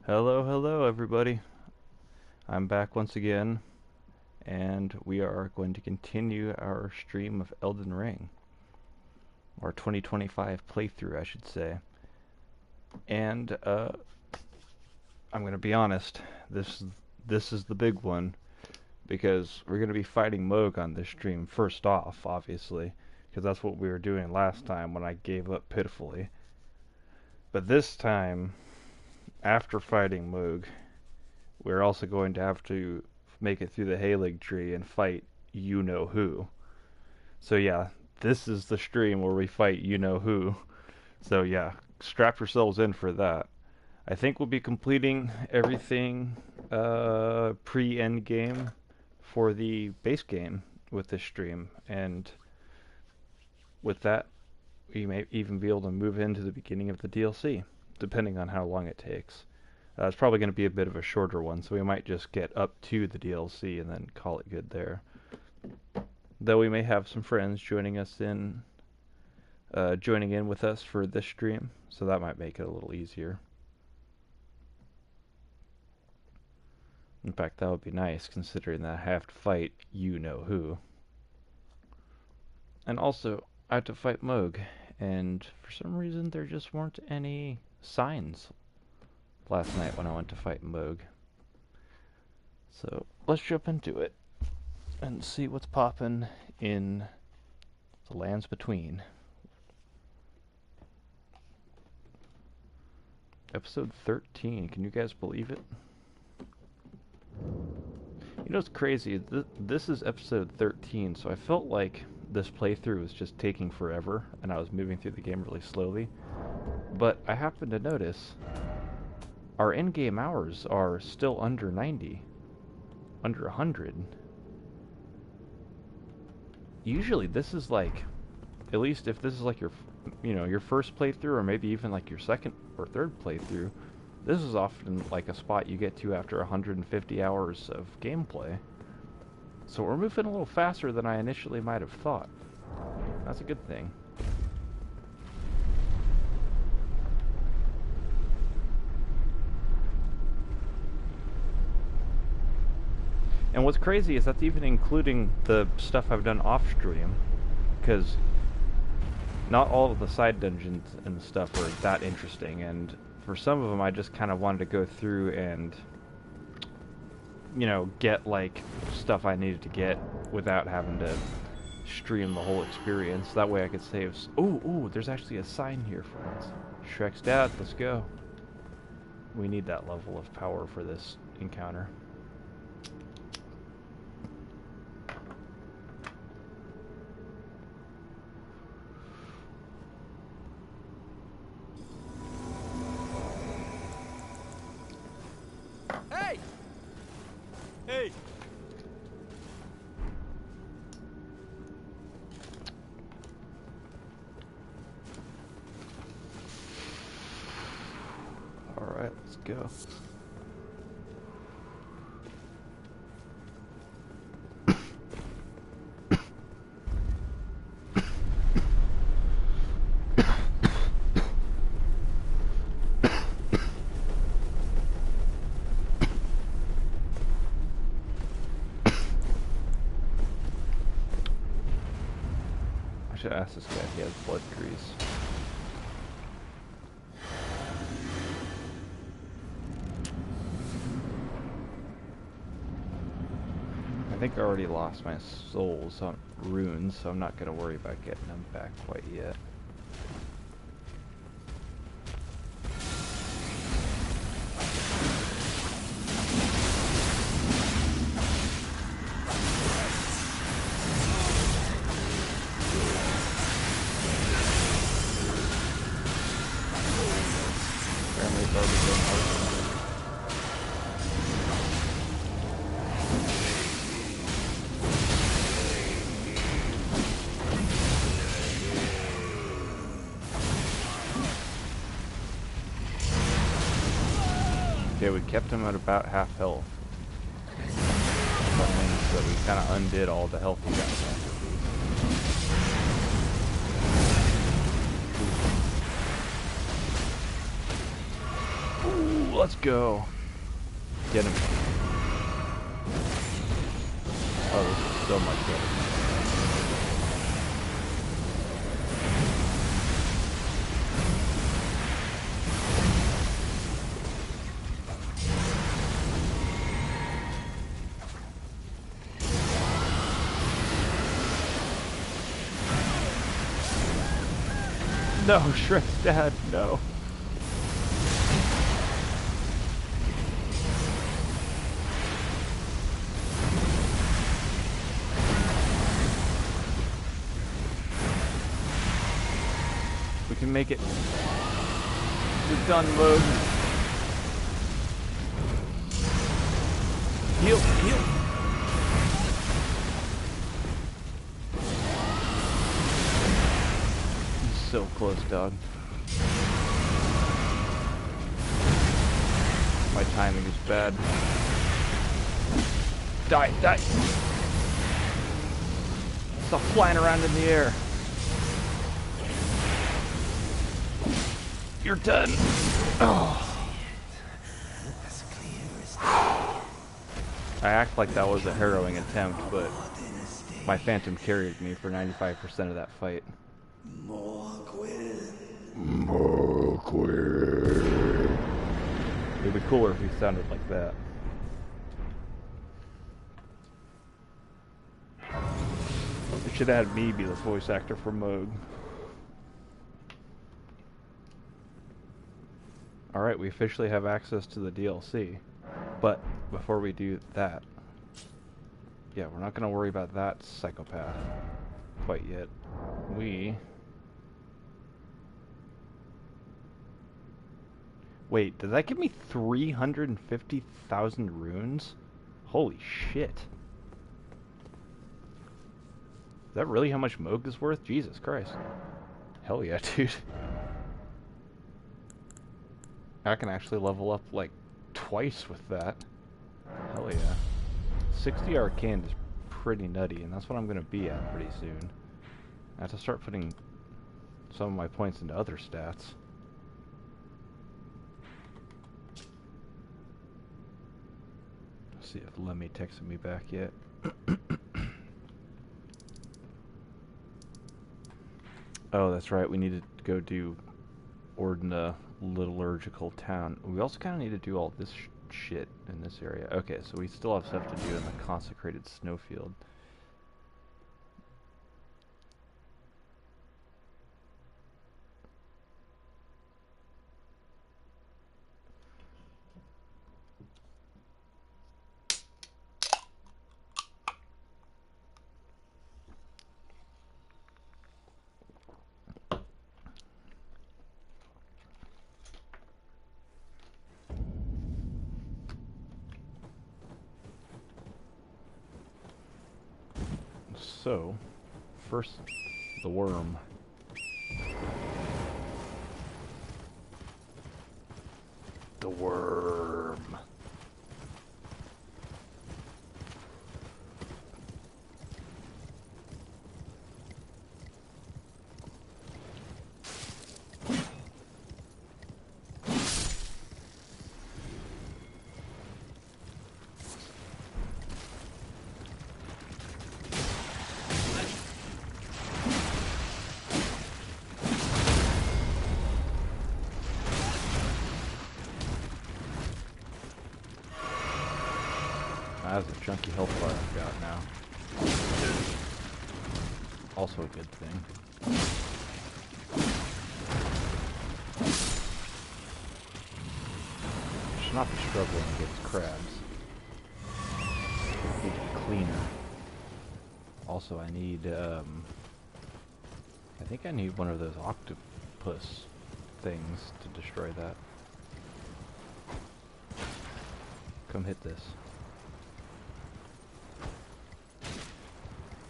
Hello, hello, everybody. I'm back once again, and we are going to continue our stream of Elden Ring, our 2025 playthrough, I should say. And I'm going to be honest, this is the big one because we're going to be fighting Moog on this stream first off, obviously, because that's what we were doing last time when I gave up pitifully. But this time, after fighting Moog, we're also going to have to make it through the Halig tree and fight you know who. So yeah, this is the stream where we fight you know who. So yeah, strap yourselves in for that. I think we'll be completing everything pre-end game for the base game with this stream, and with that, we may even be able to move into the beginning of the DLC, depending on how long it takes. It's probably going to be a bit of a shorter one, so we might just get up to the DLC and then call it good there. Though we may have some friends joining in with us for this stream, so that might make it a little easier. In fact, that would be nice, considering that I have to fight you know who. And also, I have to fight Moog, and for some reason there just weren't any signs last night when I went to fight Moog. So let's jump into it and see what's poppin' in the lands between. Episode 13, can you guys believe it? You know what's crazy? This is episode 13, so I felt like this playthrough was just taking forever and I was moving through the game really slowly. But I happened to notice our in-game hours are still under 90, under 100. Usually this is like, at least if this is like your first playthrough, or maybe even like your second or third playthrough, this is often like a spot you get to after 150 hours of gameplay. So we're moving a little faster than I initially might have thought. That's a good thing. And what's crazy is that's even including the stuff I've done off stream, because not all of the side dungeons and stuff are that interesting, and for some of them I just kind of wanted to go through and, you know, get like stuff I needed to get without having to stream the whole experience. That way I could save. Ooh, there's actually a sign here, friends. Shrek's dad, let's go. We need that level of power for this encounter. Hey! Alright, let's go. I should ask this guy if he has blood grease. I think I already lost my souls on runes, so I'm not going to worry about getting them back quite yet. Okay, we kept him at about half health. That means that we kind of undid all the health he got back. Ooh. Let's go. Get him. Oh, this is so much better. No, Shrek's dad, no. We can make it. We're done, Logan. Heal, heal. He's so close, dog. My timing is bad. Die, die. Stop flying around in the air. You're done. Oh. I act like that was a harrowing attempt, but my Phantom carried me for 95% of that fight. It'd be cooler if he sounded like that. They should have had me be the voice actor for Moog. Alright, we officially have access to the DLC. But before we do that, yeah, we're not going to worry about that psychopath quite yet. Wait, did that give me 350,000 runes? Holy shit. Is that really how much Moog is worth? Jesus Christ. Hell yeah, dude. I can actually level up like twice with that. Hell yeah. 60 arcane is pretty nutty, and that's what I'm going to be at pretty soon. I have to start putting some of my points into other stats. Let's see if Lemmy texted me back yet. Oh, that's right. We need to go do Ordina Liturgical Town. We also kind of need to do all this shit in this area. Okay, so we still have stuff to do in the Consecrated Snowfield. So, first, the worm. The worm. That's a chunky health bar I've got now. Also a good thing. Should not be struggling against crabs. Need to be cleaner. Also, I need, I think I need one of those octopus things to destroy that. Come hit this.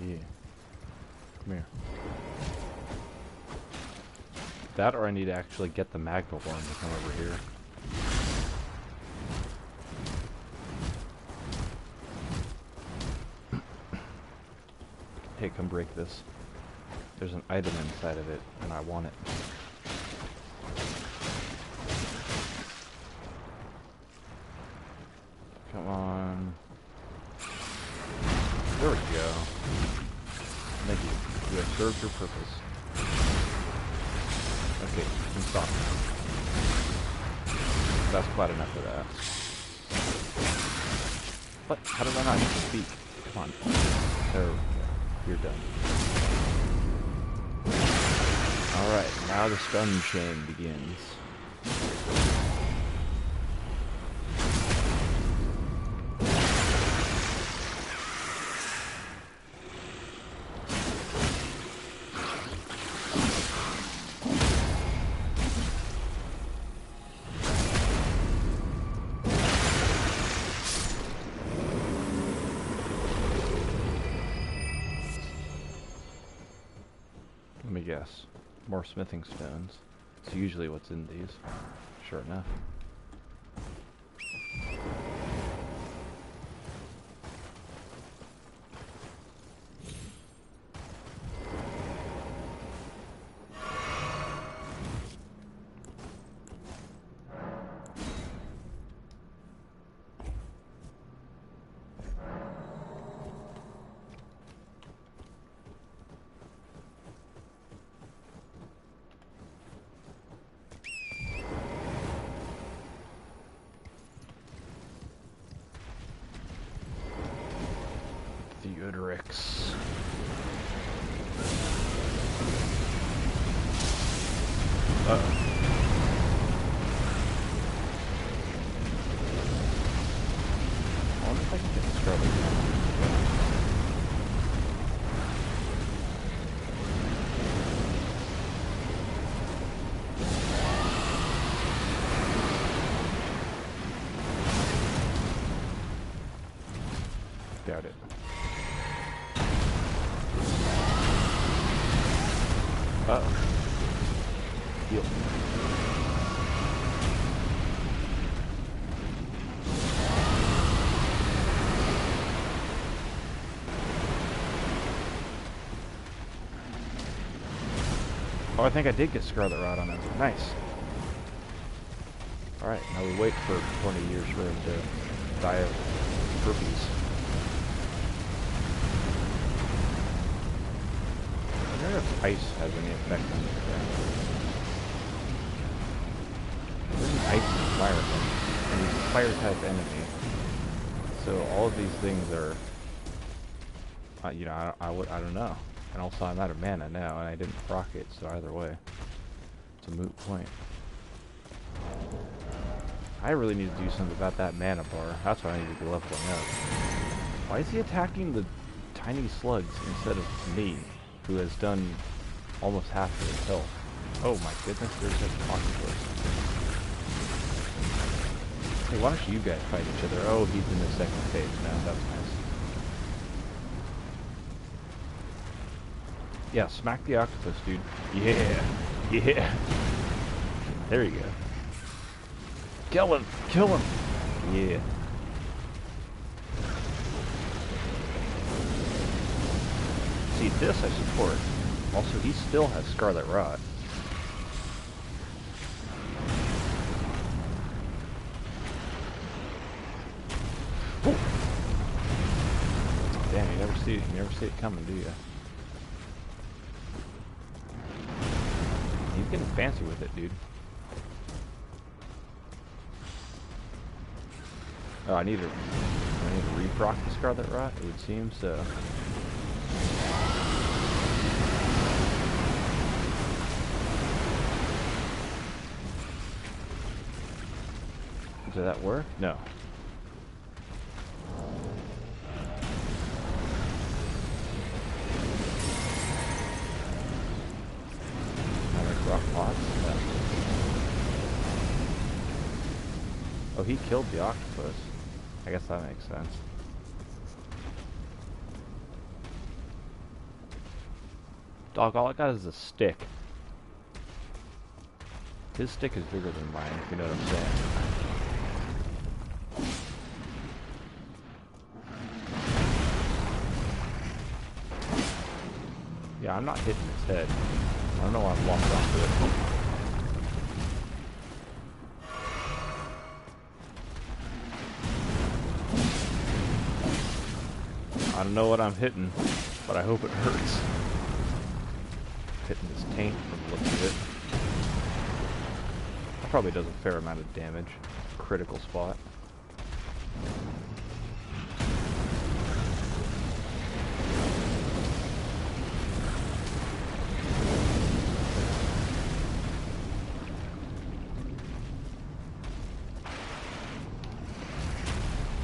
Yeah. Come here. That, or I need to actually get the magma worm to come over here. Hey, come break this. There's an item inside of it, and I want it. Come on. There we go. Thank you. You have served your purpose. Okay, you can stop now. That's quite enough of that. What? How did I not get to speak? Come on. There we go. You're done. Alright, now the stun chain begins. Let me guess. More smithing stones. It's usually what's in these. Sure enough. Theodorix. Uh-oh. I wonder if I can get the Scarlet Rat. Doubt it. Uh-oh. Heal. Oh, I think I did get Scarlet Rot on him. Nice. Alright, now we wait for 20 years for him to die of herpes. I wonder if ice has any effect on this guy. There's an ice environment, and he's a fire type enemy. So all of these things are, you know, I don't know. And also I'm out of mana now, and I didn't proc it, so either way, it's a moot point. I really need to do something about that mana bar. That's what I need to be leveling up. Why is he attacking the tiny slugs instead of me, who has done almost half of his health? Oh my goodness, there's an octopus. Hey, why don't you guys fight each other? Oh, he's in the second phase now. That's nice. Yeah, smack the octopus, dude. Yeah. Yeah. There you go. Kill him! Kill him! Yeah. See, this I support. Also, he still has Scarlet Rot. Ooh. Damn, you never see it coming, do you? He's getting fancy with it, dude. Oh, I need to reproc the Scarlet Rot? It would seem so. Did that work? No. I like rock pots. Yeah. Oh, he killed the octopus. I guess that makes sense. Dog, all I got is a stick. His stick is bigger than mine, if you know what I'm saying. Yeah, I'm not hitting his head. I don't know why I'm walking onto it. I don't know what I'm hitting, but I hope it hurts. Hitting this taint from the looks of it. That probably does a fair amount of damage. Critical spot.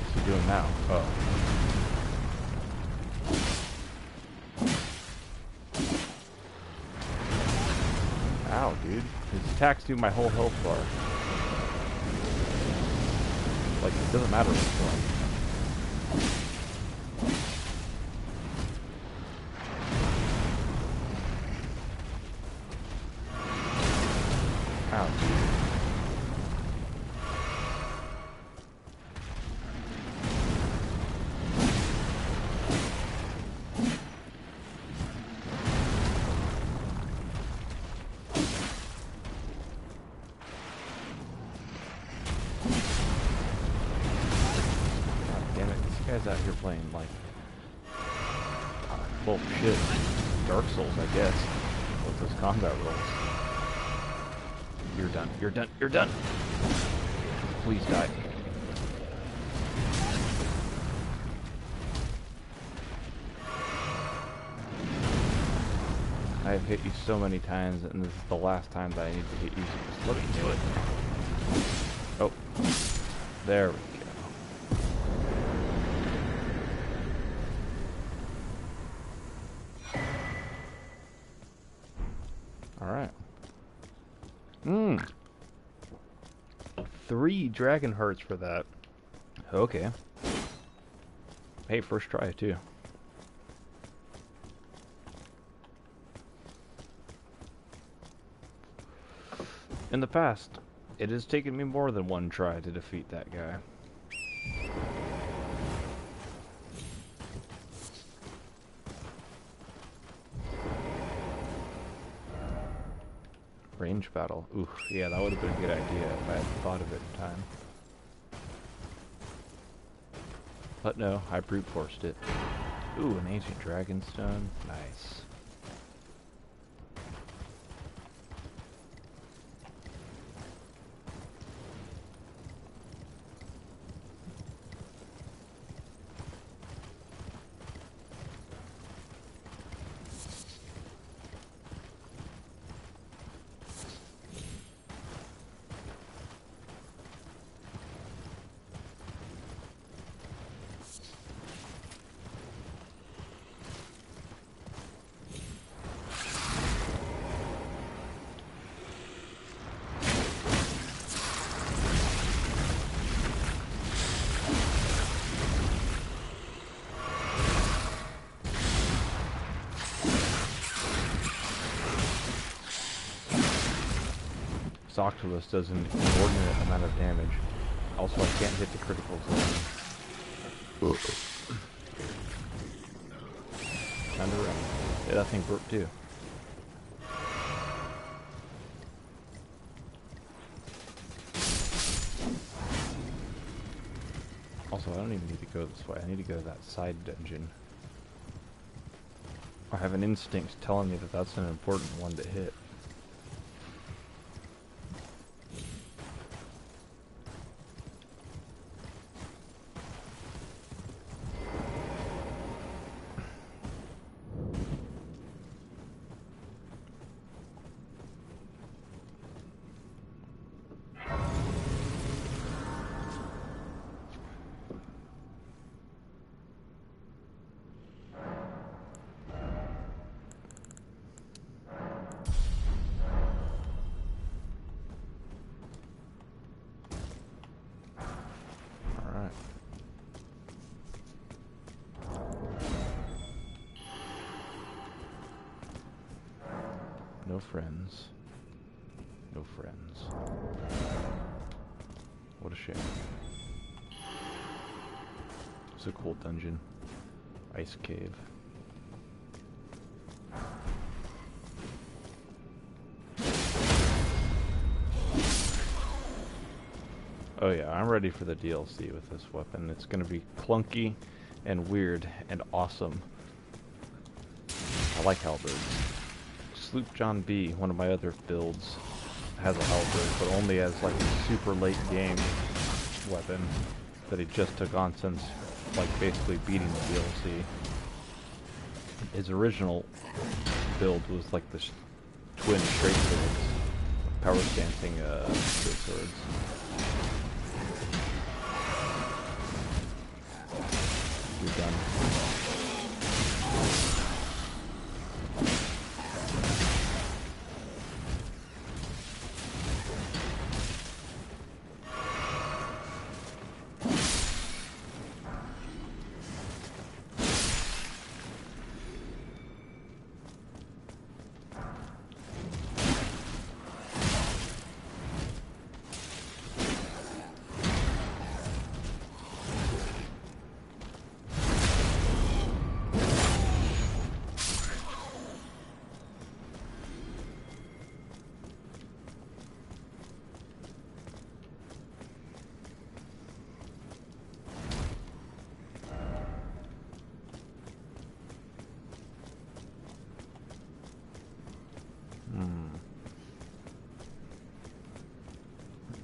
What's he doing now? Oh. Ow, dude. His attacks do my whole health bar. Like, it doesn't matter what's going. Ow, dude. Guy's out here playing like bullshit Dark Souls, I guess, with those combat rolls. You're done. You're done. You're done. Please die. I have hit you so many times, and this is the last time that I need to hit you. So just let me do it. Oh, there we go. Alright. 3 dragon hearts for that. Okay. Hey, first try too. In the past, it has taken me more than one try to defeat that guy. Range battle. Ooh, yeah, that would have been a good idea if I had thought of it in time. But no, I brute forced it. Ooh, an ancient dragonstone. Nice. Octopus does an inordinate amount of damage. Also, I can't hit the critical zone. Time to run. Yeah, that thing broke too. Also, I don't even need to go this way. I need to go to that side dungeon. I have an instinct telling me that that's an important one to hit. No friends. No friends. What a shame. It's a cool dungeon. Ice cave. Oh yeah, I'm ready for the DLC with this weapon. It's gonna be clunky, and weird and awesome. I like halberds. Sloop John B, one of my other builds, has a halberd, but only as like a super late game weapon that he just took on since like basically beating the DLC. His original build was like the twin straight swords, power stancing straight swords. You're done.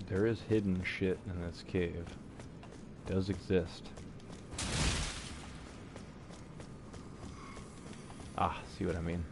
There is hidden shit in this cave. It does exist. Ah, see what I mean?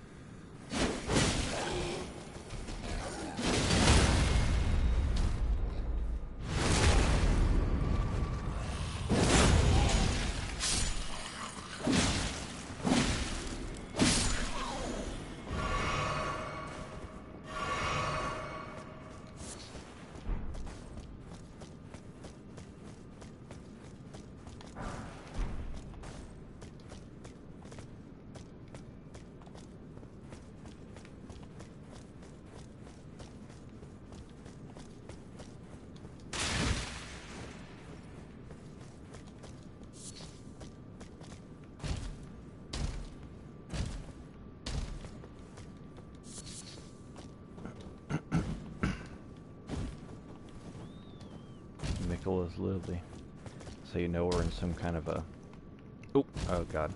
Nicholas Lily. So you know we're in some kind of a... Oh god.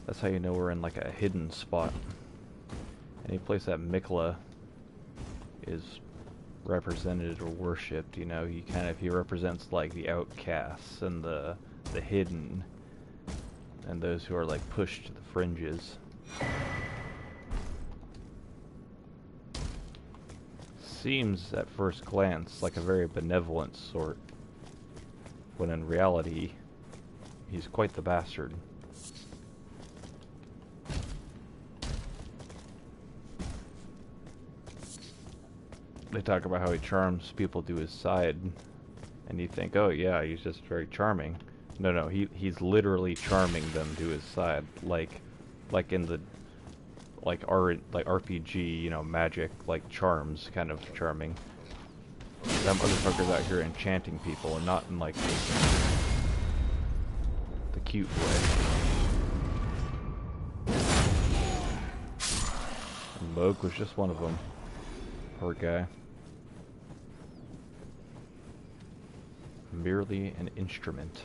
That's how you know we're in like a hidden spot. Any place that Mikola is represented or worshipped, you know, he represents like the outcasts and the hidden and those who are like pushed to the fringes. Seems at first glance like a very benevolent sort, when in reality he's quite the bastard. They talk about how he charms people to his side, and you think, oh yeah, he's just very charming. No, he's literally charming them to his side, like in the RPG, you know, magic, like charms kind of charming. That motherfucker's out here enchanting people, and not in like the cute way. And Moog was just one of them. Poor guy. Merely an instrument.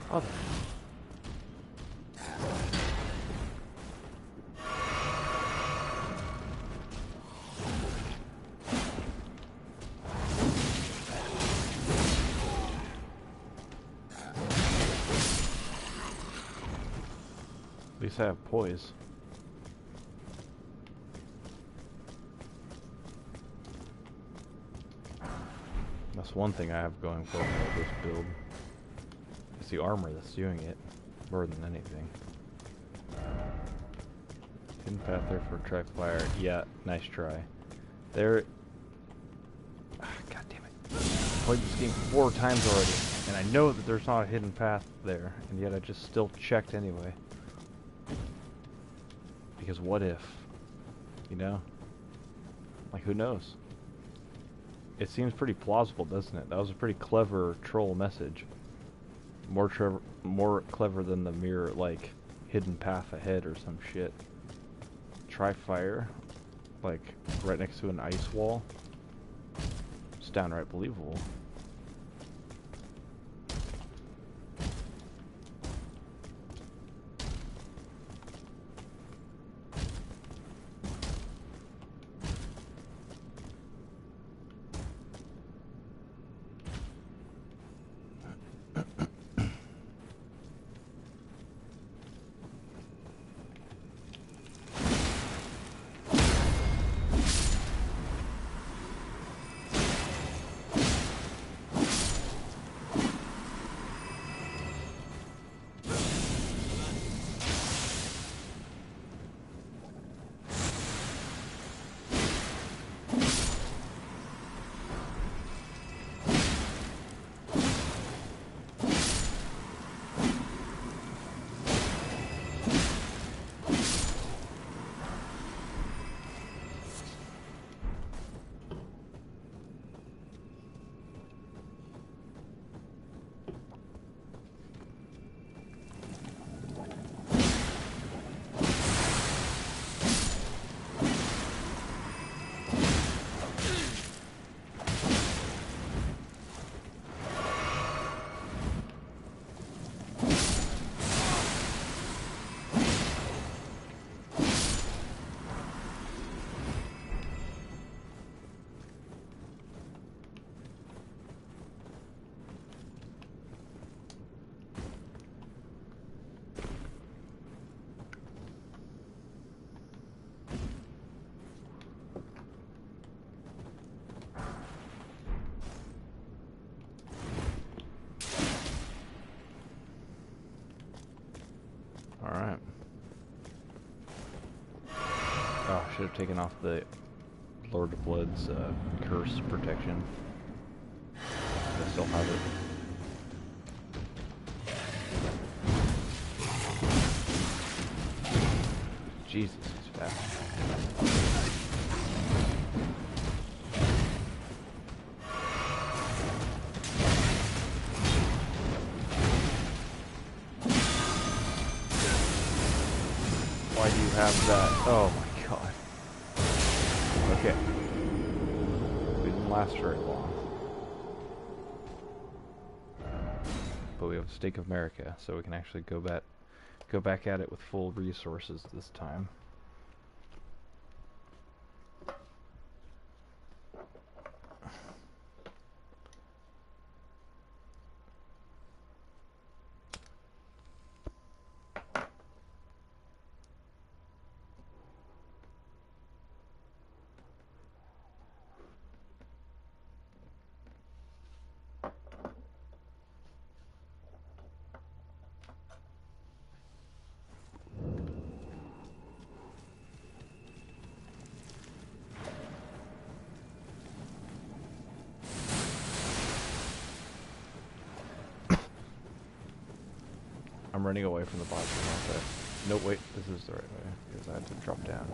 Oh. least I have poise. That's one thing I have going for me with this build. It's the armor that's doing it more than anything. Hidden path there for Tri-Fire. Yeah, nice try. There. God damn it. I played this game 4 times already, and I know that there's not a hidden path there, and yet I just still checked anyway. Because what if? You know? Like, who knows? It seems pretty plausible, doesn't it? That was a pretty clever troll message. More clever than the mere, like, hidden path ahead or some shit. Try fire, like, right next to an ice wall. It's downright believable. Alright. Oh, I should have taken off the Lord of Blood's curse protection. I still have it. Jesus, he's fast. Why do you have that? Oh my god. Okay. We didn't last very long. But we have a Stake of America, so we can actually go back at it with full resources this time. I'm running away from the boss. No, wait, this is the right way, because I had to drop down.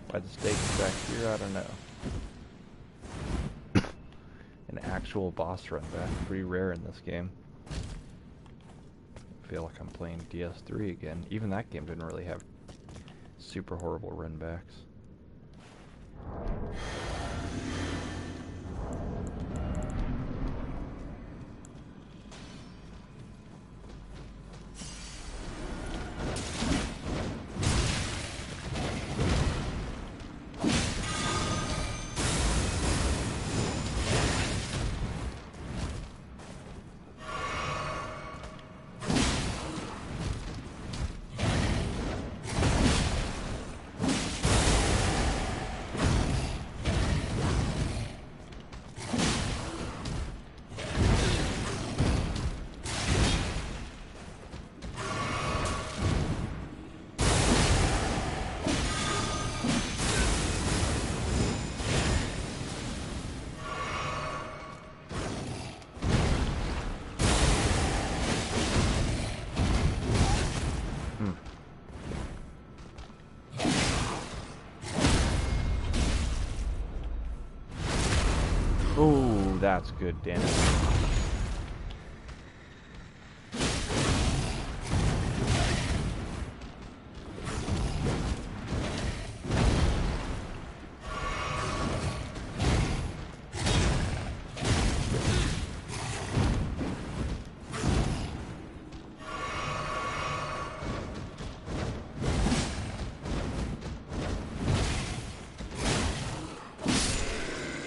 Why the stake is back here, I don't know. An actual boss run back, pretty rare in this game. I feel like I'm playing DS3 again. Even that game didn't really have super horrible run backs. Oh, that's good damage.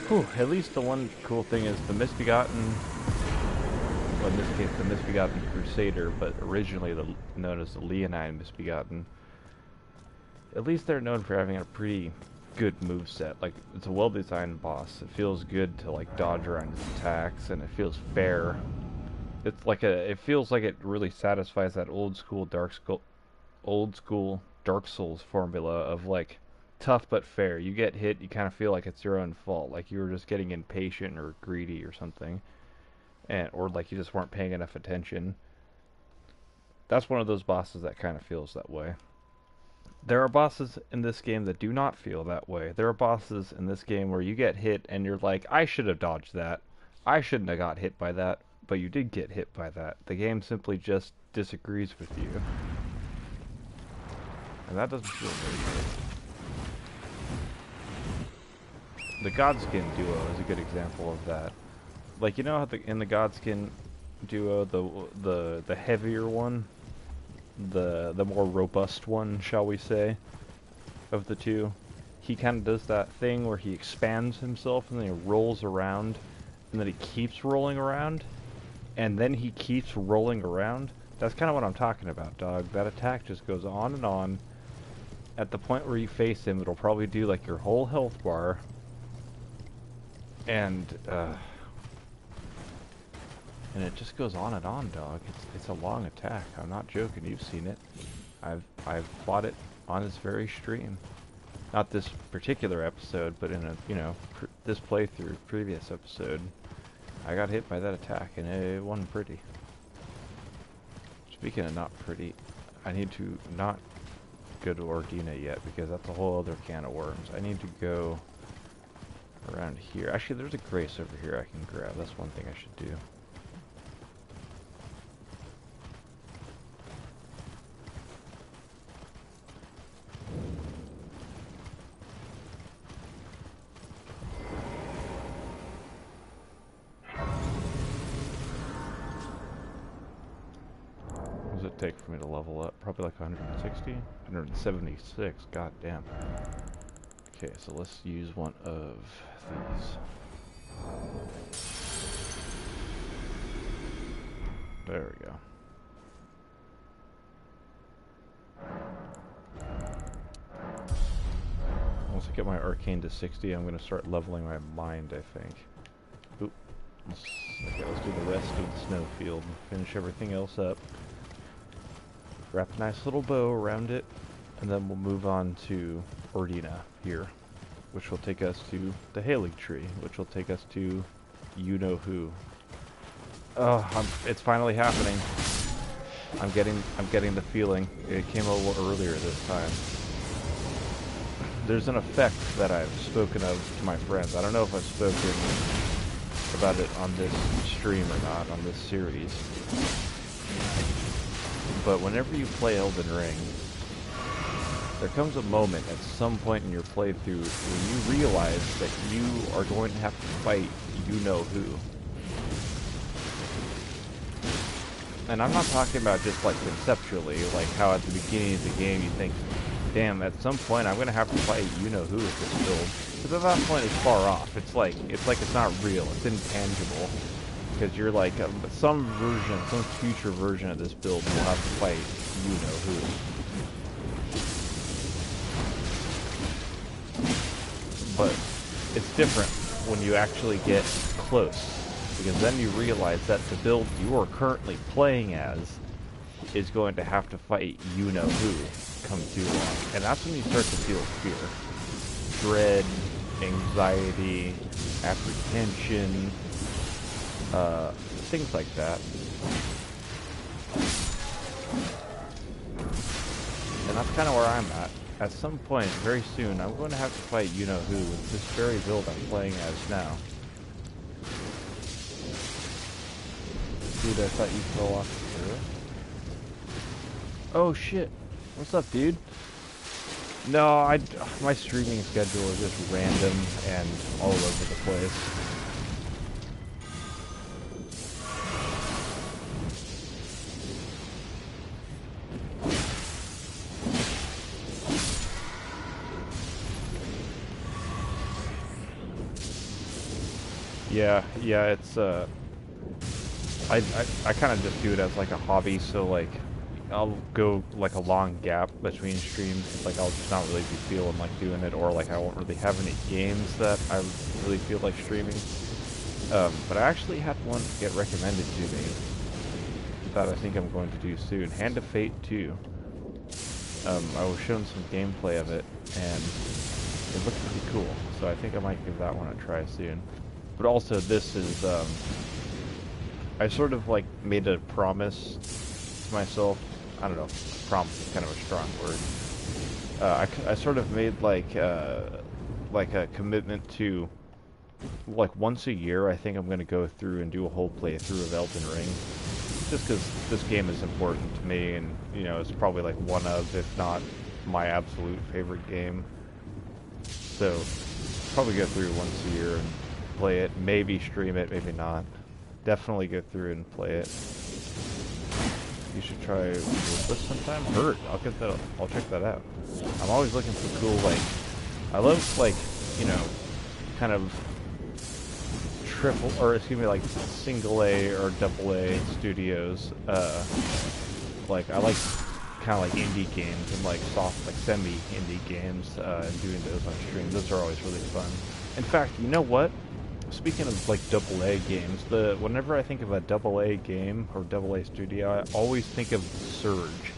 Whew, at least the one cool thing is the Misbegotten, well in this case the Misbegotten Crusader, but originally known as the Leonine Misbegotten. At least they're known for having a pretty good moveset. Like, it's a well-designed boss. It feels good to like dodge around its attacks, and it feels fair. It feels like it really satisfies that old school Dark Souls formula of like tough but fair. You get hit, you kind of feel like it's your own fault, like you were just getting impatient or greedy or something, or like you just weren't paying enough attention. That's one of those bosses that kind of feels that way. There are bosses in this game that do not feel that way. There are bosses in this game where you get hit and you're like, I should have dodged that. I shouldn't have got hit by that, but you did get hit by that. The game simply just disagrees with you. And that doesn't feel very good. The Godskin duo is a good example of that. Like, you know how in the Godskin duo, the heavier one, the more robust one, shall we say, of the two, he kind of does that thing where he expands himself and then he rolls around, and then he keeps rolling around, and then he keeps rolling around. That's kind of what I'm talking about, dog. That attack just goes on and on. At the point where you face him, it'll probably do like your whole health bar, and it just goes on and on, dog. It's a long attack. I'm not joking. You've seen it. I've fought it on this very stream. Not this particular episode, but in this playthrough, previous episode, I got hit by that attack, and it wasn't pretty. Speaking of not pretty, I need to not go to Ordina yet, because that's a whole other can of worms. I need to go around here. Actually, there's a grace over here I can grab. That's one thing I should do. What does it take for me to level up? Probably like 160? 176, god damn. Okay, so let's use one of these. There we go. Once I get my arcane to 60, I'm going to start leveling my mind, I think. Oop. Okay, let's do the rest of the snowfield and finish everything else up. Wrap a nice little bow around it, and then we'll move on to Ordina here, which will take us to the Halig Tree, which will take us to you-know-who. Oh, it's finally happening. I'm getting the feeling. It came a little earlier this time. There's an effect that I've spoken of to my friends. I don't know if I've spoken about it on this stream or not, on this series. But whenever you play Elden Ring, there comes a moment at some point in your playthrough when you realize that you are going to have to fight you-know-who. And I'm not talking about just like conceptually, like how at the beginning of the game you think, damn, at some point I'm going to have to fight you-know-who with this build. Because at that point it's far off. It's like it's not real. It's intangible. Because you're like, some future version of this build will have to fight you-know-who. But it's different when you actually get close, because then you realize that the build you are currently playing as is going to have to fight you-know-who come too long. And that's when you start to feel fear. Dread, anxiety, apprehension, things like that. And that's kind of where I'm at. At some point, very soon, I'm going to have to fight you-know-who with this very build I'm playing as now. Dude, I thought you fell off the earth. Oh shit. What's up, dude? No, my streaming schedule is just random and all over the place. Yeah, it's I kind of just do it as like a hobby, so like I'll go like a long gap between streams 'cause, like I'll just not really be feeling like doing it, or like I won't really have any games that I really feel like streaming. But I actually had one get recommended to me that I think I'm going to do soon. Hand of Fate 2. I was shown some gameplay of it, and it looked pretty cool, so I think I might give that one a try soon. But also, this is, I sort of, like, made a promise to myself. I don't know, promise is kind of a strong word. I sort of made, like a commitment to, like, once a year, I think I'm going to go through and do a whole playthrough of Elden Ring. Just because this game is important to me, and, you know, it's probably, like, one of, if not my absolute favorite game. So, probably go through once a year and play it, maybe stream it, maybe not. Definitely go through and play it. You should try this sometime. Hurt. I'll check that out. I'm always looking for cool, like, I love, like, you know, kind of like single A or double A studios. Like, I like kind of like indie games and like soft, like semi-indie games, and doing those on stream. Those are always really fun. In fact, you know what? Speaking of like double A games, whenever I think of a double A game or double A studio, I always think of Surge,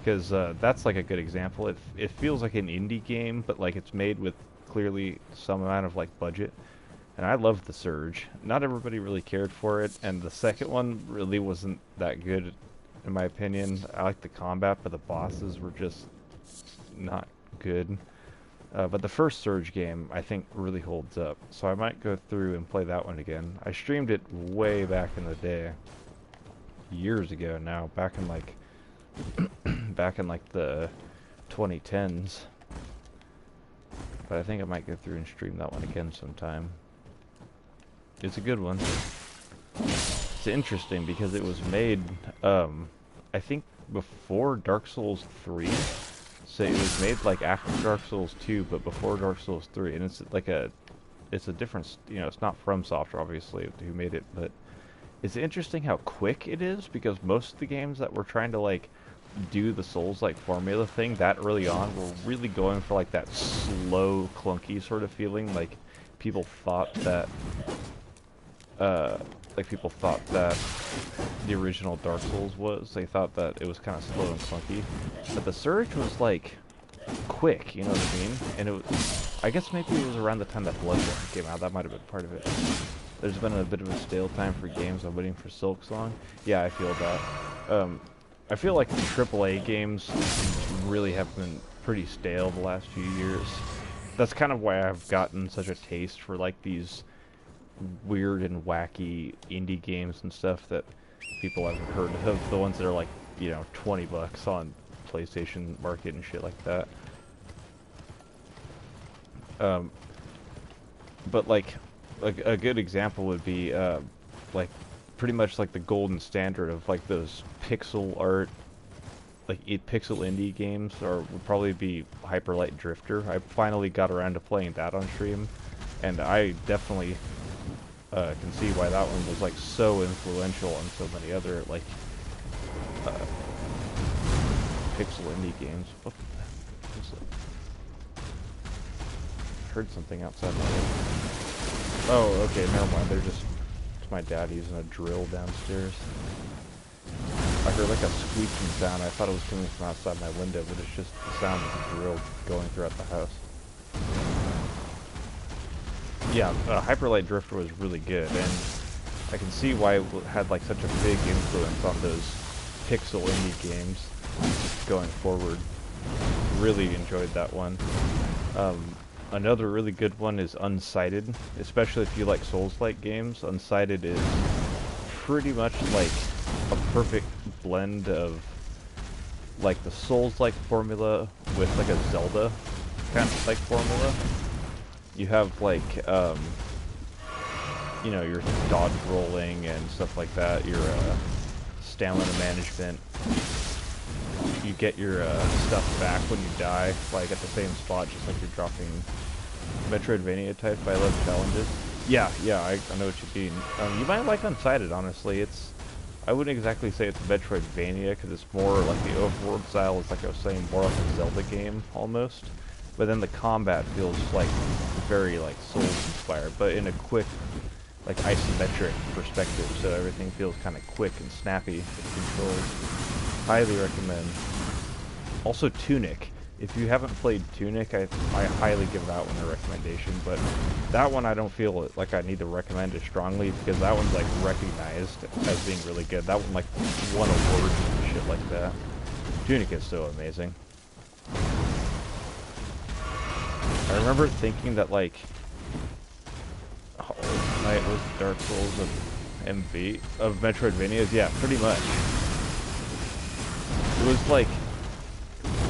because that's like a good example. It feels like an indie game, but like it's made with clearly some amount of like budget. And I loved the Surge. Not everybody really cared for it, and the second one really wasn't that good, in my opinion. I liked the combat, but the bosses were just not good. But the first Surge game, I think, really holds up. So I might go through and play that one again. I streamed it way back in the day. Years ago now. Back in like... back in like the 2010s. But I think I might go through and stream that one again sometime. It's a good one. It's interesting because it was made, I think, before Dark Souls 3. So it was made like after Dark Souls 2, but before Dark Souls 3, and it's like it's a different, you know, it's not from Software obviously who made it, but it's interesting how quick it is, because most of the games that were trying to like do the Souls-like formula thing that early on were really going for like that slow, clunky sort of feeling. Like people thought that, the original Dark Souls was. They thought that it was kind of slow and clunky, but the Surge was like quick, you know what I mean? And it was, I guess maybe it was around the time that Bloodborne came out. That might have been part of it. There's been a bit of a stale time for games. I'm waiting for Silksong. Yeah, I feel that. I feel like the AAA games really have been pretty stale the last few years. That's kind of why I've gotten such a taste for like these weird and wacky indie games and stuff that people haven't heard of. The ones that are like, you know, $20 on PlayStation Market and shit like that. But like a good example would be like pretty much like the golden standard of like those pixel art, like pixel indie games, or would probably be Hyper Light Drifter. I finally got around to playing that on stream, and I definitely can see why that one was like so influential on so many other like pixel indie games. What the heck is it? I heard something outside my window. Oh, okay, never mind. It's my dad using a drill downstairs. I heard like a squeaking sound. I thought it was coming from outside my window, but it's just the sound of the drill going throughout the house. Yeah, Hyper Light Drifter was really good, and I can see why it had like such a big influence on those pixel indie games going forward. Really enjoyed that one. Another really good one is Unsighted, especially if you like Souls-like games. Unsighted is pretty much like a perfect blend of like the Souls-like formula with like a Zelda kind of like formula. You have like you know, your dodge rolling and stuff like that, your stamina management. You get your stuff back when you die, like at the same spot, just like you're dropping Metroidvania type by 11 challenges. Yeah, I know what you mean. You might like Unsighted, honestly. I wouldn't exactly say it's Metroidvania, because it's more like the overworld style is, like I was saying, more like a Zelda game, almost. But then the combat feels like very like Souls-inspired, but in a quick, like isometric perspective, so everything feels kind of quick and snappy with controls. Highly recommend. Also Tunic. If you haven't played Tunic, I highly give that one a recommendation, but that one I don't feel like I need to recommend it strongly, because that one's like recognized as being really good. That one like won awards and shit like that. Tunic is so amazing. I remember thinking that like Hollow Knight was Dark Souls of MV of Metroidvanias. Yeah, pretty much. It was like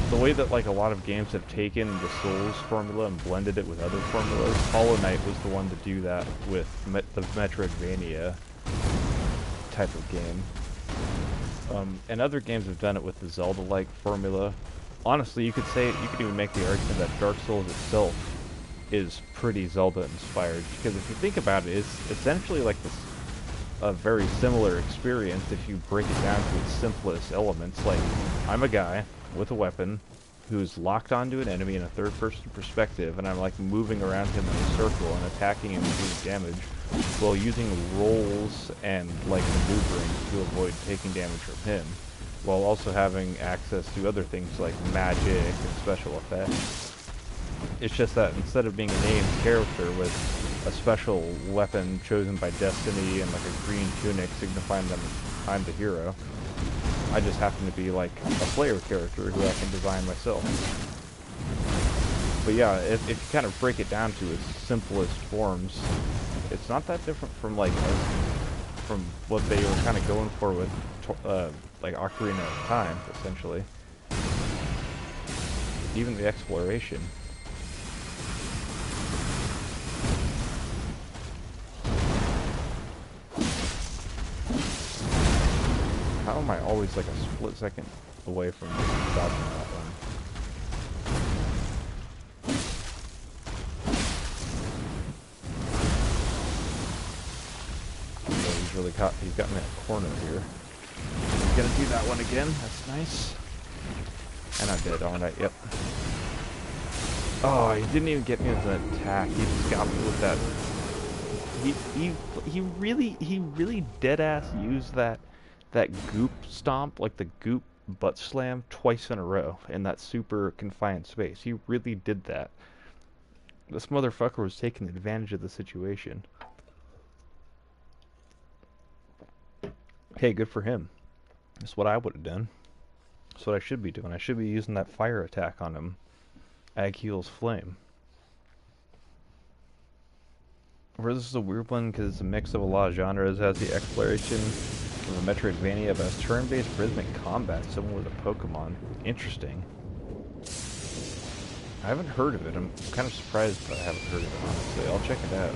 the way that like a lot of games have taken the Souls formula and blended it with other formulas. Hollow Knight was the one to do that with the Metroidvania type of game. And other games have done it with the Zelda-like formula. Honestly, you could even make the argument that Dark Souls itself is pretty Zelda-inspired, because if you think about it, it's essentially like a very similar experience if you break it down to its simplest elements. Like, I'm a guy with a weapon who's locked onto an enemy in a third-person perspective, and I'm like moving around him in a circle and attacking him and doing damage while using rolls and like maneuvering to avoid taking damage from him, while also having access to other things like magic and special effects. It's just that instead of being a named character with a special weapon chosen by destiny and like a green tunic signifying that I'm the hero, I just happen to be like a player character who I can design myself. But yeah, if you kind of break it down to its simplest forms, it's not that different from like from what they were kind of going for with like Ocarina of Time, essentially. Even the exploration. How am I always like a split second away from dodging that one? So he's got me in a corner here. He's gonna do that one again. That's nice. And I'm dead, aren't I? Yep. Oh, he didn't even get me with an attack. He just got me with that. He really dead ass used that goop stomp, like the goop butt slam, twice in a row in that super confined space. He really did that. This motherfucker was taking advantage of the situation. Hey, good for him. That's what I would have done. That's what I should be doing. I should be using that fire attack on him. Agheel's Flame. Where this is a weird one because it's a mix of a lot of genres. It has the exploration of a Metroidvania, but has turn-based rhythmic combat similar to Pokemon. Interesting. I haven't heard of it. I'm kind of surprised that I haven't heard of it, honestly. I'll check it out.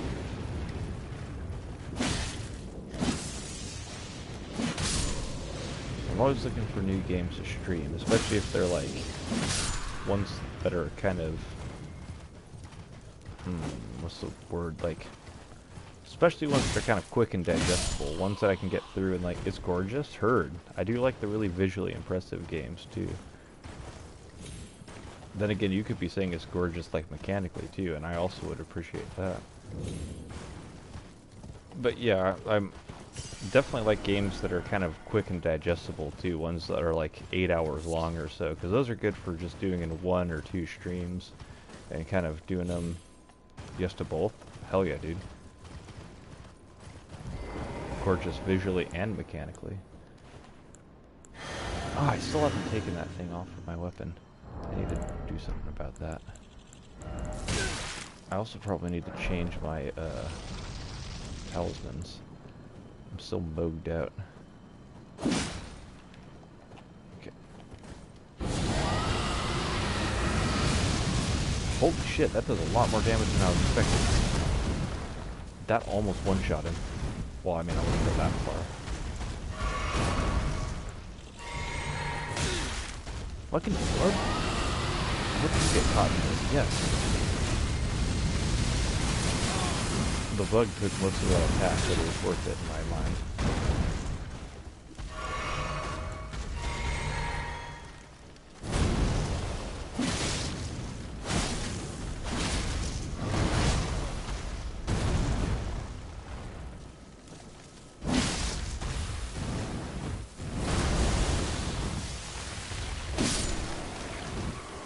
I'm always looking for new games to stream, especially if they're like ones that are kind of what's the word, like, especially ones that are kind of quick and digestible, ones that I can get through and like, it's gorgeous. Heard. I do like the really visually impressive games too. Then again, you could be saying it's gorgeous like mechanically too, and I also would appreciate that. But yeah, I'm definitely like games that are kind of quick and digestible too, ones that are like 8 hours long or so, because those are good for just doing in 1 or 2 streams and kind of doing them yes to both. Hell yeah, dude. Gorgeous visually and mechanically. Oh, I still haven't taken that thing off of my weapon. I need to do something about that. I also probably need to change my talismans. I'm still mogged out. Okay. Holy shit, that does a lot more damage than I was expecting. That almost one-shot him. Well, I mean, I wouldn't go that far. Fucking blood? What did you get caught in this? Yes. The bug took most of that attack, but it was worth it in my mind.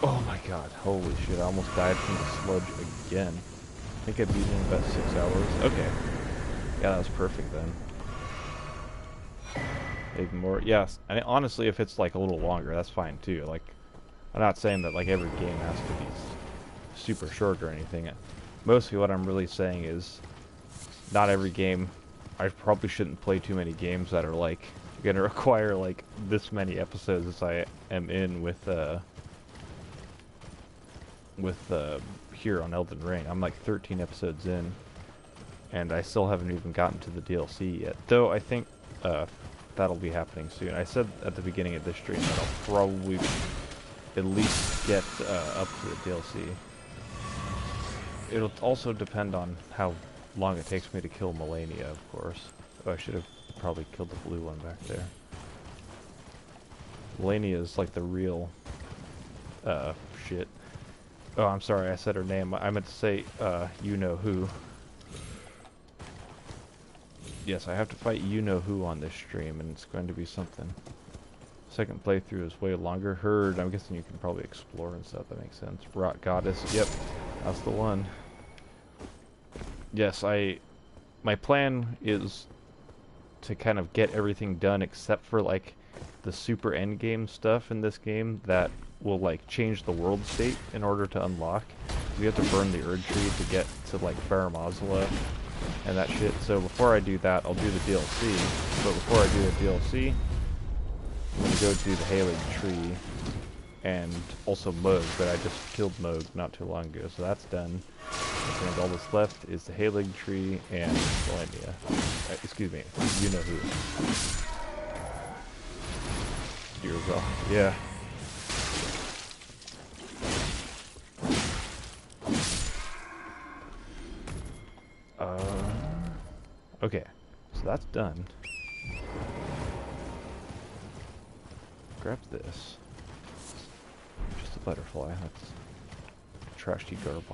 Oh my god, holy shit, I almost died from the sludge again. I think I beat him in about 6 hours. Okay. Yeah, that was perfect then. Maybe more. Yes. I mean, honestly, if it's like a little longer, that's fine too. Like, I'm not saying that like every game has to be super short or anything. Mostly what I'm really saying is not every game. I probably shouldn't play too many games that are like gonna require like this many episodes as I am in with here on Elden Ring. I'm like 13 episodes in, and I still haven't even gotten to the DLC yet. Though I think that'll be happening soon. I said at the beginning of this stream that I'll probably at least get up to the DLC. It'll also depend on how long it takes me to kill Melania, of course. Oh, I should have probably killed the blue one back there. Melania is like the real shit. Oh, I'm sorry, I said her name. I meant to say, you-know-who. Yes, I have to fight you-know-who on this stream, and it's going to be something. Second playthrough is way longer. Heard, I'm guessing you can probably explore and stuff, that makes sense. Rot Goddess, yep, that's the one. Yes, my plan is to kind of get everything done except for, like, the super endgame stuff in this game that will like change the world state in order to unlock. We have to burn the Erd Tree to get to like Baramazala and that shit. So before I do that, I'll do the DLC. But before I do the DLC, I'm gonna go do the Halig Tree and also Moog, but I just killed Moog not too long ago, so that's done. And all that's left is the Halig Tree and Melania. Excuse me, you-know-who. Years off. Yeah. Okay, so that's done. Grab this. Just a butterfly. That's trashy garbage.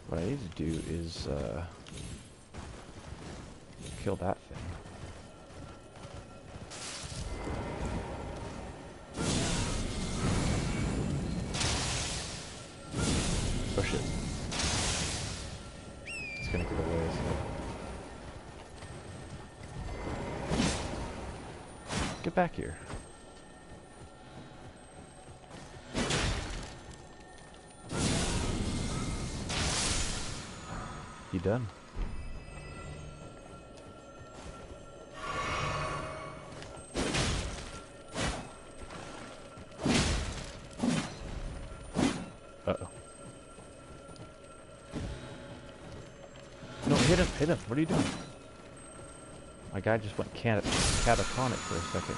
What I need to do is kill that thing. Oh shit. It's gonna get away, isn't it? Get back here. You done? Uh-oh. No, hit him, hit him. What are you doing? My guy just went catatonic for a second.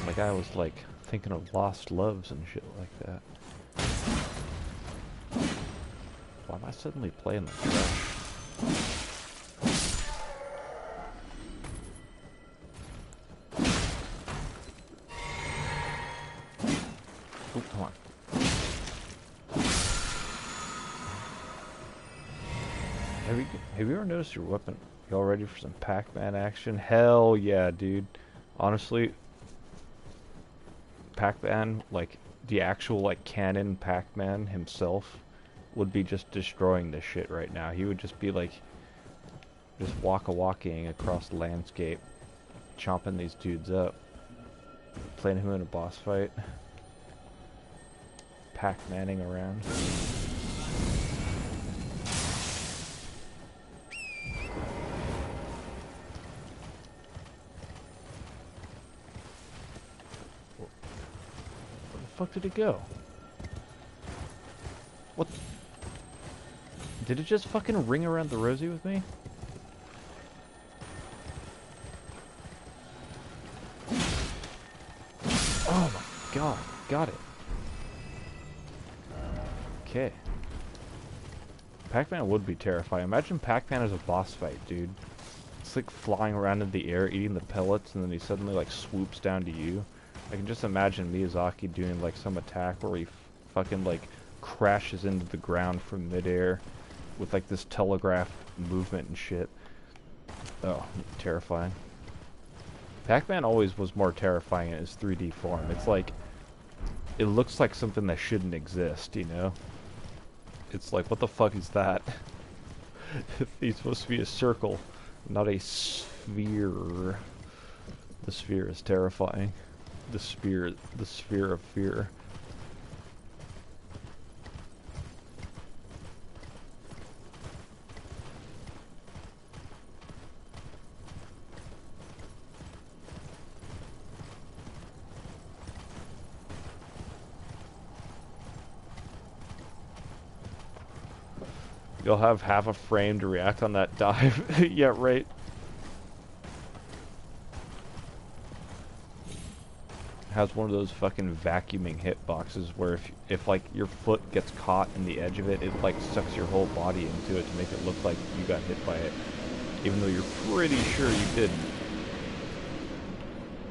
My guy was like thinking of lost loves and shit like that. Why am I suddenly playing like trash? Oh, come on. Have you ever noticed your weapon? Y'all ready for some Pac-Man action? Hell yeah, dude. Honestly, Pac-Man, like, the actual, like, canon Pac-Man himself would be just destroying this shit right now. He would just be, like, just walking across the landscape, chomping these dudes up, playing him in a boss fight, Pac-Manning around. fuck did it go? What? Did it just fucking ring around the rosy with me? Oh my god, got it. Okay. Pac-Man would be terrifying. Imagine Pac-Man as a boss fight, dude. It's like flying around in the air, eating the pellets, and then he suddenly like swoops down to you. I can just imagine Miyazaki doing like some attack where he fucking like crashes into the ground from midair with like this telegraph movement and shit. Oh, terrifying. Pac-Man always was more terrifying in its 3D form. It's like, it looks like something that shouldn't exist, you know? It's like, what the fuck is that? He's supposed to be a circle, not a sphere. The sphere is terrifying. The sphere of fear. You'll have half a frame to react on that dive. Yeah, right. Has one of those fucking vacuuming hitboxes where if like your foot gets caught in the edge of it, it like sucks your whole body into it to make it look like you got hit by it, even though you're pretty sure you didn't.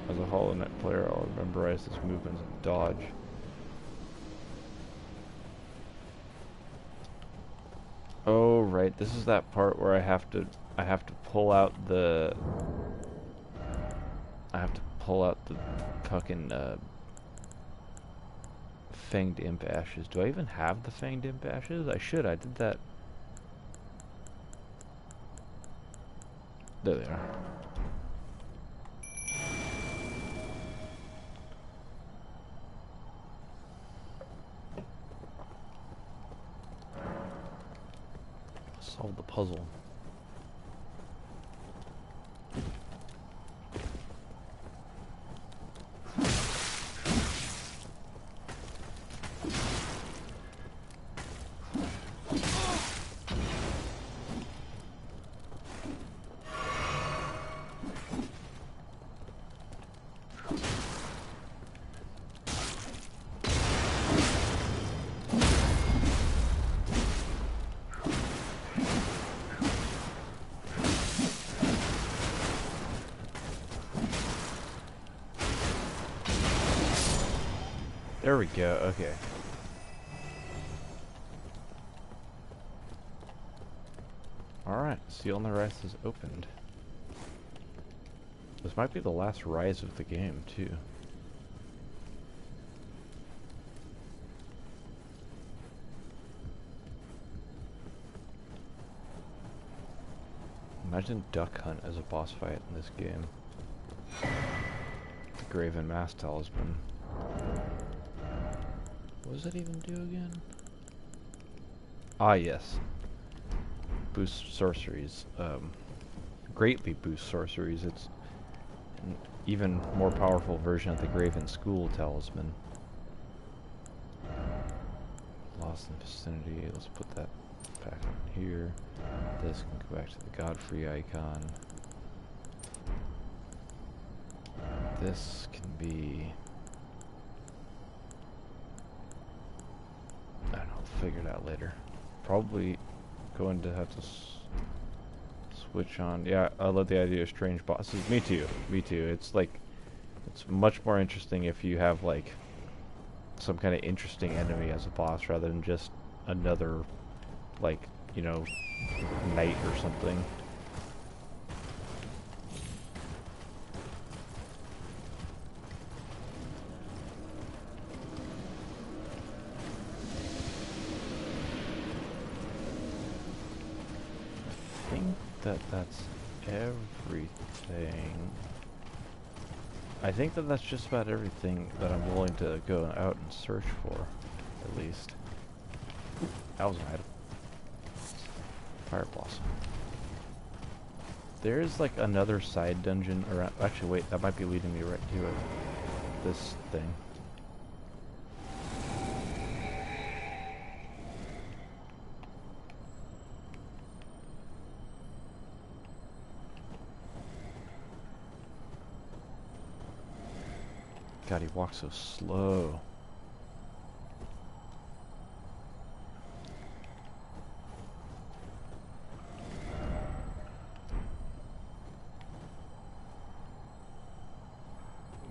As a Hollow Knight player, I'll memorize its movements and dodge. Oh right, this is that part where I have to pull out the fucking Fanged Imp Ashes. Do I even have the Fanged Imp Ashes? I should, I did that. There they are. Solve the puzzle. There we go, okay. Alright, Seal on the Rise is opened. This might be the last rise of the game, too. Imagine Duck Hunt as a boss fight in this game. The Graven Mask Talisman. What does that even do again? Ah, yes. Boost sorceries. Greatly boost sorceries. It's an even more powerful version of the Graven School Talisman. Lost in Vicinity. Let's put that back on here. This can go back to the Godfrey icon. This can be... I don't know, I'll figure it out later. Probably going to have to switch on. Yeah, I love the idea of strange bosses. Me too. Me too. It's like, it's much more interesting if you have like some kind of interesting enemy as a boss rather than just another, like, you know, knight or something. I think that's everything. I think that's just about everything that I'm willing to go out and search for, at least. That was an item. Fire Blossom. There is like another side dungeon around. Actually, wait, that might be leading me right to it. This thing. God, he walks so slow.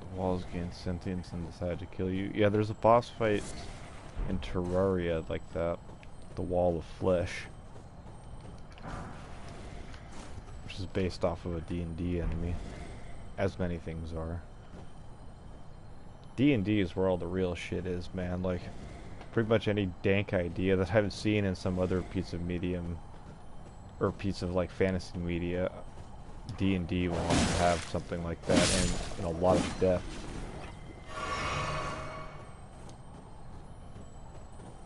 The walls gain sentience and decide to kill you. Yeah, there's a boss fight in Terraria like that. The Wall of Flesh. Which is based off of a D&D enemy. As many things are. D&D is where all the real shit is, man. Like, pretty much any dank idea that I've seen in some other piece of medium, or piece of, like, fantasy media, D&D will often have something like that, and a lot of death.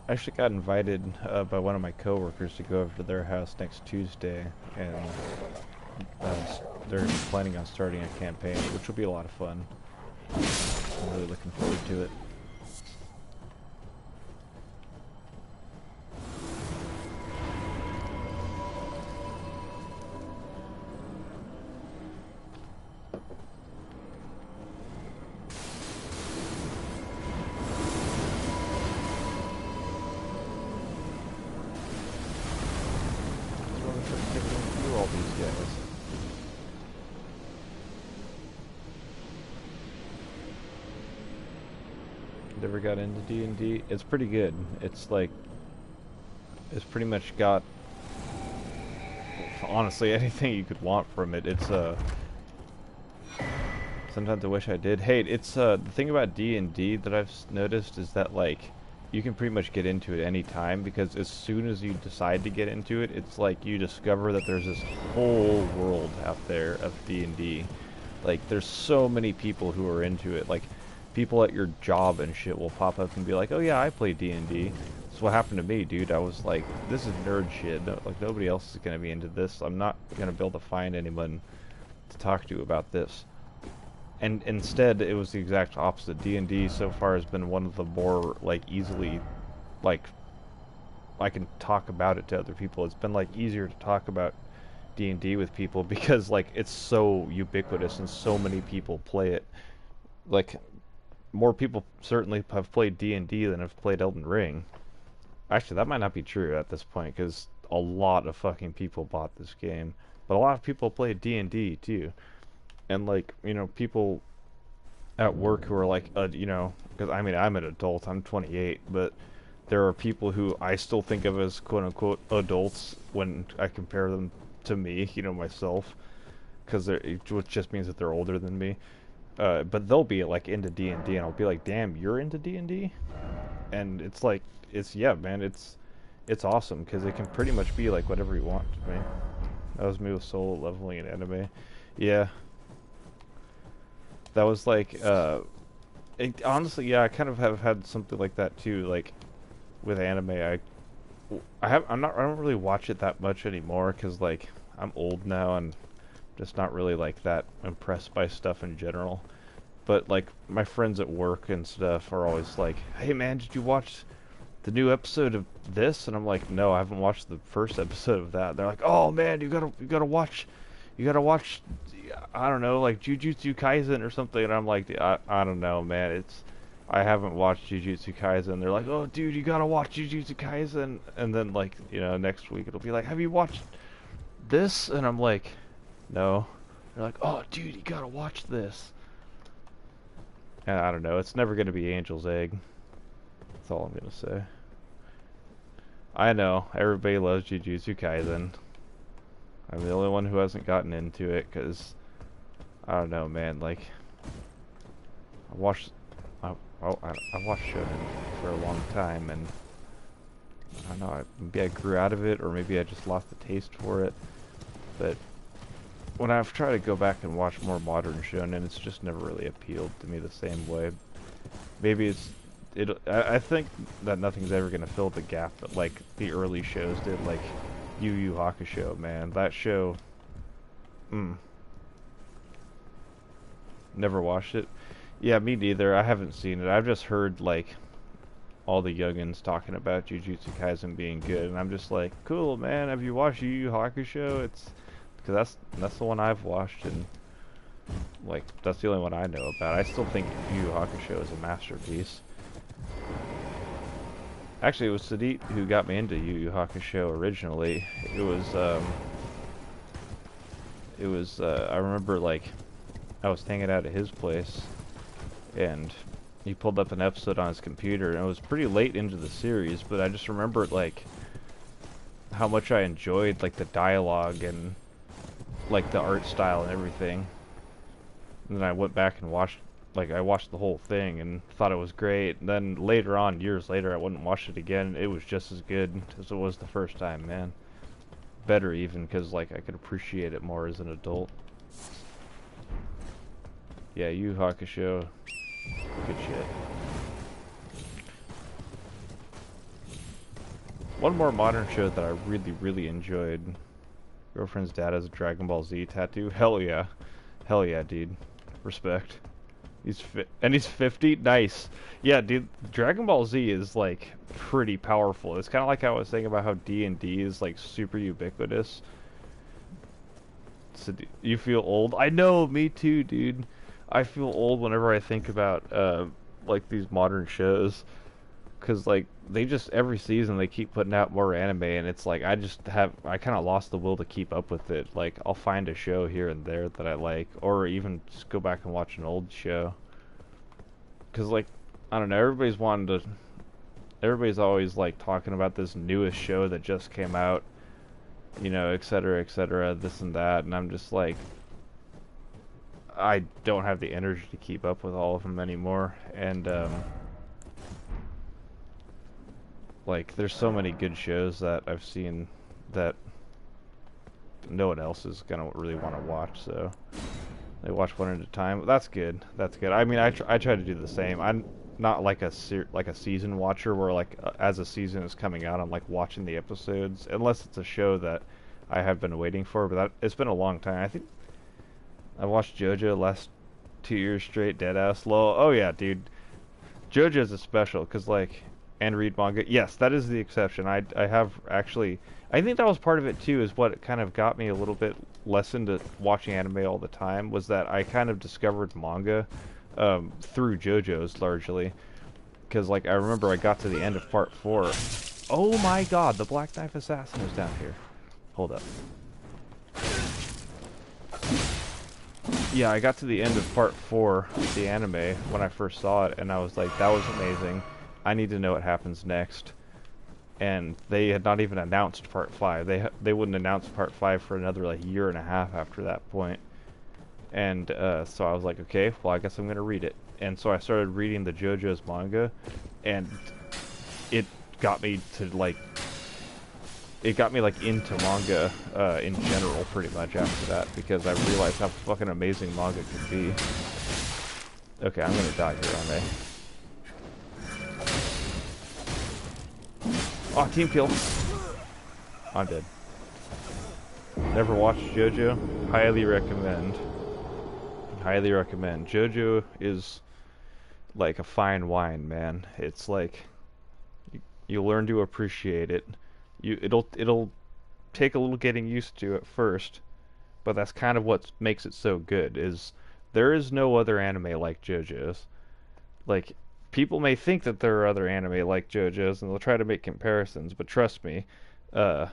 I actually got invited by one of my coworkers to go over to their house next Tuesday, and they're planning on starting a campaign, which will be a lot of fun. I'm really looking forward to it. All these guys. Never got into D&D. It's pretty good. It's like, it's pretty much got, honestly, anything you could want from it. It's sometimes I wish I did. Hey, it's the thing about D&D that I've noticed is that, like, you can pretty much get into it any time, because as soon as you decide to get into it, it's like you discover that there's this whole world out there of D&D. Like, there's so many people who are into it. Like, people at your job and shit will pop up and be like, oh yeah, I play D&D. That's what happened to me, dude. I was like, this is nerd shit. No, like, nobody else is going to be into this. I'm not going to be able to find anyone to talk to about this. And instead, it was the exact opposite. D&D so far has been one of the more, like, easily, like, I can talk about it to other people. It's been, like, easier to talk about D&D with people because, like, it's so ubiquitous and so many people play it. Like, more people certainly have played D&D than have played Elden Ring. Actually, that might not be true at this point, because a lot of fucking people bought this game. But a lot of people play D&D, too. And, like, you know, people at work who are like, you know, because I mean, I'm an adult, I'm 28, but there are people who I still think of as quote-unquote adults when I compare them to me, you know, myself, because which just means that they're older than me. But they'll be, like, into D&D, and I'll be like, damn, you're into D&D? And it's like, yeah, man, it's awesome, because it can pretty much be, like, whatever you want to me. That was me with solo leveling in anime. Yeah. That was like, honestly, yeah, I kind of have had something like that too. Like with anime, I don't really watch it that much anymore because, like, I'm old now and just not really like that impressed by stuff in general. But, like, my friends at work and stuff are always like, "Hey man, did you watch the new episode of this?" And I'm like, "No, I haven't watched the first episode of that." They're like, "Oh man, you gotta watch." I don't know, like Jujutsu Kaisen or something, and I'm like, I don't know, man. I haven't watched Jujutsu Kaisen. They're like, oh, dude, you gotta watch Jujutsu Kaisen, and then, like, you know, next week it'll be like, have you watched this? And I'm like, no. They're like, oh, dude, you gotta watch this. And I don't know. It's never gonna be Angel's Egg. That's all I'm gonna say. I know everybody loves Jujutsu Kaisen. I'm the only one who hasn't gotten into it because, I don't know, man. Like, I watched Shonen for a long time, and I don't know. Maybe I grew out of it, or maybe I just lost the taste for it. But when I've tried to go back and watch more modern Shonen, it's just never really appealed to me the same way. Maybe I think that nothing's ever gonna fill the gap that, like, the early shows did, like Yu Yu Hakusho, man. That show, never watched it. Yeah, me neither. I haven't seen it. I've just heard, like, all the youngins talking about Jujutsu Kaisen being good, and I'm just like, cool, man. Have you watched Yu Yu Hakusho? It's because that's the one I've watched, and Like, that's the only one I know about. I still think Yu Yu Hakusho is a masterpiece. Actually, it was Sadit who got me into Yu Yu Hakusho originally. I remember, like, I was hanging out at his place, and he pulled up an episode on his computer, and it was pretty late into the series, but I just remembered, like, how much I enjoyed, like, the dialogue and, like, the art style and everything. And then I went back and watched, like, I watched the whole thing and thought it was great. And then later on, years later, I went and watched it again. It was just as good as it was the first time, man. Better even, because, like, I could appreciate it more as an adult. Yeah, Yu Yu Hakusho, good shit. One more modern show that I really, really enjoyed. Girlfriend's dad has a Dragon Ball Z tattoo. Hell yeah. Hell yeah, dude. Respect. He's 50. Nice. Yeah, dude. Dragon Ball Z is like pretty powerful. It's kind of like I was saying about how D&D is like super ubiquitous. So you feel old? I know, me too, dude. I feel old whenever I think about like these modern shows, because like they just every season they keep putting out more anime, and it's like I kind of lost the will to keep up with it. Like I'll find a show here and there that I like, or even just go back and watch an old show. Because like I don't know, everybody's always like talking about this newest show that just came out, you know, etc., this and that, and I'm just like, I don't have the energy to keep up with all of them anymore, and like there's so many good shows that I've seen that no one else is gonna really want to watch, so they watch one at a time. That's good. That's good. I mean, I try to do the same. I'm not like a season watcher where like as a season is coming out, I'm like watching the episodes, unless it's a show that I have been waiting for. But it's been a long time. I think I watched JoJo last 2 years straight, deadass. Lol. Oh yeah, dude. JoJo's a special because like, and read manga. Yes, that is the exception. I have actually. I think that was part of it too. Is what kind of got me a little bit less into watching anime all the time. Was that I kind of discovered manga through JoJo's largely. Because like I remember I got to the end of part 4. Oh my God, the Black Knife Assassin is down here. Hold up. Yeah, I got to the end of part 4 of the anime when I first saw it, and I was like, that was amazing. I need to know what happens next. And they had not even announced part 5. They wouldn't announce part 5 for another like year and a half after that point. And so I was like, okay, well I guess I'm gonna read it. And so I started reading the JoJo's manga, and it got me to like, into manga in general pretty much after that, because I realized how fucking amazing manga could be. Okay, I'm gonna die here, aren't I? Oh, team kill. I'm dead. Never watched JoJo? Highly recommend. Highly recommend. JoJo is like a fine wine, man. It's like you learn to appreciate it. It'll take a little getting used to at first, but that's kind of what makes it so good. Is there is no other anime like JoJo's. Like, people may think that there are other anime like JoJo's, and they'll try to make comparisons, but trust me, me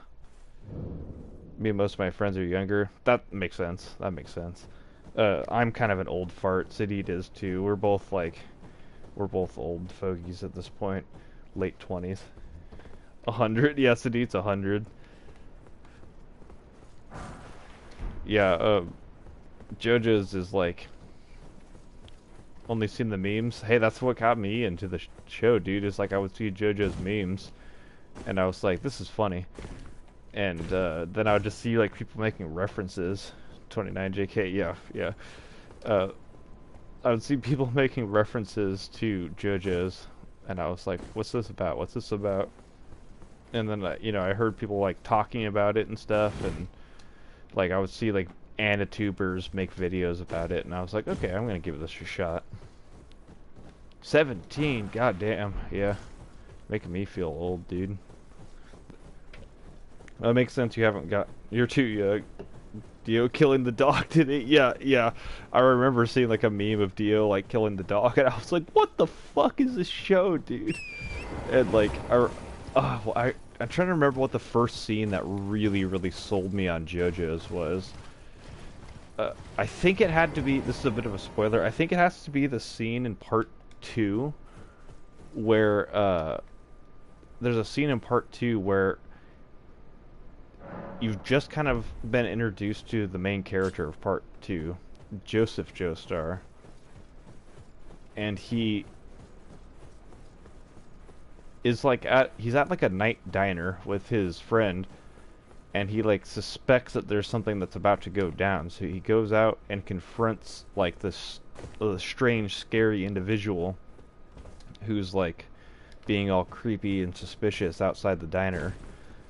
and most of my friends are younger. That makes sense. That makes sense. I'm kind of an old fart. Sidit is too. We're both old fogies at this point, late 20s. 100? Yeah, Sidit's 100. Yeah, JoJo's is like, only seen the memes. Hey, that's what got me into the show, dude. Is like I would see JoJo's memes, and I was like, this is funny. And then I would just see like people making references. 29 JK, yeah. I would see people making references to JoJo's, and I was like, what's this about? What's this about? And then I heard people like talking about it and stuff, and like I would see like Anitubers make videos about it, and I was like, okay, I'm gonna give this a shot. 17, goddamn, yeah, making me feel old, dude. That makes sense. You're too young. Dio killing the dog, did it? Yeah, yeah. I remember seeing like a meme of Dio like killing the dog, and I was like, "What the fuck is this show, dude?" And like, well, I'm trying to remember what the first scene that really sold me on JoJo's was. I think it had to be. This is a bit of a spoiler. I think it has to be the scene in part two where there's a scene in part two where you've just kind of been introduced to the main character of part two, Joseph Joestar, and he is like he's at like a night diner with his friend, and he like suspects that there's something that's about to go down, so he goes out and confronts like this strange, scary individual who's like being all creepy and suspicious outside the diner.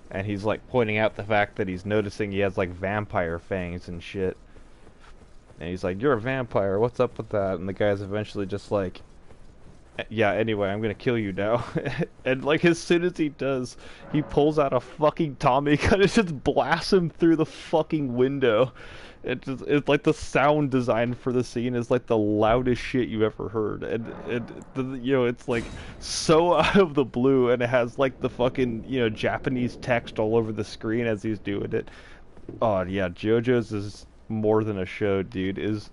And he's like pointing out the fact that he's noticing he has like vampire fangs and shit. And he's like, "You're a vampire, what's up with that?" And the guy's eventually just like, "Yeah, anyway, I'm gonna kill you now." And like as soon as he does, he pulls out a fucking Tommy gun and just blasts him through the fucking window. It's like the sound design for the scene is like the loudest shit you ever heard, and you know, it's like so out of the blue, and it has like the fucking, you know, Japanese text all over the screen as he's doing it. Oh yeah, JoJo's is more than a show, dude. Is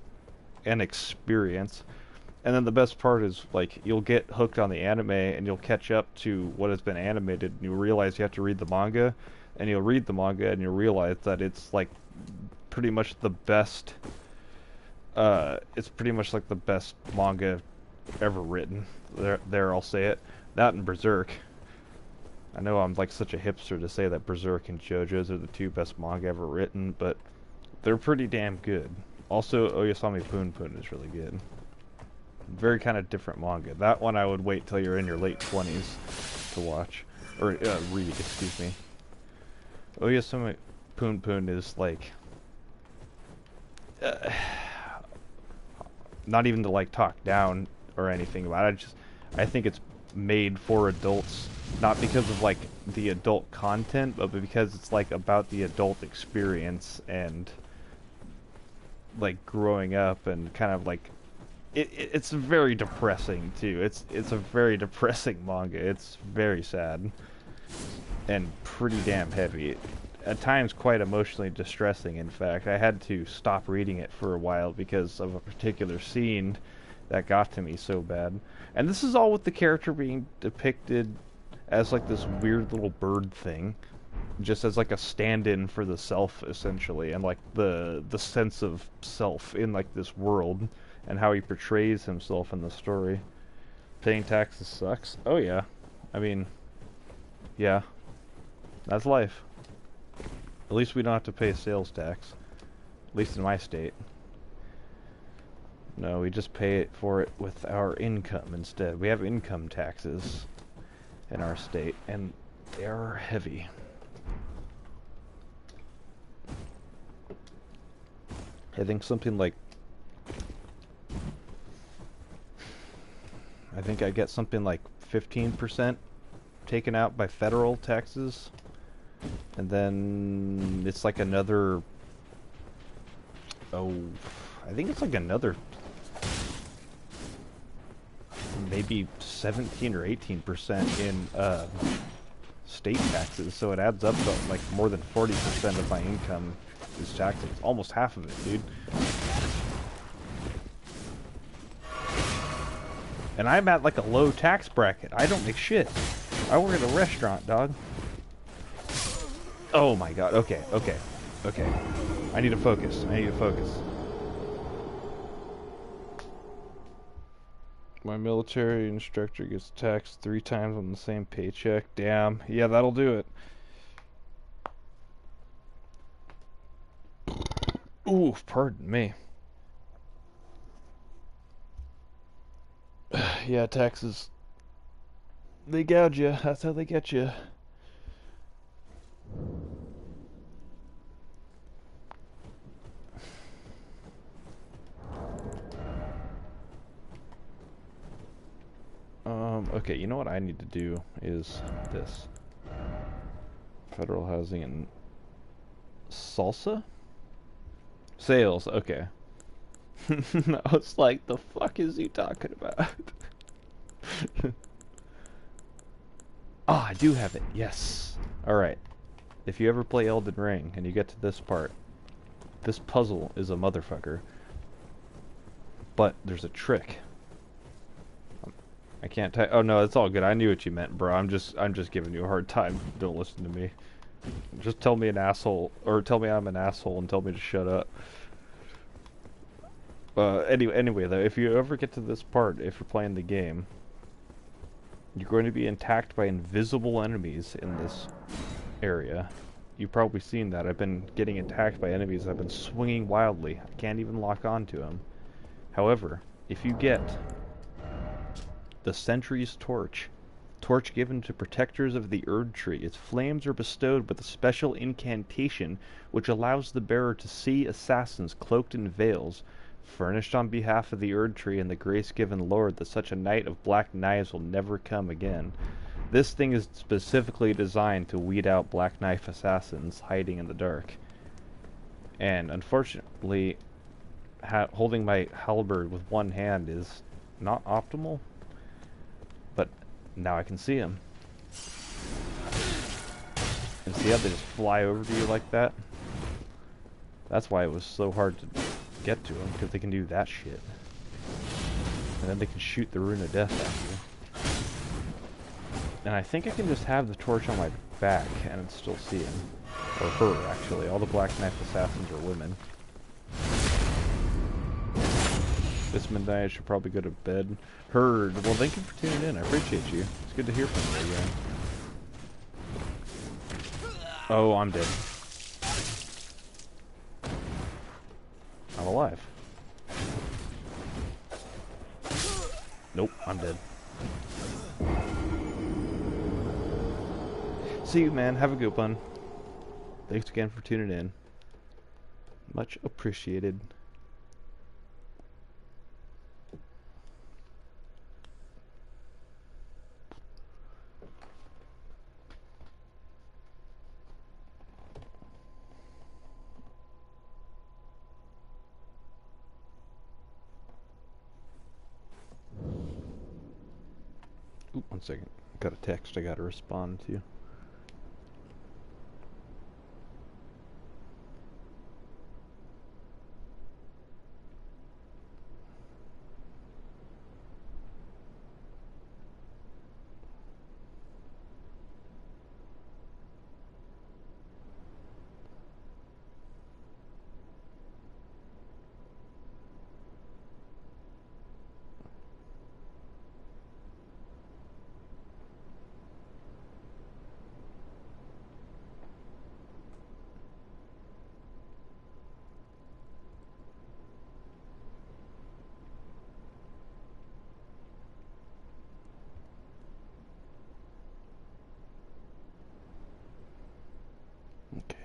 an experience. And then the best part is like you'll get hooked on the anime and you'll catch up to what has been animated, and you realize you have to read the manga, and you'll read the manga and you'll realize that it's like pretty much the best. It's pretty much like the best manga ever written. There, I'll say it. That and Berserk. I know I'm like such a hipster to say that Berserk and JoJo's are the two best manga ever written, but they're pretty damn good. Also, Oyasami Pun Pun is really good. Very kind of different manga. That one I would wait till you're in your late 20s to watch. Or read, excuse me. Oyasumi Pun Pun is like... not even to like talk down or anything about it. I think it's made for adults, not because of like the adult content, but because it's like about the adult experience and like growing up and kind of like it's very depressing too. It's a very depressing manga. It's very sad and pretty damn heavy. At times quite emotionally distressing, in fact. I had to stop reading it for a while because of a particular scene that got to me so bad. And this is all with the character being depicted as like this weird little bird thing, just as like a stand-in for the self, essentially, and like the sense of self in like this world, and how he portrays himself in the story. Paying taxes sucks. Oh yeah. I mean, yeah. That's life. At least we don't have to pay sales tax. At least in my state. No, we just pay for it with our income instead. We have income taxes in our state, and they are heavy. I think something like... I think I get something like 15% taken out by federal taxes. And then it's like another... Oh, I think it's like another... maybe 17 or 18% in state taxes. So it adds up to like more than 40% of my income is taxes. Almost half of it, dude. And I'm at like a low tax bracket. I don't make shit. I work at a restaurant, dog. Oh my god. Okay. I need to focus. My military instructor gets taxed 3 times on the same paycheck. Damn. Yeah, that'll do it. Ooh, pardon me. Yeah, taxes. They gouge you. That's how they get you. Okay, you know what I need to do is this. Federal housing and salsa? Sales, okay. I was like, the fuck is he talking about? Oh, I do have it. Yes. Alright. If you ever play Elden Ring and you get to this part, this puzzle is a motherfucker. But there's a trick. I can't type. Oh no, it's all good. I knew what you meant, bro. I'm just giving you a hard time. Don't listen to me. Just tell me an asshole, or tell me I'm an asshole and tell me to shut up. Anyway though, if you ever get to this part, if you're playing the game, you're going to be attacked by invisible enemies in this area. You've probably seen that. I've been getting attacked by enemies. I've been swinging wildly. I can't even lock onto them. However, if you get the Sentry's Torch, torch given to protectors of the Erd Tree, its flames are bestowed with a special incantation which allows the bearer to see assassins cloaked in veils, furnished on behalf of the Erd Tree and the grace-given Lord that such a night of black knives will never come again. This thing is specifically designed to weed out black knife assassins hiding in the dark. And unfortunately, holding my halberd with one hand is not optimal, but now I can see him. And see how they just fly over to you like that? That's why it was so hard to get to them, because they can do that shit. And then they can shoot the Rune of Death at you. And I think I can just have the torch on my back and still see him. Or her, actually. All the Black Knife assassins are women. This midnight I should probably go to bed. Heard. Well, thank you for tuning in. I appreciate you. It's good to hear from you again. Oh, I'm dead. I'm alive. Nope, I'm dead. See you, man. Have a good one. Thanks again for tuning in. Much appreciated. Oop, 1 second. Got a text I gotta respond to. Okay.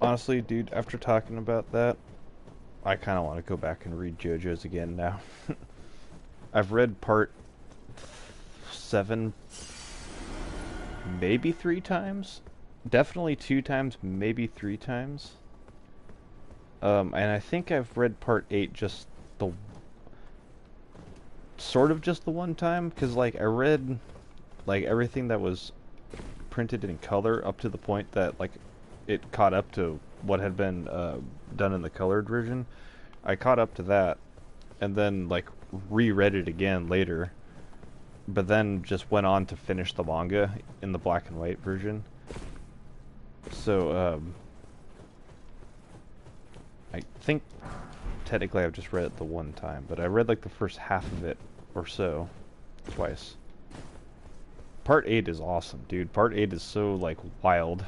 Honestly, dude, after talking about that, I kind of want to go back and read JoJo's again now. I've read part 7 maybe 3 times. Definitely 2 times, maybe 3 times. And I think I've read part 8 just the... sort of just the one time, because, like, I read, like, everything that was printed in color up to the point that, like, it caught up to what had been done in the colored version. I caught up to that, and then, like, reread it again later, but then just went on to finish the manga in the black and white version. So, I think technically I've just read it the one time, but I read like the first half of it or so twice. Part 8 is awesome, dude. Part 8 is so, like, wild,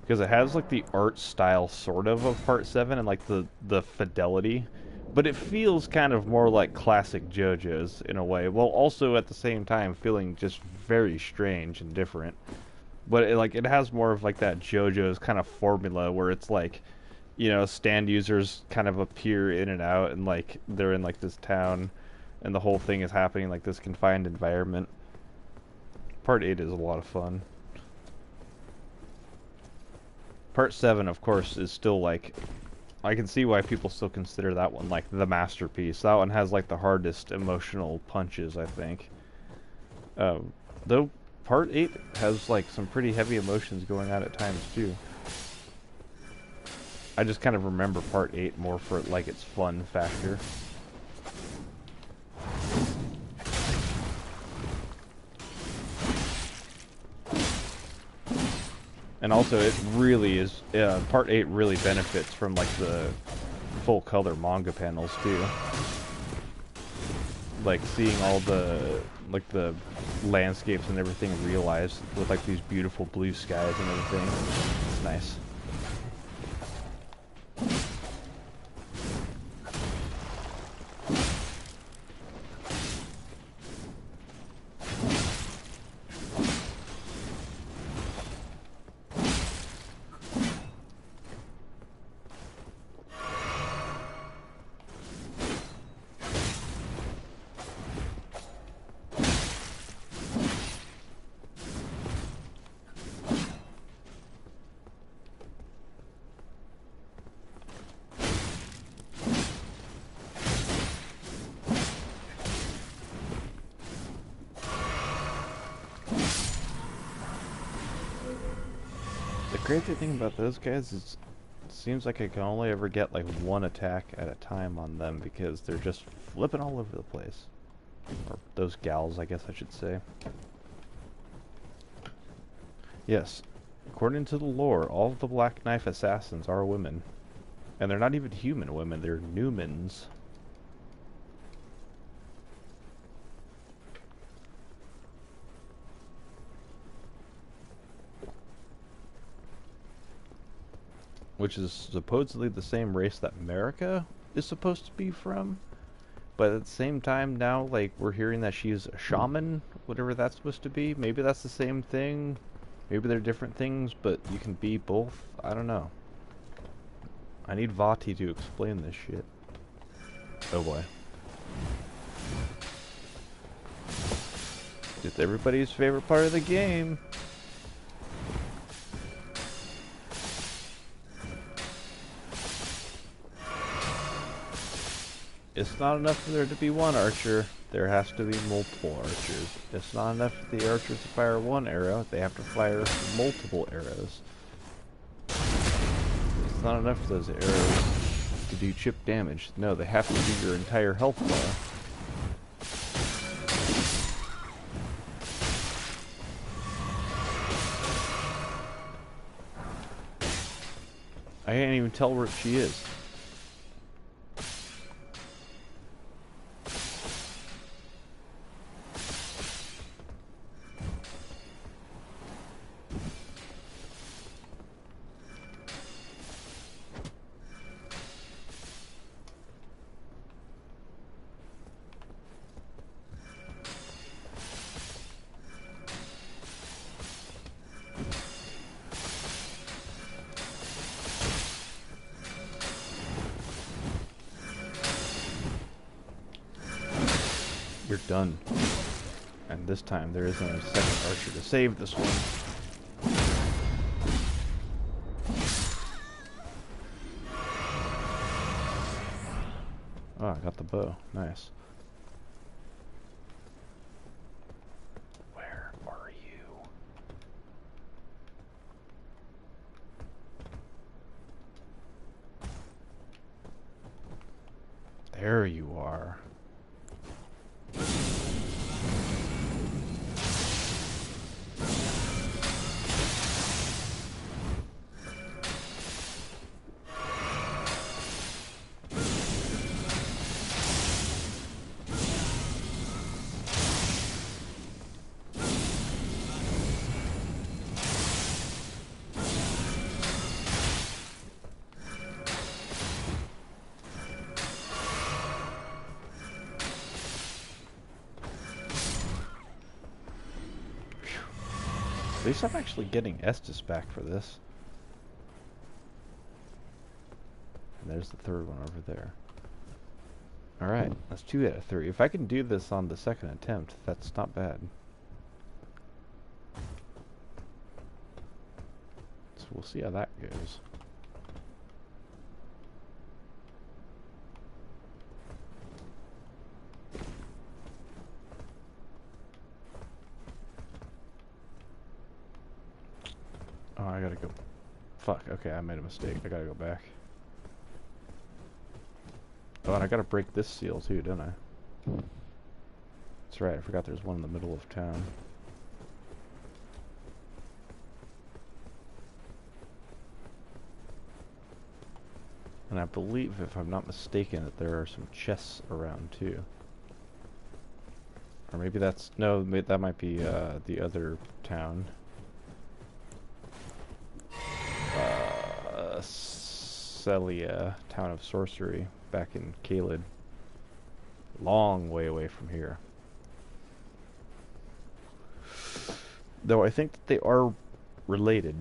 because it has, like, the art style sort of Part 7 and, like, the fidelity, but it feels kind of more like classic JoJo's in a way, while also at the same time feeling just very strange and different. But it has more of, like, that JoJo's kind of formula where it's like, you know, stand users kind of appear in and out, and, like, they're in, like, this town, and the whole thing is happening like this confined environment. Part 8 is a lot of fun. Part 7, of course, is still like, I can see why people still consider that one like the masterpiece. That one has like the hardest emotional punches, I think. Though Part 8 has like some pretty heavy emotions going on at times too. I just kind of remember Part 8 more for like its fun factor. And also, it really is, Part 8 really benefits from, like, the full-color manga panels, too. Like, seeing all the, like, the landscapes and everything realized with, like, these beautiful blue skies and everything. It's nice. The crazy thing about those guys is it seems like I can only ever get like one attack at a time on them because they're just flipping all over the place. Or those gals, I guess I should say. Yes, according to the lore, all of the Black Knife assassins are women. And they're not even human women, they're Newmans. Which is supposedly the same race that America is supposed to be from. But at the same time now, like, we're hearing that she's a shaman, whatever that's supposed to be. Maybe that's the same thing. Maybe they're different things, but you can be both. I don't know. I need Vati to explain this shit. Oh boy. It's everybody's favorite part of the game. It's not enough for there to be one archer. There has to be multiple archers. It's not enough for the archers to fire one arrow. They have to fire multiple arrows. It's not enough for those arrows to do chip damage. No, they have to do your entire health bar. I can't even tell where she is. You're done. And this time there isn't a second archer to save this one. Oh, I got the bow. Nice. Where are you? There you are. At least I'm actually getting Estus back for this. And there's the third one over there. Alright, that's 2 out of 3. If I can do this on the second attempt, that's not bad. So we'll see how that goes. Oh, I gotta go. Fuck, okay, I made a mistake. I gotta go back. Oh, and I gotta break this seal too, don't I? That's right, I forgot there's one in the middle of town. And I believe, if I'm not mistaken, that there are some chests around too. Or maybe that's... no, that might be the other town. Celia, Town of Sorcery, back in Caelid. Long way away from here. Though I think that they are related,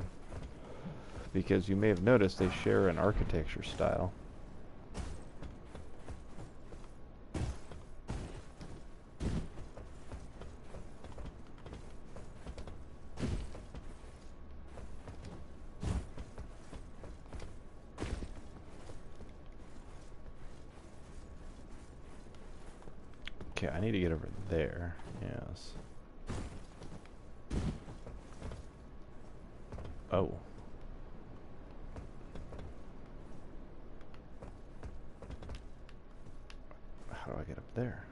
because you may have noticed they share an architecture style. Okay, I need to get over there. Yes. Oh. How do I get up there?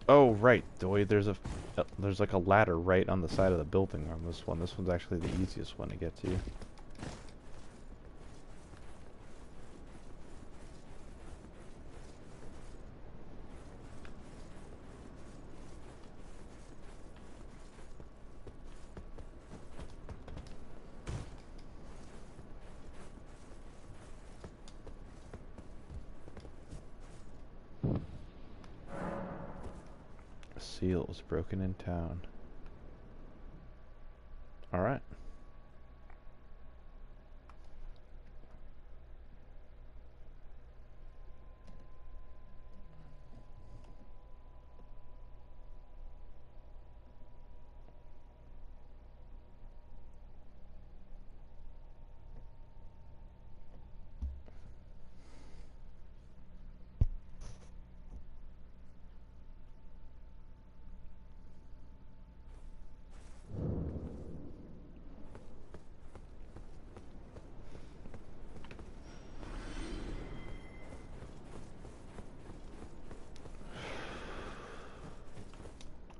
Oh, right. The way there's like a ladder right on the side of the building on this one. This one's actually the easiest one to get to. Seals broken in town. Alright.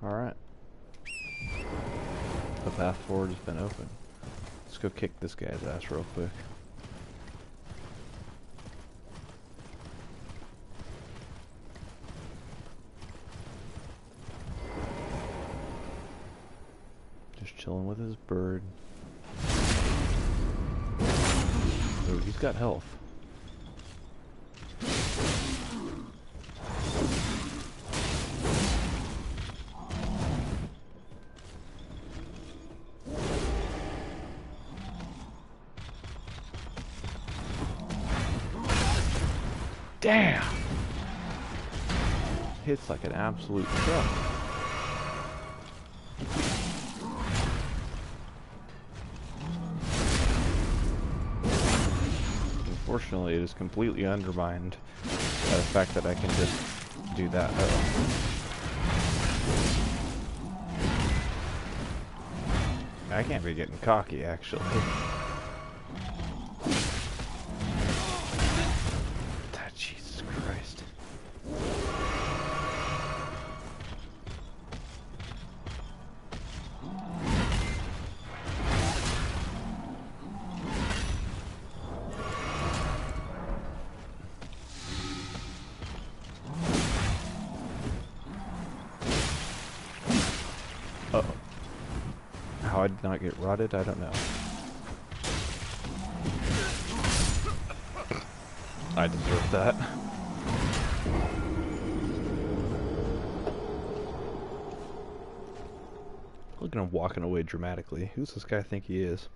Alright. The path forward has been opened. Let's go kick this guy's ass real quick. Just chilling with his bird. Oh, he's got health. Damn! Hits like an absolute truck. Unfortunately, it is completely undermined by the fact that I can just do that. I can't be getting cocky, actually. Jesus Christ. Uh-oh. How I did not get rotted, I don't know. I deserve that. Look at him walking away dramatically. Who's this guy think he is?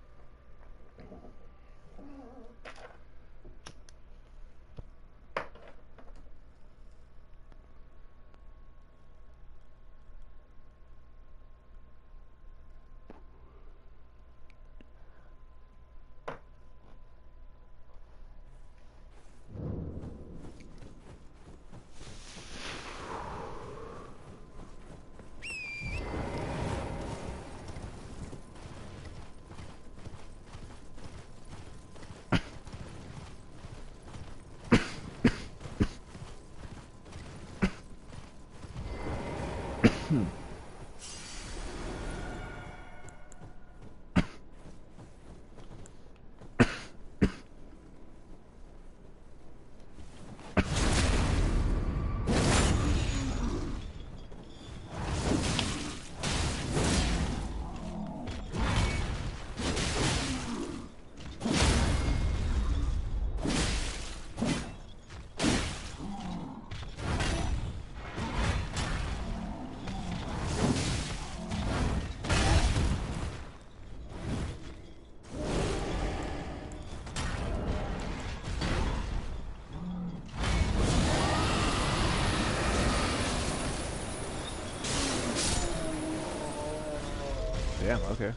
Damn, okay.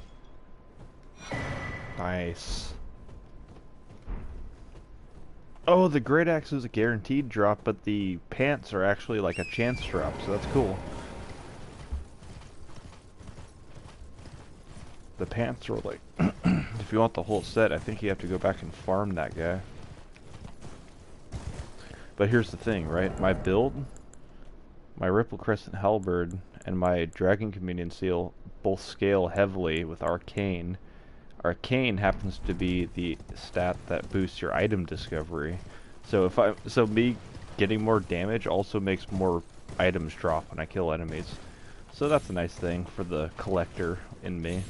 Nice. Oh, the great axe is a guaranteed drop, but the pants are actually like a chance drop, so that's cool. The pants are like, if you want the whole set, I think you have to go back and farm that guy. But here's the thing, right? My build, my Ripple Crescent Halberd, and my Dragon Communion Seal both scale heavily with Arcane. Arcane happens to be the stat that boosts your item discovery. So me getting more damage also makes more items drop when I kill enemies. So that's a nice thing for the collector in me.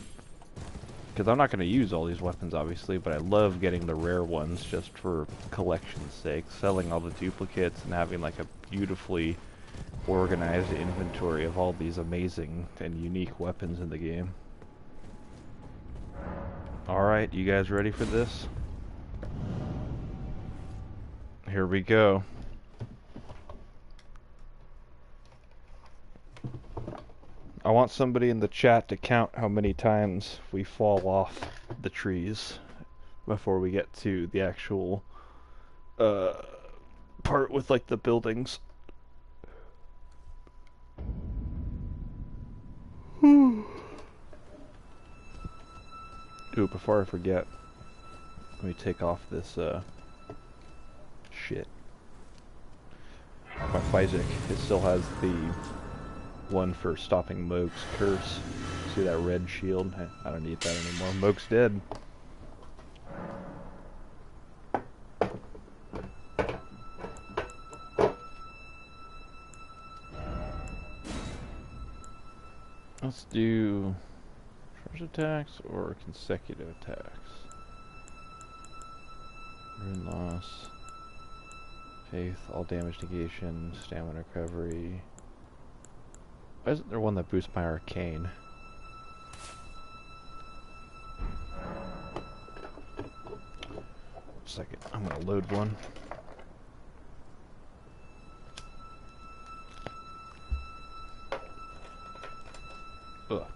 Because I'm not going to use all these weapons, obviously, but I love getting the rare ones just for collection's sake. Selling all the duplicates and having like a beautifully organized inventory of all these amazing and unique weapons in the game. Alright, you guys ready for this? Here we go. I want somebody in the chat to count how many times we fall off the trees before we get to the actual part with like the buildings. Ooh, before I forget, let me take off this shit. My Physic, it still has the one for stopping Moog's curse. See that red shield? I don't need that anymore. Moog's dead. Let's do charge attacks or consecutive attacks. Rune loss, faith, all damage negation, stamina recovery. Why isn't there one that boosts my arcane? Second, I'm gonna load one. Ugh.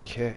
Okay.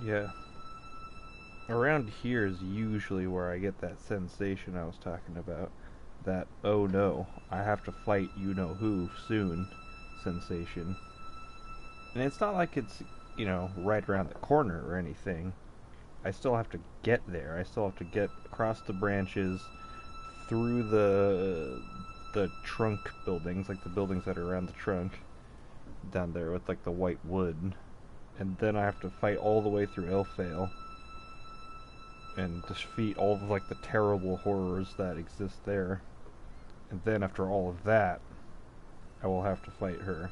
Yeah. Around here is usually where I get that sensation I was talking about. That, oh no, I have to fight you-know-who soon sensation. And it's not like it's, right around the corner or anything. I still have to get there. I still have to get across the branches, through the trunk buildings, like the buildings that are around the trunk, down there with like the white wood. And then I have to fight all the way through Elfale and defeat all of like the terrible horrors that exist there. And then after all of that, I will have to fight her.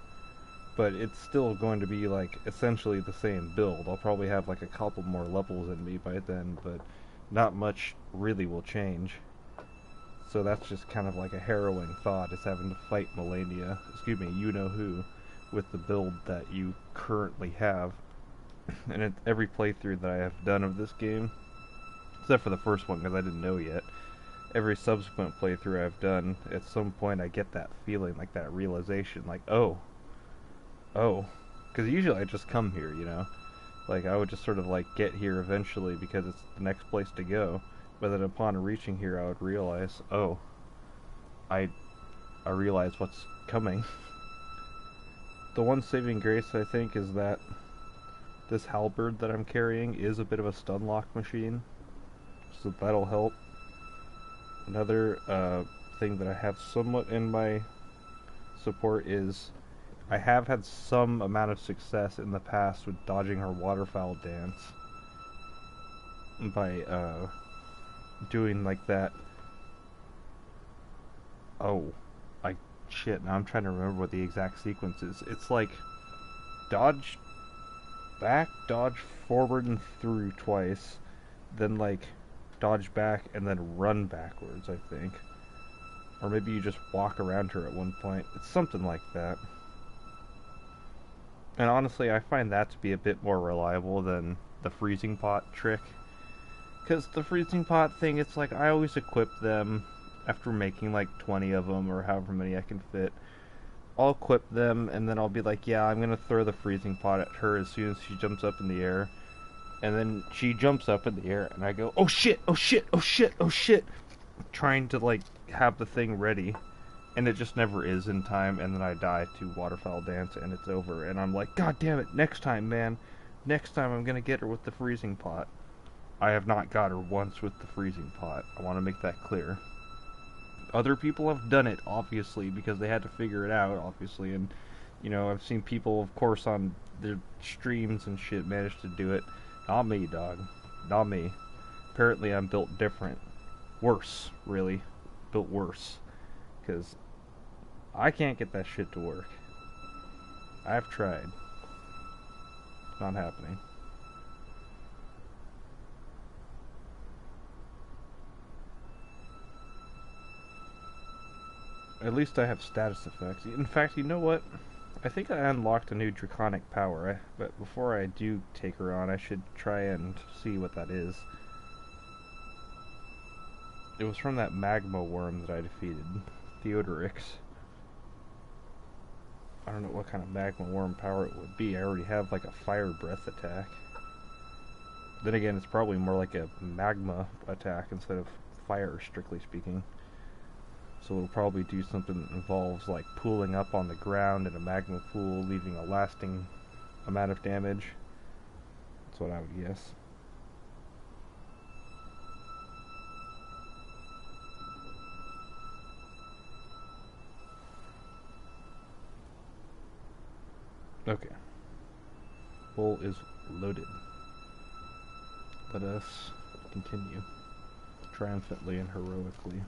But it's still going to be like essentially the same build. I'll probably have like a couple more levels in me by then, but not much really will change. So that's just kind of like a harrowing thought, is having to fight you-know-who, with the build that you currently have. And every playthrough that I have done of this game, except for the first one because I didn't know yet, every subsequent playthrough I've done, at some point I get that feeling, like that realization, like, oh, because usually I just come here, like I would just sort of like get here eventually because it's the next place to go, but then upon reaching here I would realize, oh, I realize what's coming. The one saving grace I think is that this halberd that I'm carrying is a bit of a stun lock machine, so that'll help. Another thing that I have somewhat in my support is I have had some amount of success in the past with dodging her waterfowl dance by doing like that. Oh, shit, now I'm trying to remember what the exact sequence is. It's like dodge back, dodge forward and through twice, then like dodge back and then run backwards, I think. Or maybe you just walk around her at one point. It's something like that. And honestly, I find that to be a bit more reliable than the freezing pot trick. Because the freezing pot thing, it's like I always equip them after making like 20 of them or however many I can fit. I'll equip them and then I'll be like, yeah, I'm going to throw the freezing pot at her as soon as she jumps up in the air. And then she jumps up in the air and I go, oh shit, oh shit, oh shit, oh shit. Trying to like have the thing ready. And it just never is in time, and then I die to waterfowl dance and it's over. And I'm like, god damn it, next time, man. Next time I'm going to get her with the freezing pot. I have not got her once with the freezing pot. I want to make that clear. Other people have done it, obviously, because they had to figure it out, obviously. And, I've seen people, of course, on their streams and shit manage to do it. Not me, dog. Not me. Apparently I'm built different. Worse, really. Built worse. Because I can't get that shit to work. I've tried. Not happening. At least I have status effects. In fact, you know what? I think I unlocked a new draconic power, but before I do take her on, I should try and see what that is. It was from that magma worm that I defeated, Theodorix. I don't know what kind of magma worm power it would be. I already have like a fire breath attack. Then again, it's probably more like a magma attack instead of fire, strictly speaking. So it'll probably do something that involves like pooling up on the ground in a magma pool, leaving a lasting amount of damage. That's what I would guess. Okay. Bowl is loaded. Let us continue triumphantly and heroically.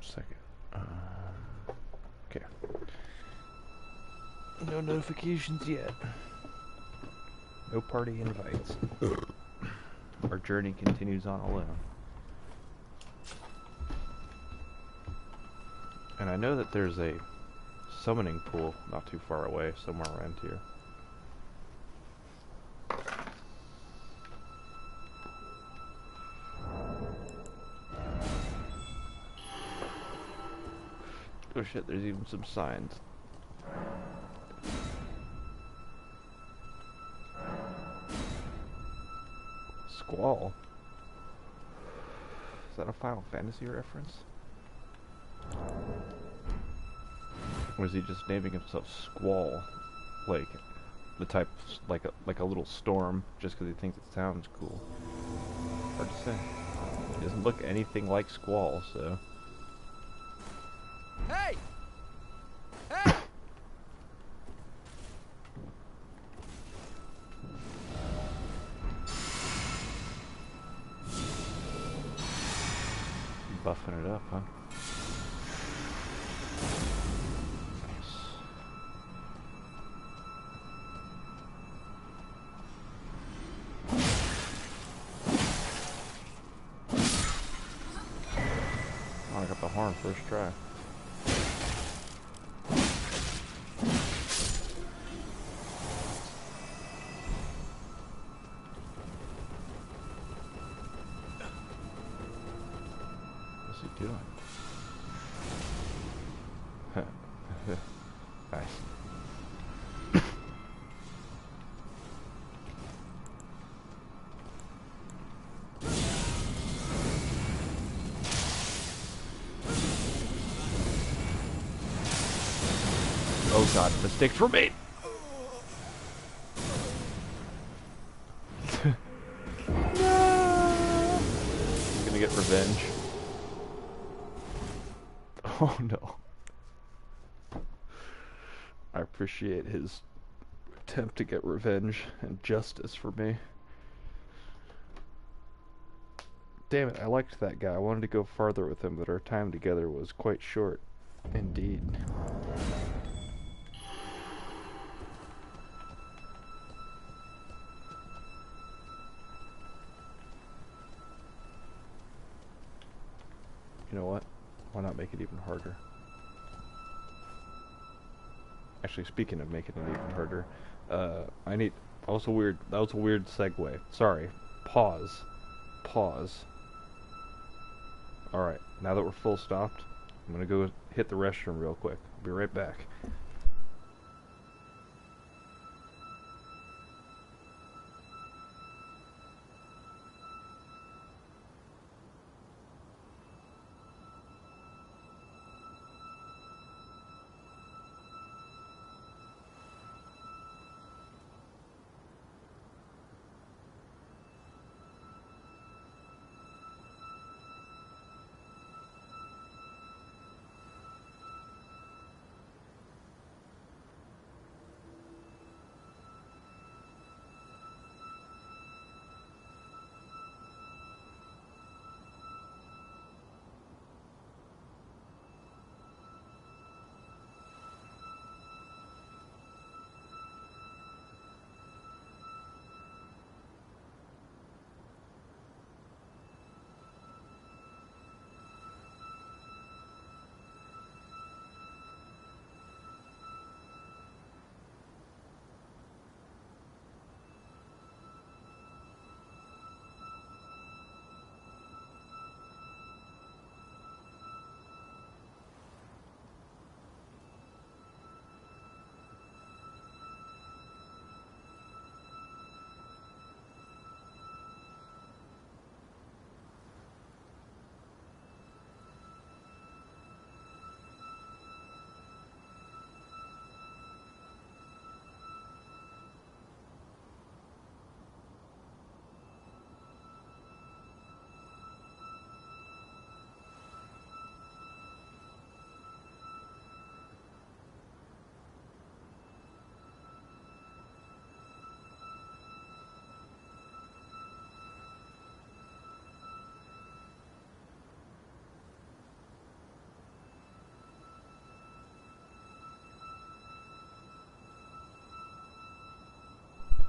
Second. Okay. No notifications yet. No party invites. Our journey continues on alone. And I know that there's a summoning pool not too far away, somewhere around here. Oh shit, there's even some signs. Squall? Is that a Final Fantasy reference? Or is he just naming himself Squall? Like the type, like a little storm, just because he thinks it sounds cool. Hard to say. He doesn't look anything like Squall, so. Hey! Hey! Buffing it up, huh? Oh, I got the horn first try. What's he doing? Nice. Oh god, mistakes were made! No! He's gonna get revenge. Oh no. I appreciate his attempt to get revenge and justice for me. Damn it, I liked that guy. I wanted to go farther with him, but our time together was quite short. Indeed. You know what? Why not make it even harder? Actually, speaking of making it even harder, that was a weird segue. Sorry. Pause. Alright, now that we're full stopped, I'm gonna go hit the restroom real quick. I'll be right back.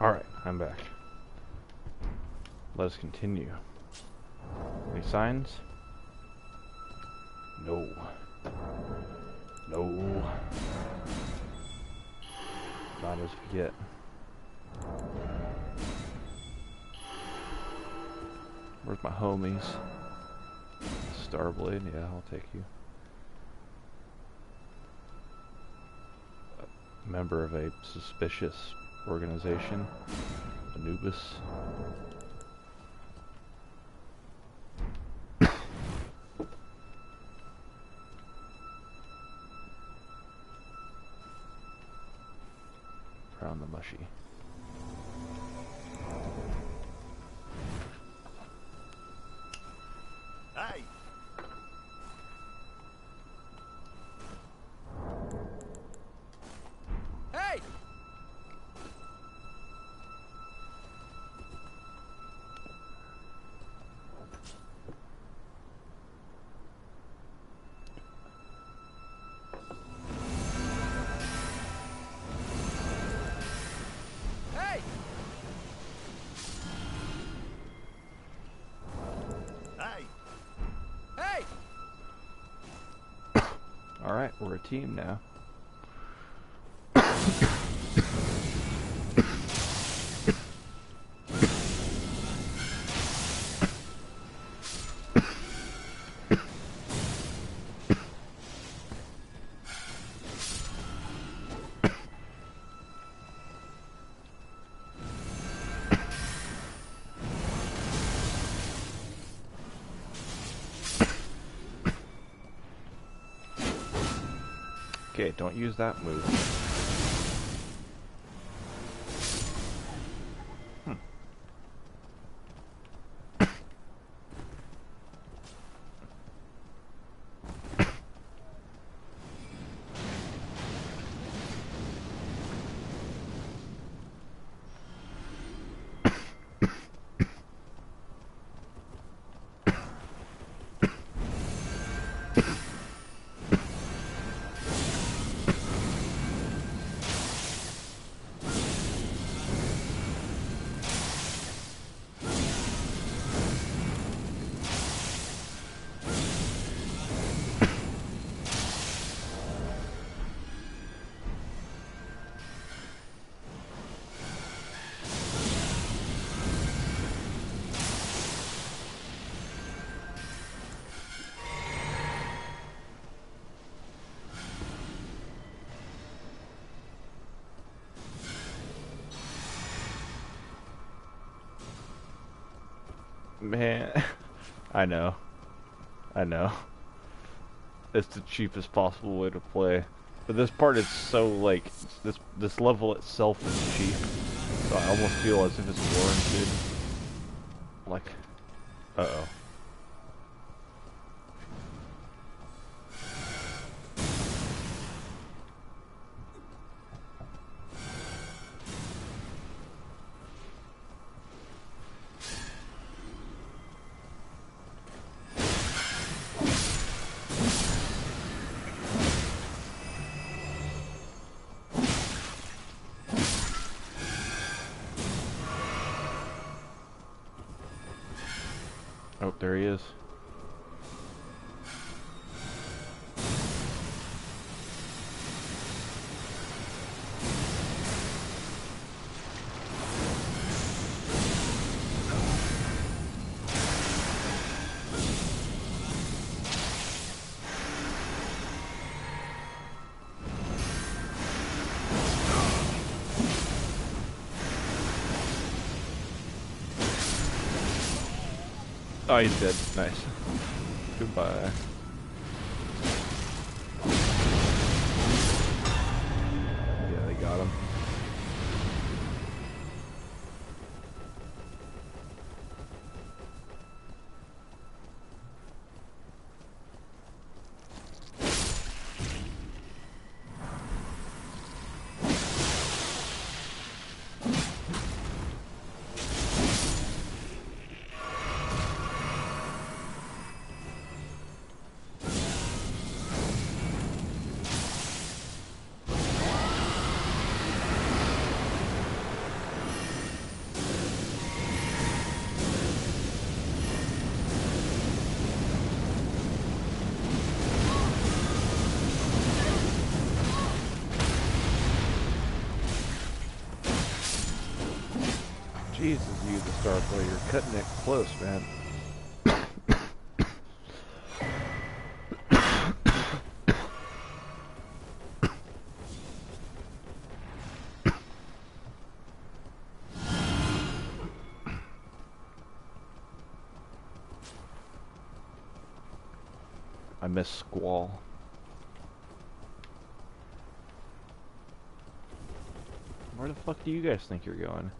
Alright, I'm back. Let us continue. Any signs? No. No. Not as of yet. Where's my homies? Starblade, yeah, I'll take you. Member of a suspicious organization, Anubis. Around the mushy. Hey! Hey! Hey! Hey! Hey! Alright, we're a team now. Okay, don't use that move. Man, I know. I know. It's the cheapest possible way to play. But this part is so, like, this level itself is cheap. So I almost feel as if it's warranted. Like, uh-oh. Oh, there he is. Oh, he's dead. Nice. Goodbye. Yeah, they got him. Jesus, you the star player, you're cutting it close, man. I miss Squall. Where the fuck do you guys think you're going?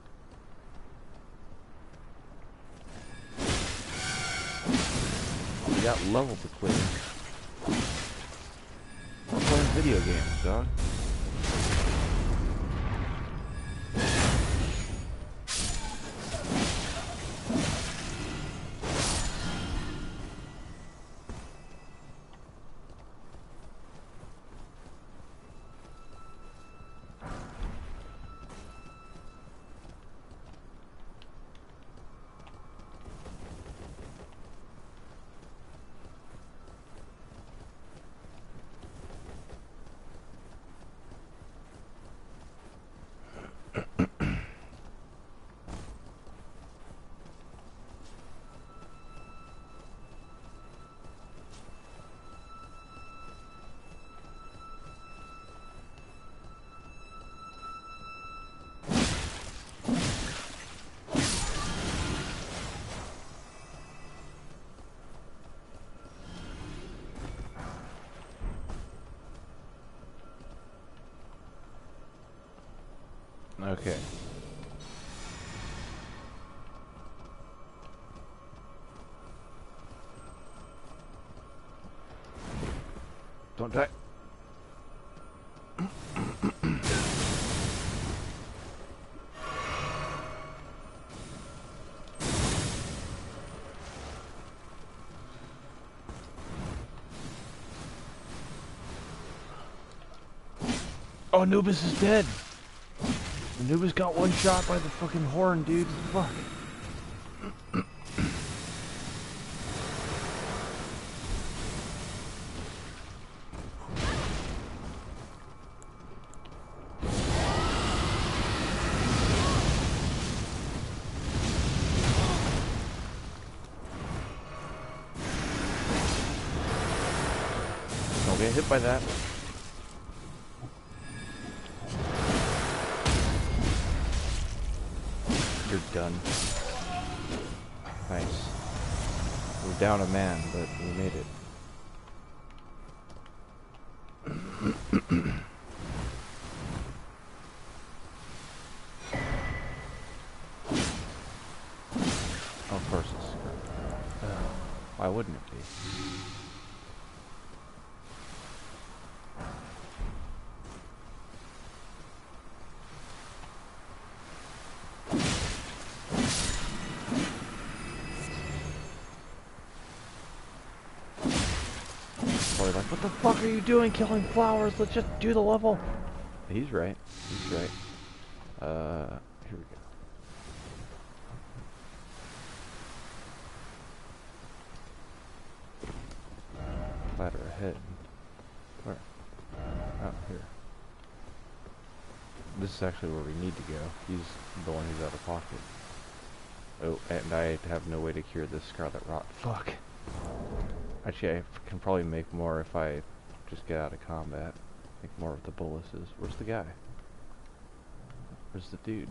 You got level to clear. We're playing video games, dog. Okay. Don't die. Oh, Anubis is dead. Anubis got one shot by the fucking horn, dude. Fuck. Don't get hit by that. You're done. Nice. We're down a man, but we made it. Oh, of course it's... why wouldn't it be? Like, what the fuck are you doing killing flowers? Let's just do the level. He's right. He's right. Here we go. Ladder ahead. Where? Oh, here. This is actually where we need to go. He's the one who's out of pocket. Oh, and I have no way to cure this scarlet rot. Fuck. Actually, I can probably make more if I just get out of combat. Make more of the boluses. Where's the guy? Where's the dude?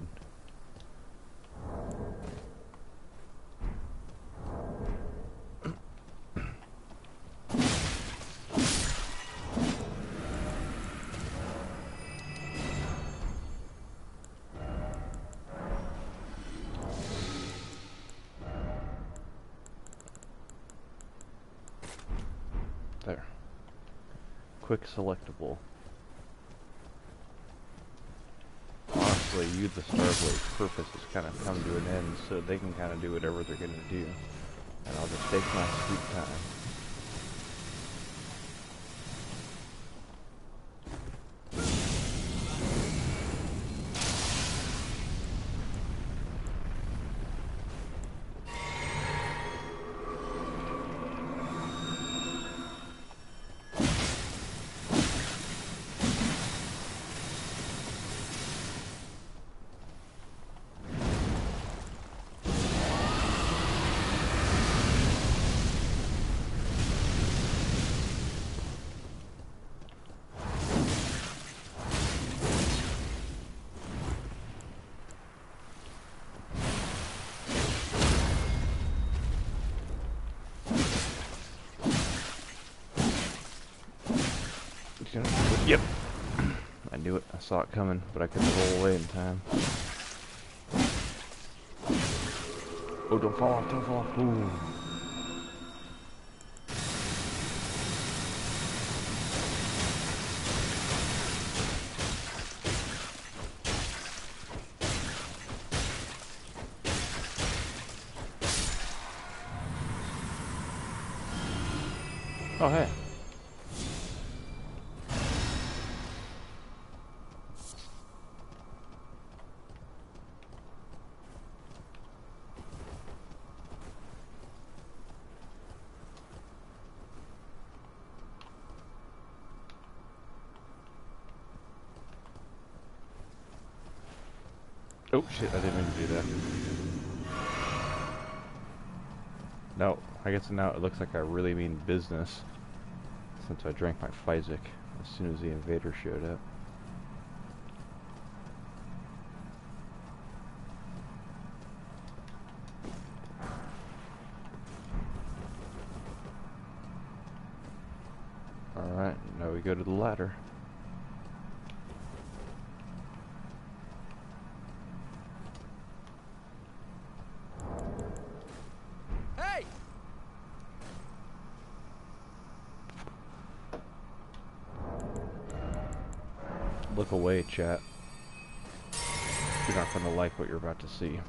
There. Quick selectable. Honestly, you the Starblade's purpose has kind of come to an end, so they can kind of do whatever they're going to do. And I'll just take my sweet time. Yep. I knew it. I saw it coming, but I couldn't roll away in time. Oh, don't fall off, don't fall off. Ooh. Oh, hey. Oh shit, I didn't mean to do that. No, I guess now it looks like I really mean business. Since I drank my Pfizik as soon as the invader showed up. Alright, now we go to the ladder. Hey! Look away, chat. You're not going to like what you're about to see.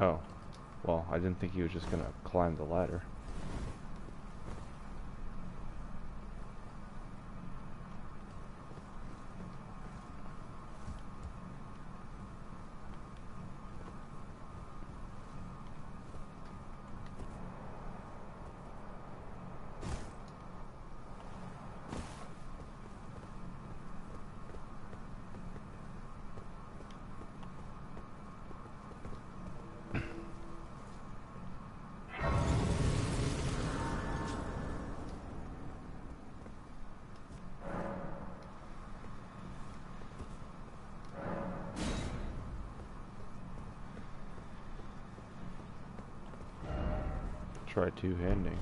Oh. Well, I didn't think he was just going to climb the ladder. Try two-handing.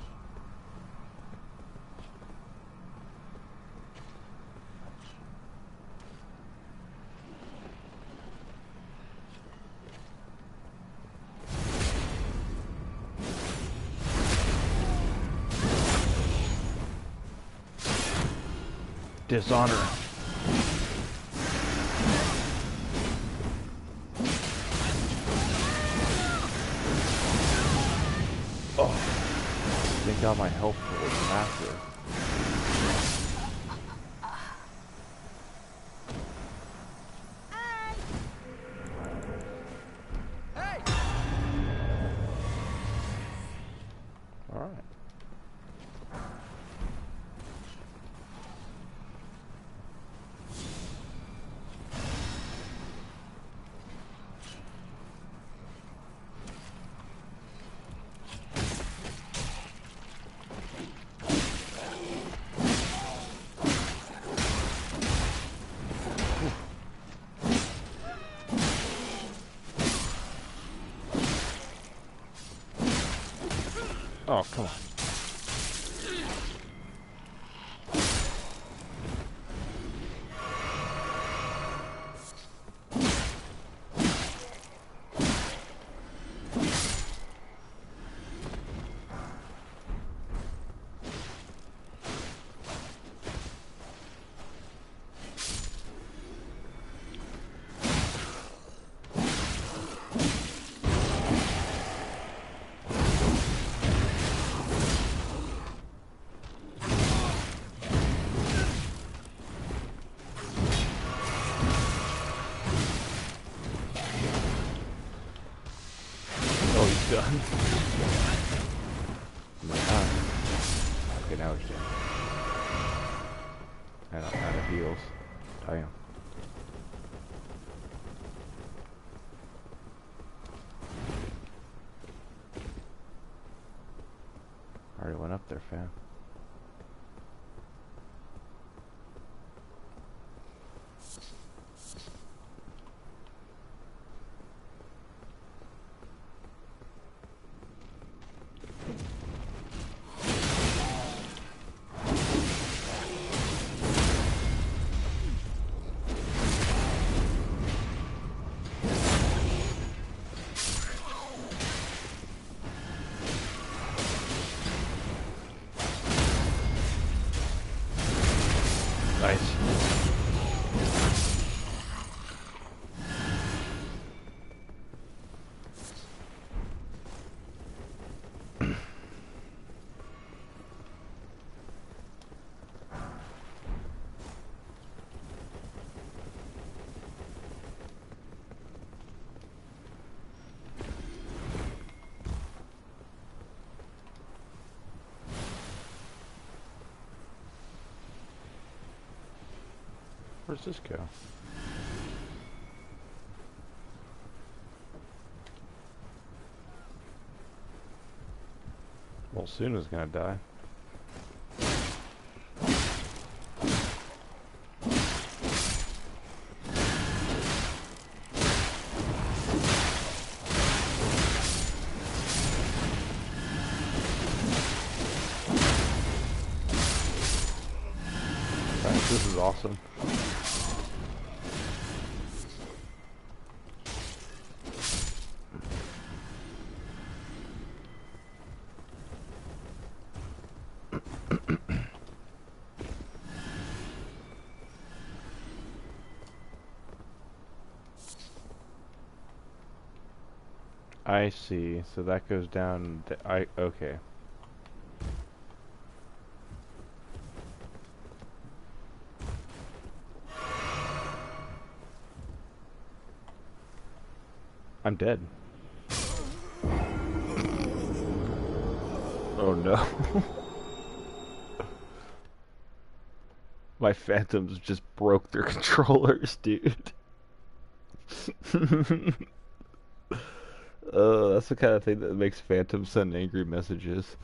Dishonor. Oh, thank God my health was massive. Hey! Alright. Oh, come on. Oh, he's done. Okay, now he's dead. And I'm out of heals. Damn. I already went up there, fam. Where's this go? Well, Suna's gonna die. This is awesome. I see. So that goes down. Okay. I'm dead. Oh no. My phantoms just broke their controllers, dude. That's the kind of thing that makes phantoms send angry messages.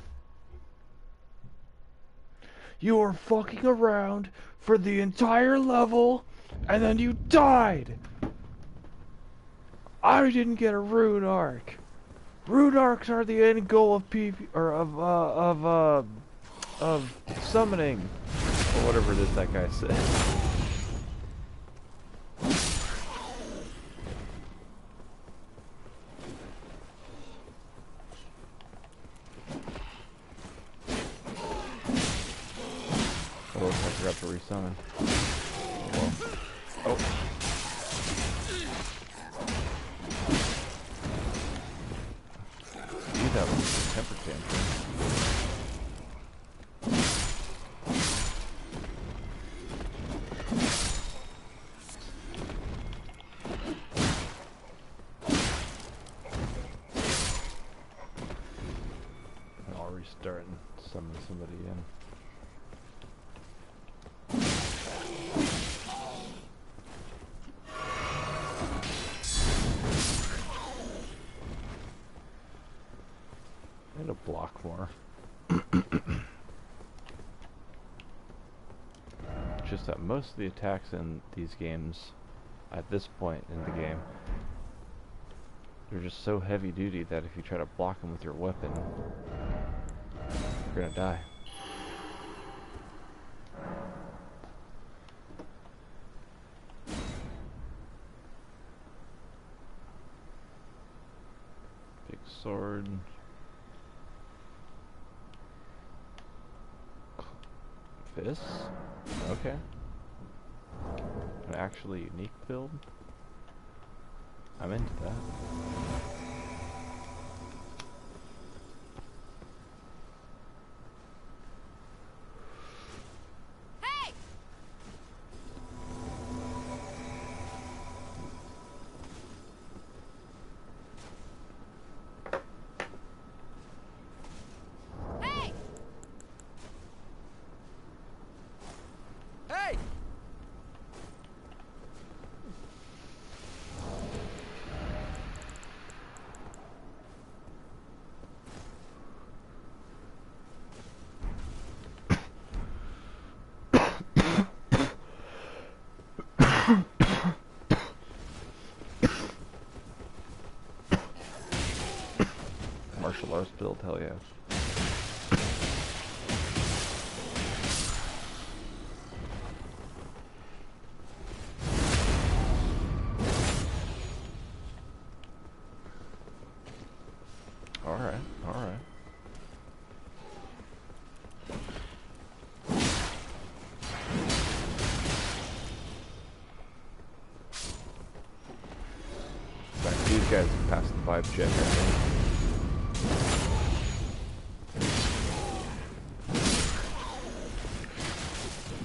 You were fucking around for the entire level, and then you died! I didn't get a rune arc. Rune arcs are the end goal of PV or of summoning, or whatever it is that guy said. Oh, I forgot to resummon. Well, oh. You have a temper tantrum. I'll restart and summon somebody in. I need to block more. Just that most of the attacks in these games, at this point in the game, they're just so heavy duty that if you try to block them with your weapon, you're gonna die. Big sword. Fists? Okay. An actually unique build? I'm into that. Martial arts build, hell yeah. Alright, alright. These guys have passed the vibe check, I think.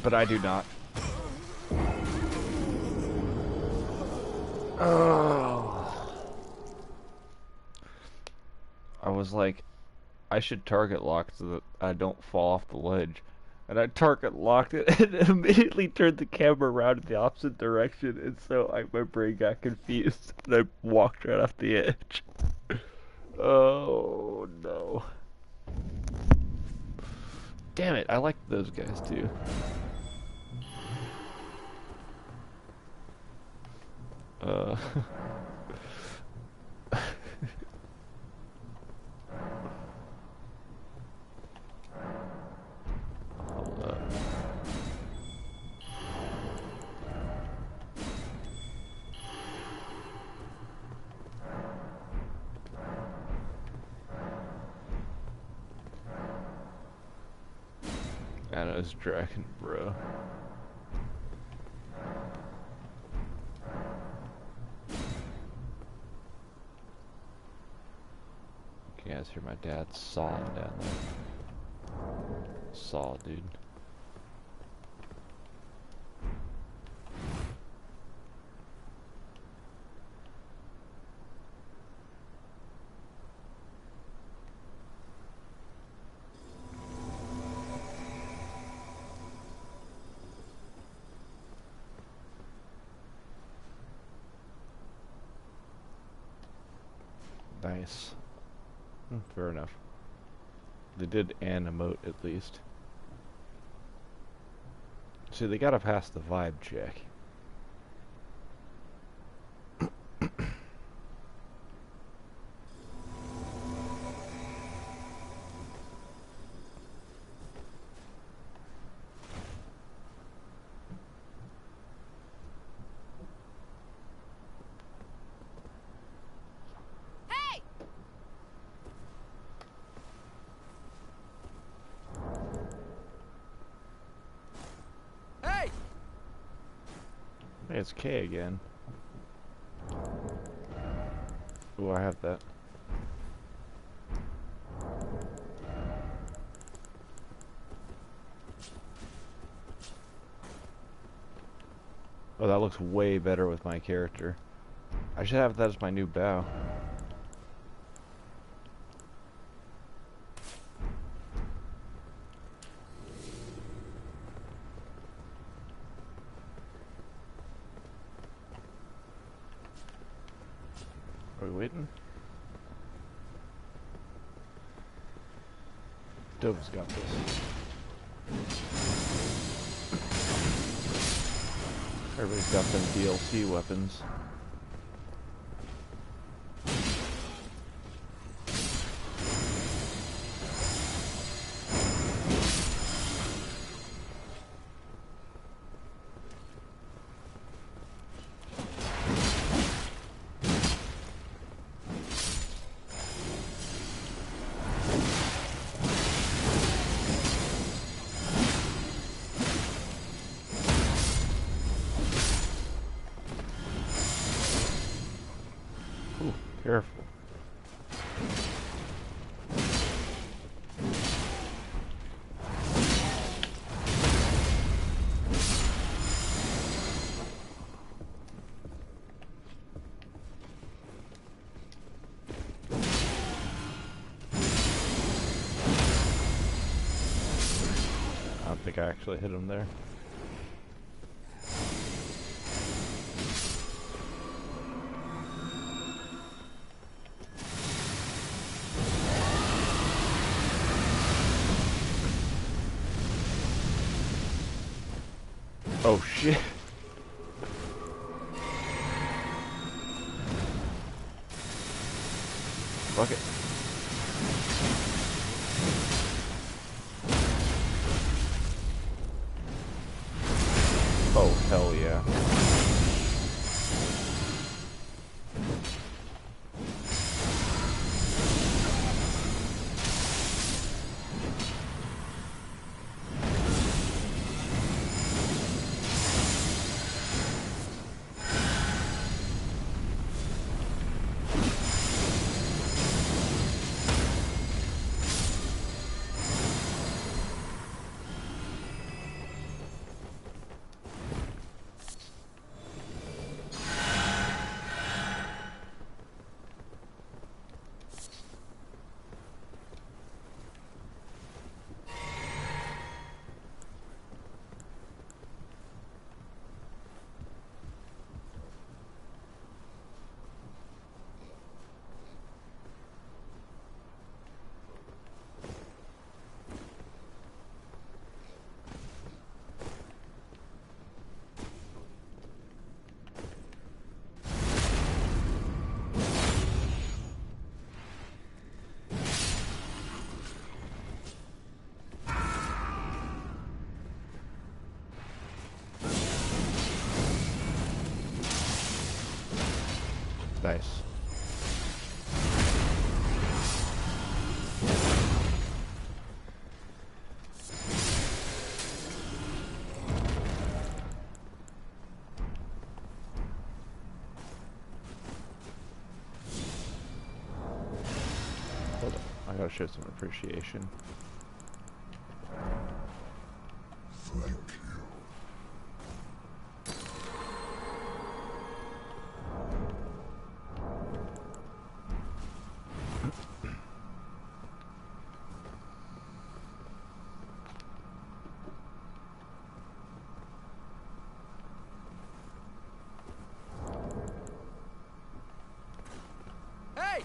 But I do not. Oh. I was like, I should target lock so that I don't fall off the ledge. And I target locked it and immediately turned the camera around in the opposite direction, and so my brain got confused and I walked right off the edge. Oh no. Damn it, I like those guys too. Uh Hold up. I know it's dragon, bro. You guys hear my dad sawing down there. Saw, dude. Nice. Fair enough. They did emote at least. See, they gotta pass the vibe check. Hey! Hey! Hey, it's K again. Oh, I have that. Oh, that looks way better with my character. I should have that as my new bow. Are we waiting? Dove's got this. Everybody's got them DLC weapons. Ooh, careful. I don't think I actually hit him there. Oh shit. Fuck it. Oh, hell yeah. I gotta show some appreciation. Thank you. Hey!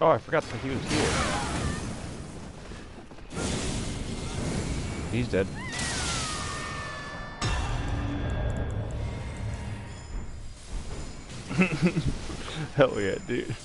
Oh, I forgot that he was here. He's dead. Hell yeah, dude.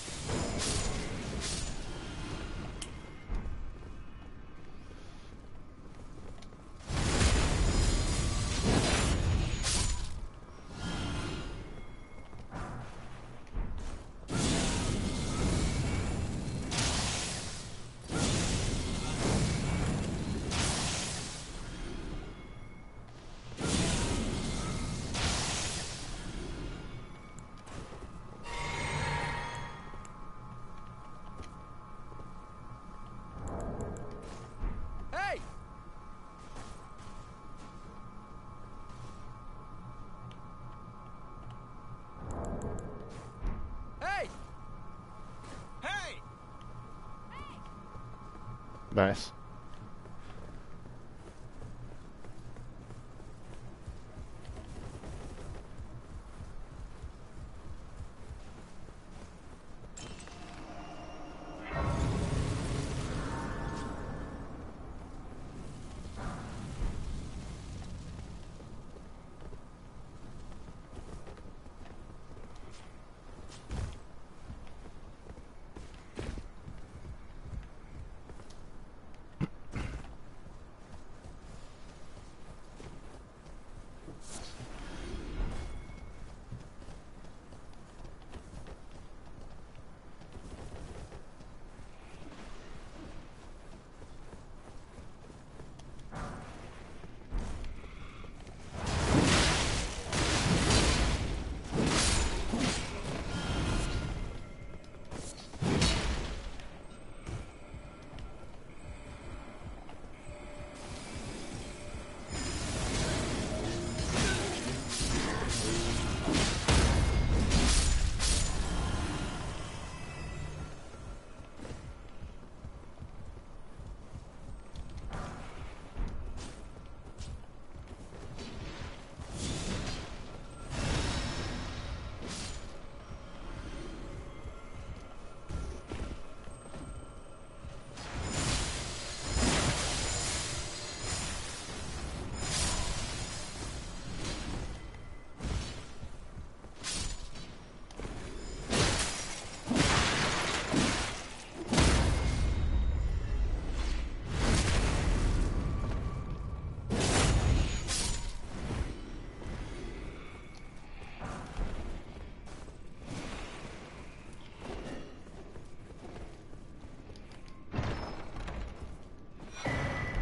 Hey! Hey! Hey! Nice.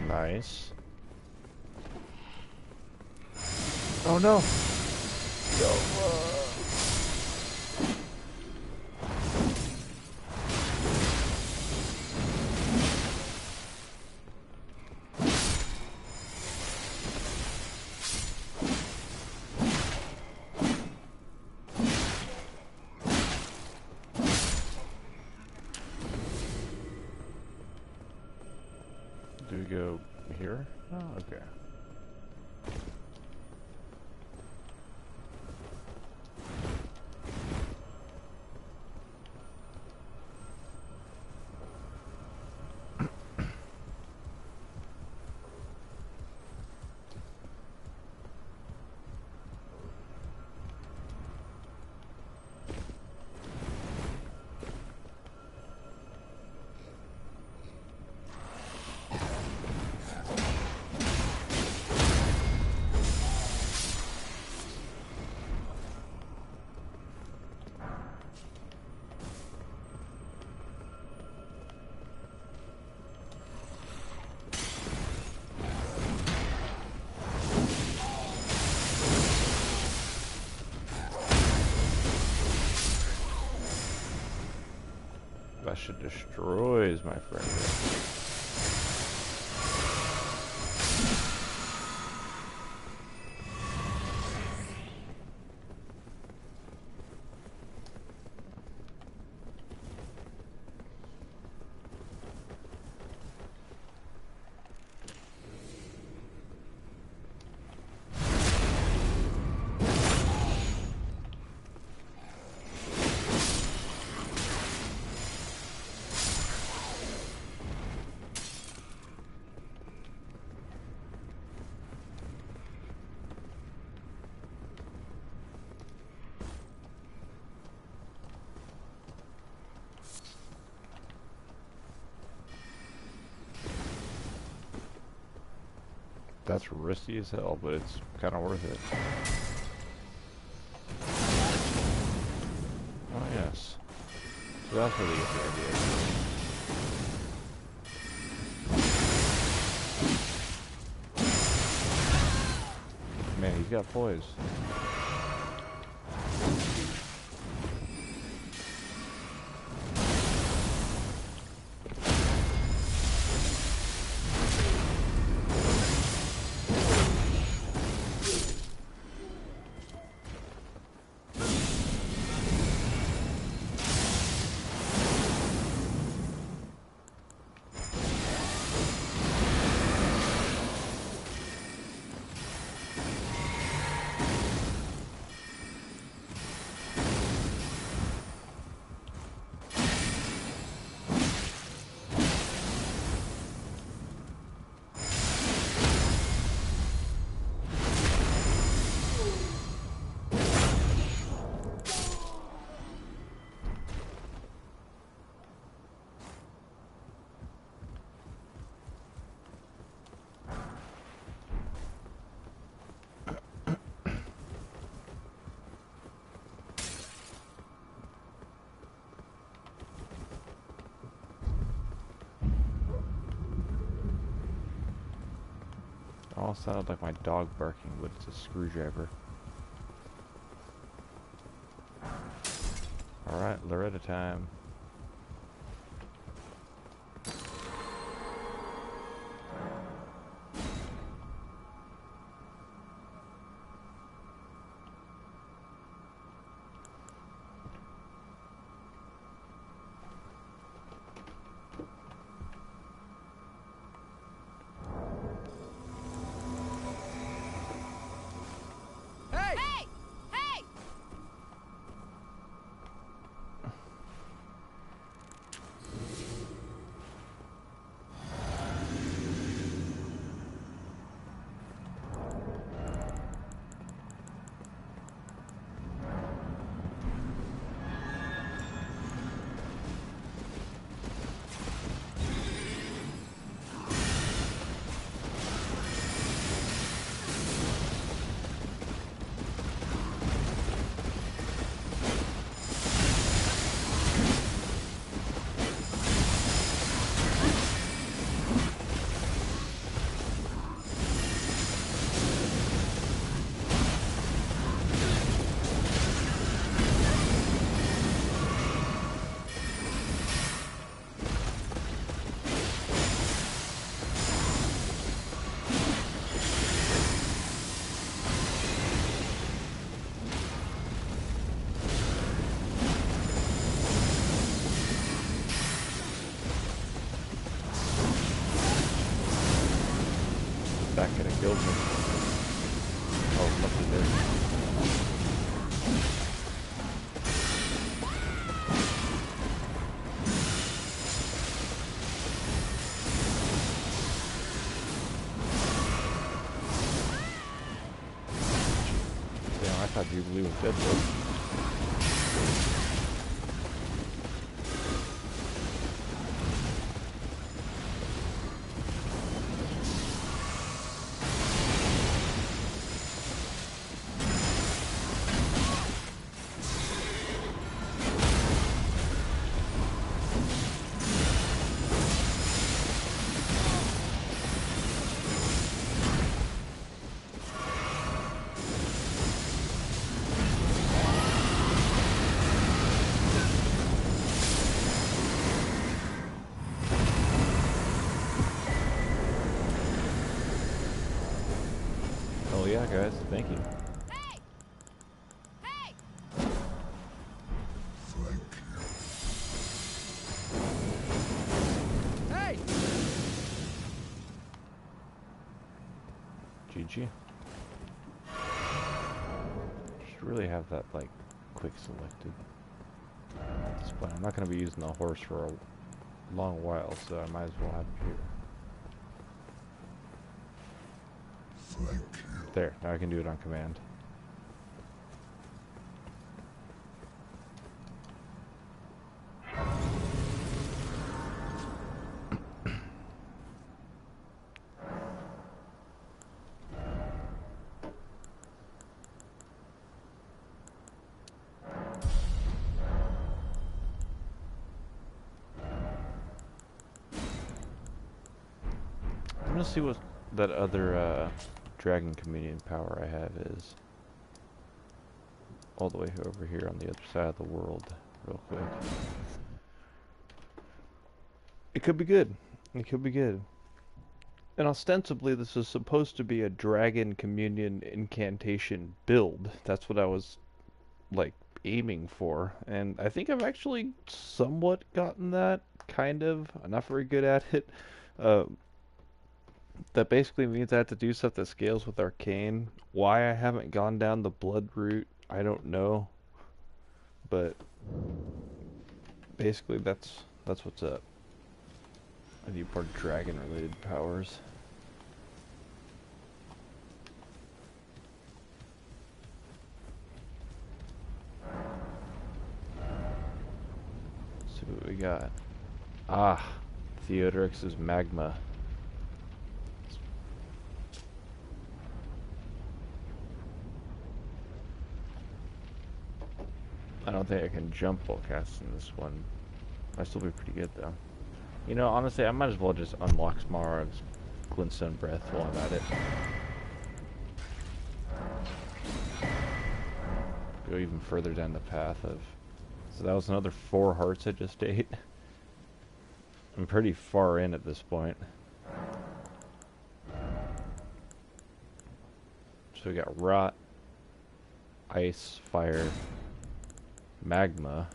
Nice. Oh no! Do we go here? Oh, okay. That shit destroys my friend. That's risky as hell, but it's kind of worth it. Oh yes. So that's where they get the idea. Man, he's got poise. All sounded like my dog barking, but it's a screwdriver. Alright, Loretta time. Hey! Hey! Hey! That could have killed me. Oh, nothing there. Damn, I thought Jubilee was dead though. Yeah, guys, thank you. Hey! Hey! Thank Hey! GG. Should really have that, like, quick selected at this point. I'm not going to be using the horse for a long while, so I might as well have it here. you. Thank you. There, now I can do it on command. I'm gonna see what that other dragon communion power I have is. All the way over here on the other side of the world, real quick. It could be good. It could be good. And ostensibly this is supposed to be a dragon communion incantation build. That's what I was, like, aiming for. And I think I've actually somewhat gotten that, kind of. I'm not very good at it. Uh, that basically means I have to do stuff that scales with arcane. Why I haven't gone down the blood route, I don't know. But basically that's what's up. I need more dragon related powers. Let's see what we got. Ah, Theodorix's magma. I don't think I can jump while casting this one. Might still be pretty good though. You know, honestly, I might as well just unlock Smaragd's Glintstone Breath while I'm at it. Go even further down the path of... So that was another 4 hearts I just ate. I'm pretty far in at this point. So we got Rot, Ice, Fire, Magma,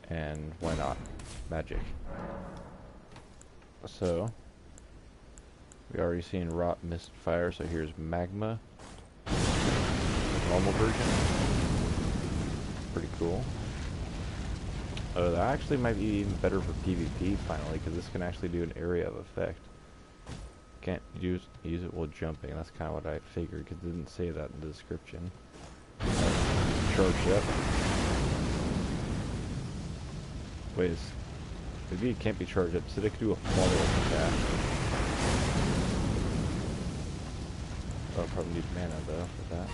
and why not Magic. So we already seen Rot, Mist, Fire, so here's Magma, the normal version. Pretty cool. Oh, that actually might be even better for PvP finally, because this can actually do an area of effect. Can't use it while jumping. That's kind of what I figured, because it didn't say that in the description. Charged up. Wait, maybe it can't be charged up, so they could do a follow-up attack. Oh, probably need mana though for that.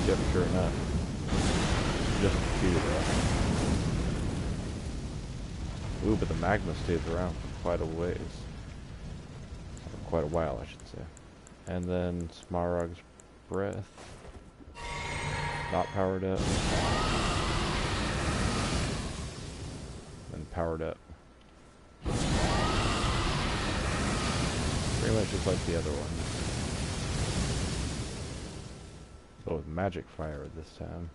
Yep, sure enough. Just 2 though. Ooh, but the magma stays around for quite a ways. Or quite a while, I should say. And then Smaragd's Breath. Not powered up. Then powered up. Pretty much just like the other one. So with magic fire this time.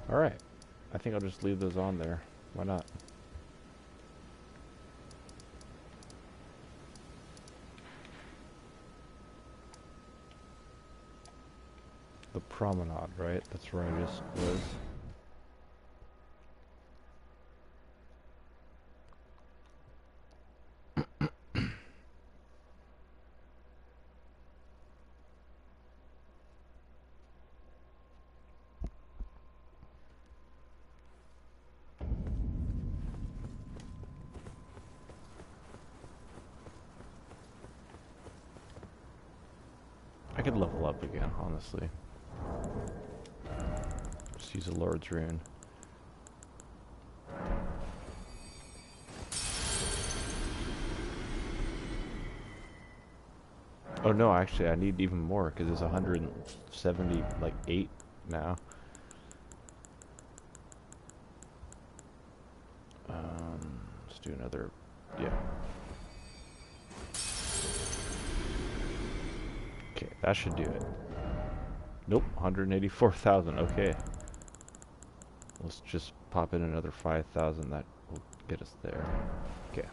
Alright. I think I'll just leave those on there. Why not? The promenade, right? That's where I just was. I could level up again, honestly. Just use a Lord's Rune. Oh no, actually I need even more because it's 170, like 8 now. Let's do another. Yeah. Okay, that should do it. Nope, 184,000. Okay. Let's just pop in another 5,000. That will get us there. Okay.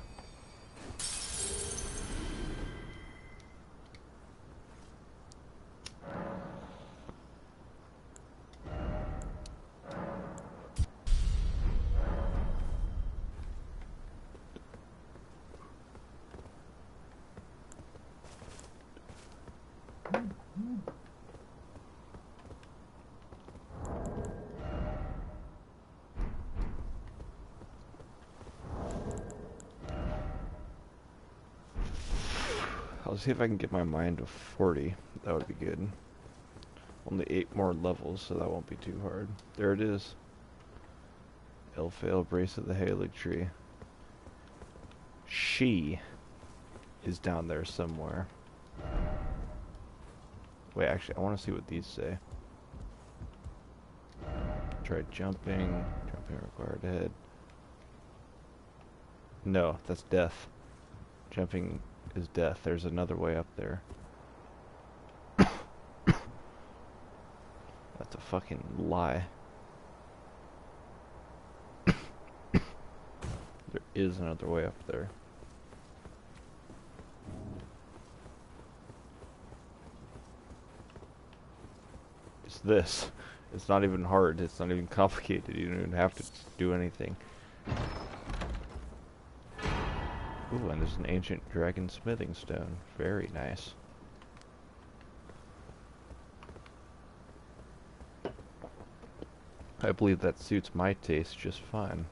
I'll see if I can get my mind to 40. That would be good. Only 8 more levels, so that won't be too hard. There it is. Elfail, Brace of the Halig Tree. She is down there somewhere. Wait, actually, I want to see what these say. Try jumping. Jumping required ahead. No, that's death. Jumping is death. There's another way up there. That's a fucking lie. There is another way up there. It's this. It's not even hard. It's not even complicated. You don't even have to do anything. Ooh, and there's an ancient dragon smithing stone. Very nice. I believe that suits my taste just fine.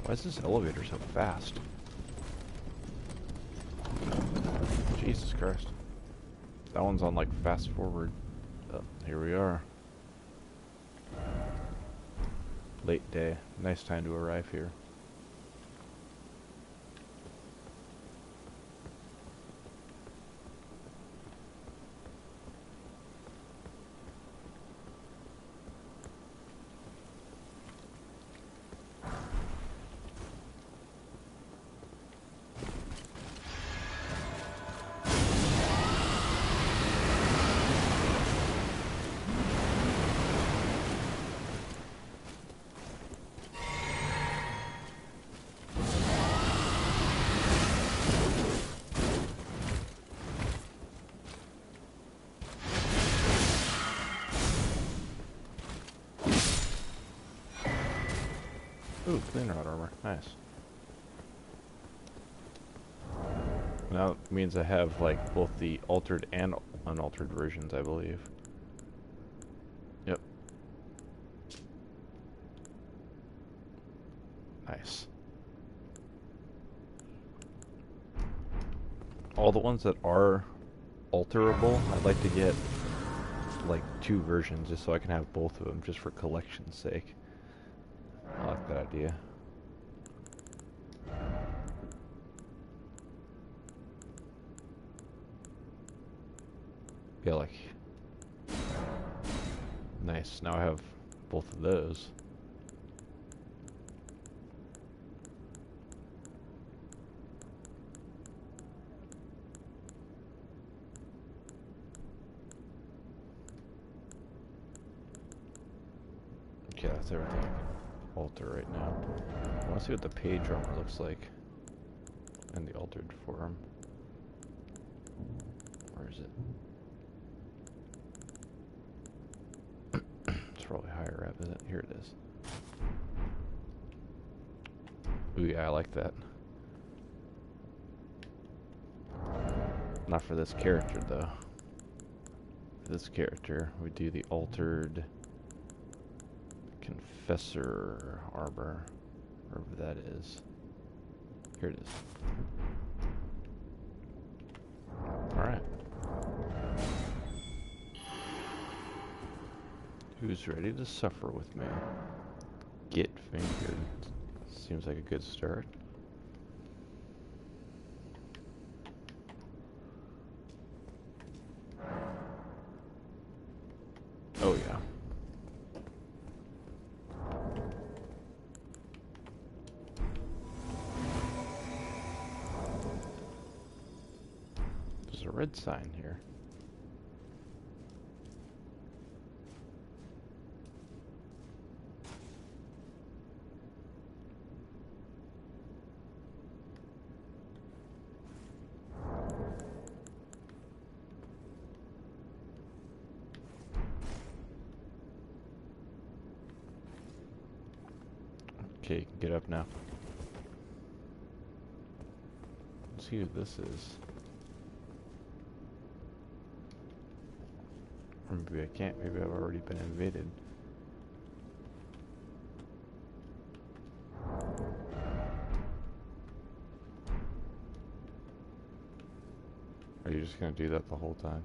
Why is this elevator so fast? Jesus Christ. That one's on like fast forward. Oh, here we are. Late day. Nice time to arrive here. Ooh, clean rod armor. Nice. Now it means I have like both the altered and unaltered versions, I believe. Yep. Nice. All the ones that are alterable, I'd like to get like 2 versions just so I can have both of them just for collection's sake. I like that idea. Yeah, like... Nice, now I have both of those. Okay, that's everything I can alter right now. I want to see what the page armor looks like in the altered form. Where is it? It's probably higher up, isn't it? Here it is. Ooh, yeah, I like that. Not for this character, though. For this character, we do the altered Confessor armor, wherever that is. Here it is. Alright. Who's ready to suffer with me? Get fingered. Seems like a good start. There's a red sign here. Okay, you can get up now. Let's see who this is. Or maybe I can't. Maybe I've already been invaded. Are you just gonna do that the whole time?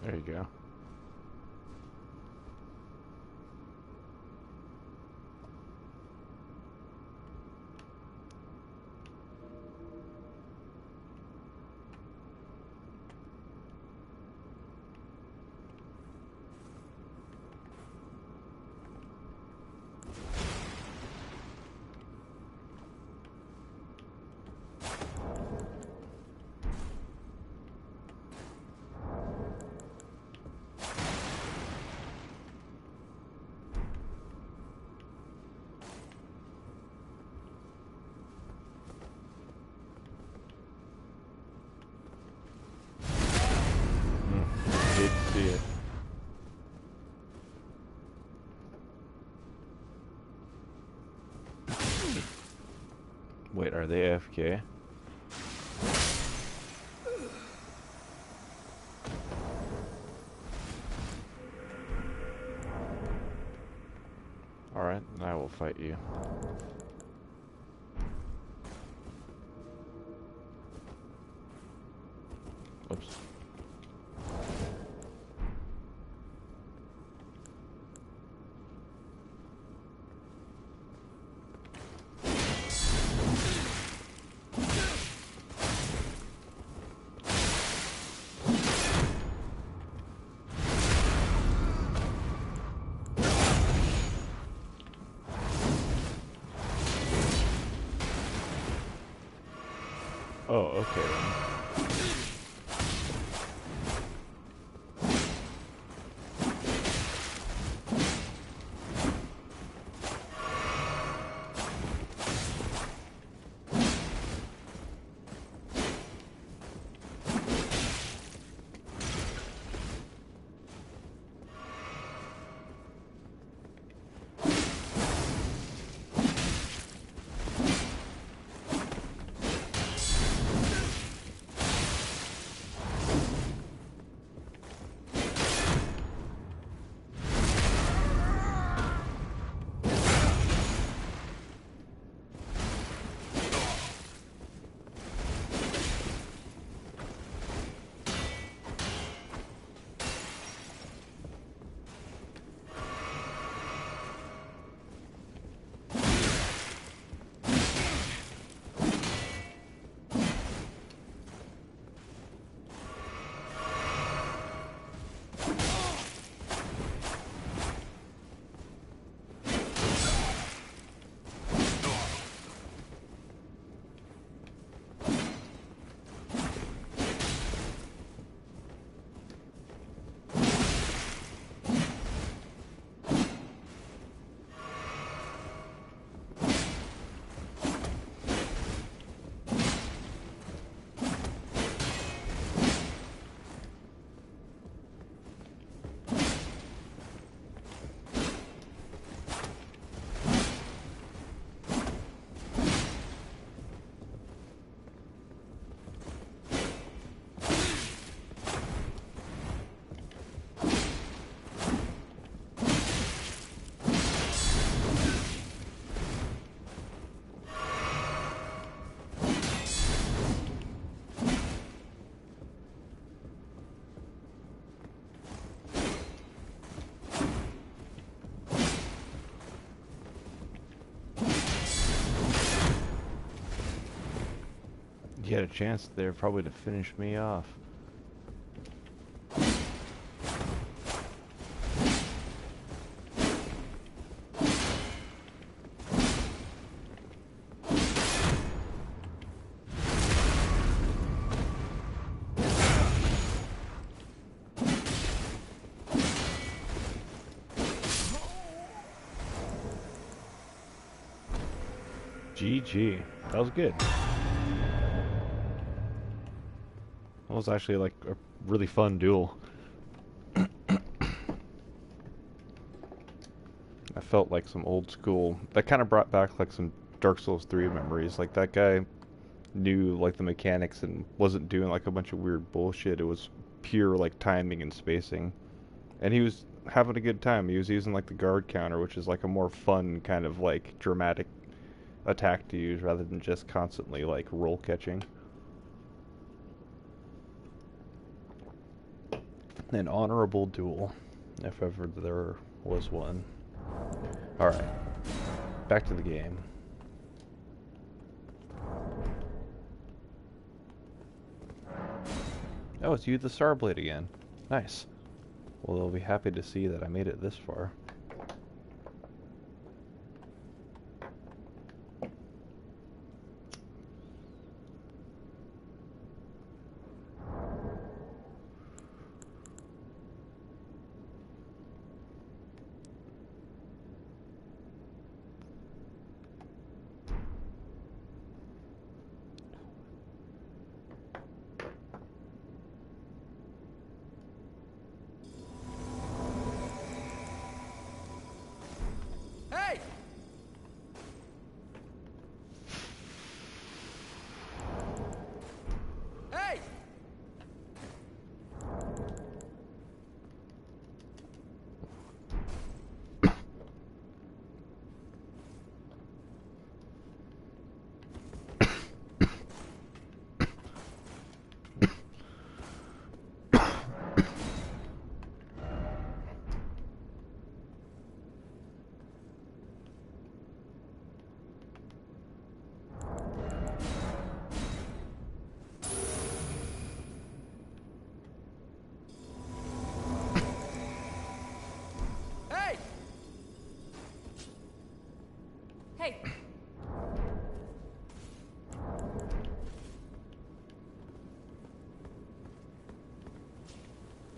There you go. Hate to see it. Wait, are they AFK? Alright, then I will fight you. Oops. Oh, okay then. You had a chance there probably to finish me off. GG. That was good. That was actually like a really fun duel. I felt like some old school. That kind of brought back like some Dark Souls 3 memories. Like that guy knew like the mechanics and wasn't doing like a bunch of weird bullshit. It was pure like timing and spacing. And he was having a good time. He was using like the guard counter, which is like a more fun kind of like dramatic attack to use rather than just constantly like roll catching. An honorable duel, if ever there was one. Alright, back to the game. Oh, it's you, the Starblade, again. Nice. Well, they'll be happy to see that I made it this far. Hey! Hey! Hey! Hey!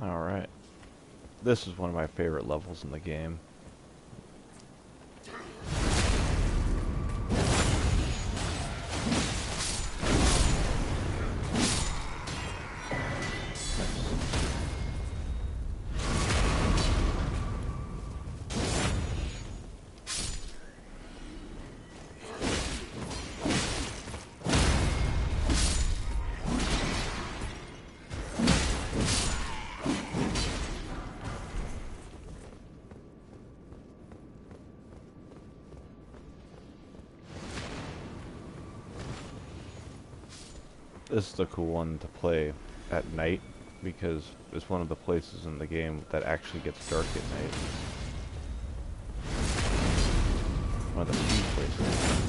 Alright. This is one of my favorite levels in the game. This is a cool one to play at night because it's one of the places in the game that actually gets dark at night. One of the few places.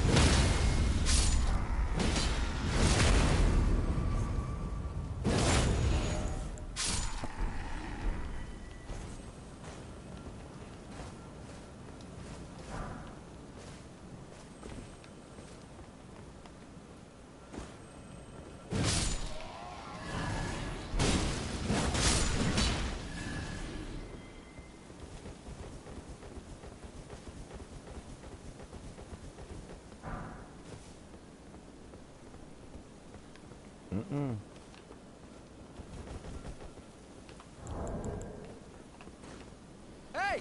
Mm-mm. Hey!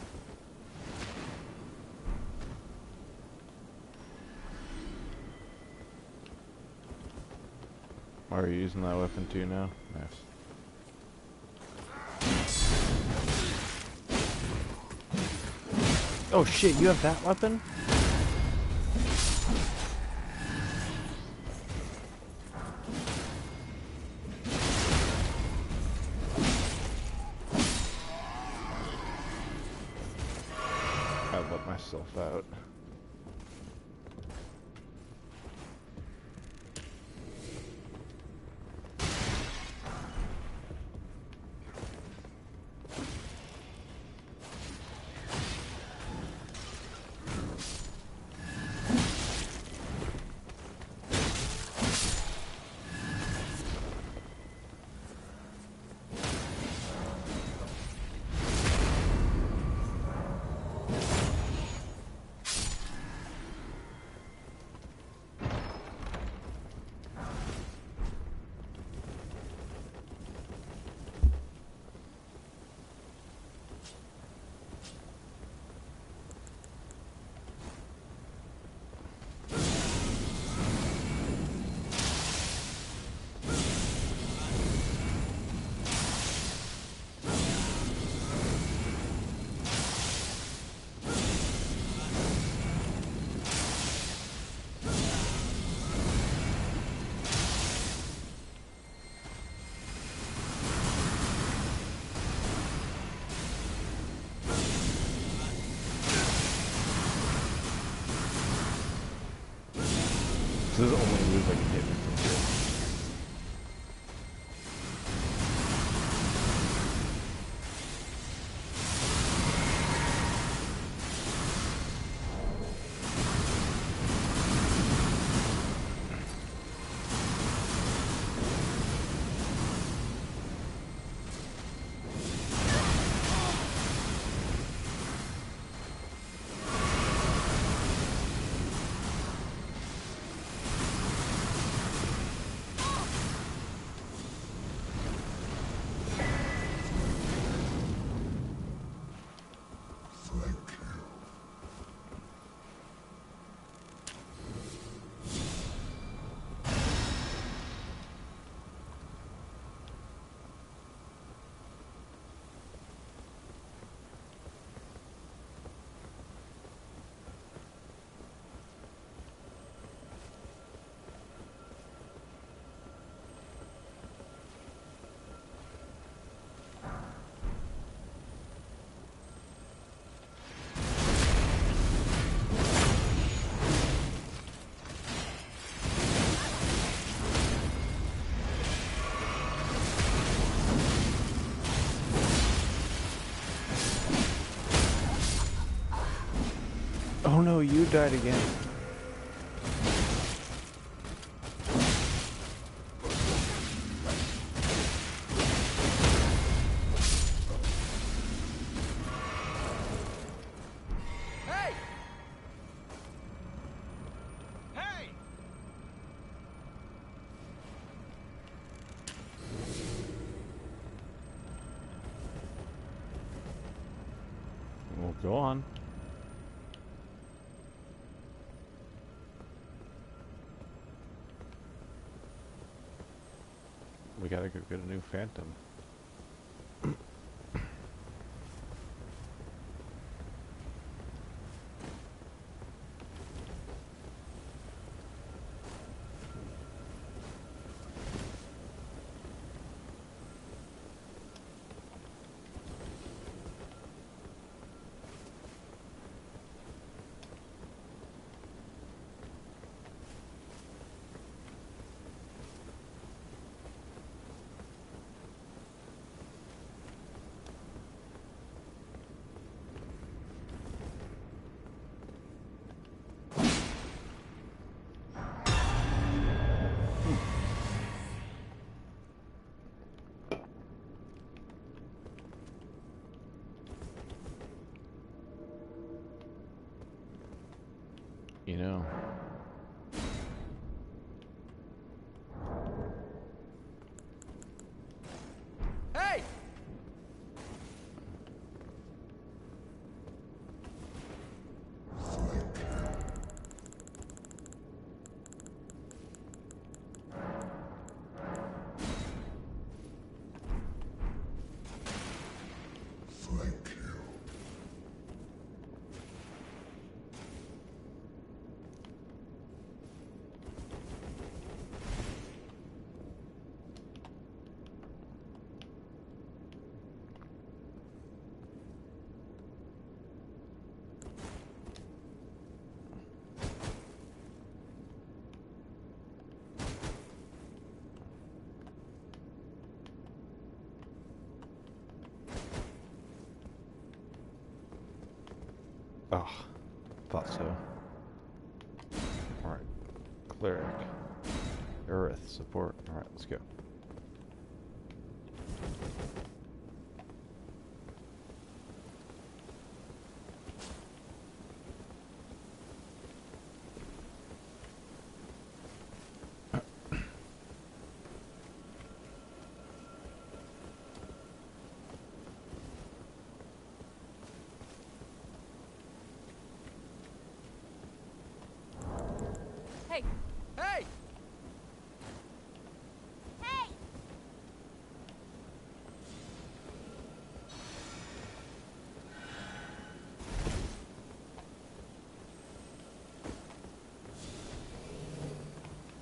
Are you using that weapon too now? Nice. Oh shit, you have that weapon? I let myself out. This is the only move I can hit with this. Thank you. Oh no, you died again. Hey! Hey! Well, go on. We gotta go get a new phantom. You know, Hey! Thank you. oh, thought so. Alright, cleric. Earth, support. Alright, let's go. Hey! Hey! Hey!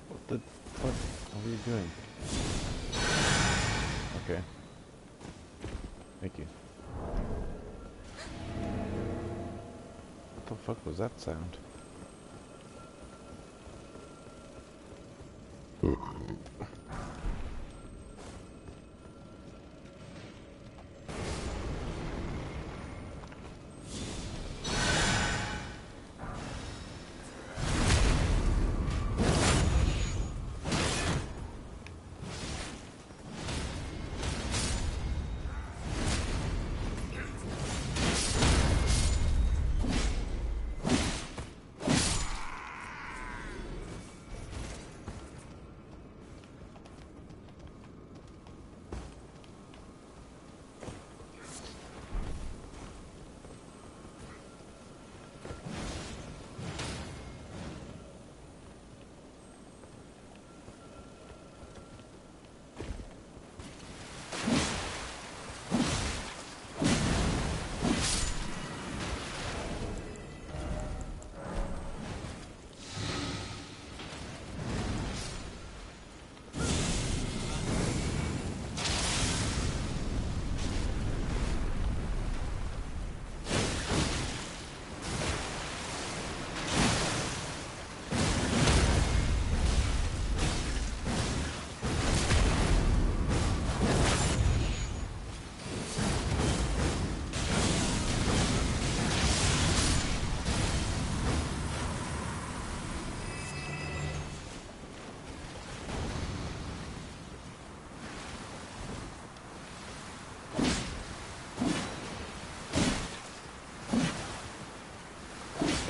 What the fuck are you doing? Okay. Thank you. What the fuck was that sound?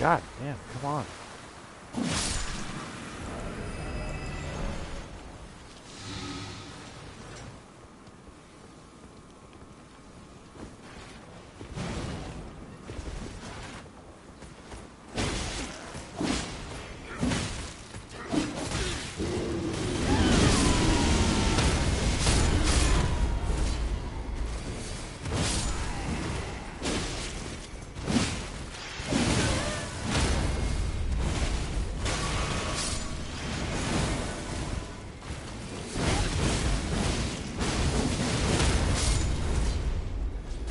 God damn, come on.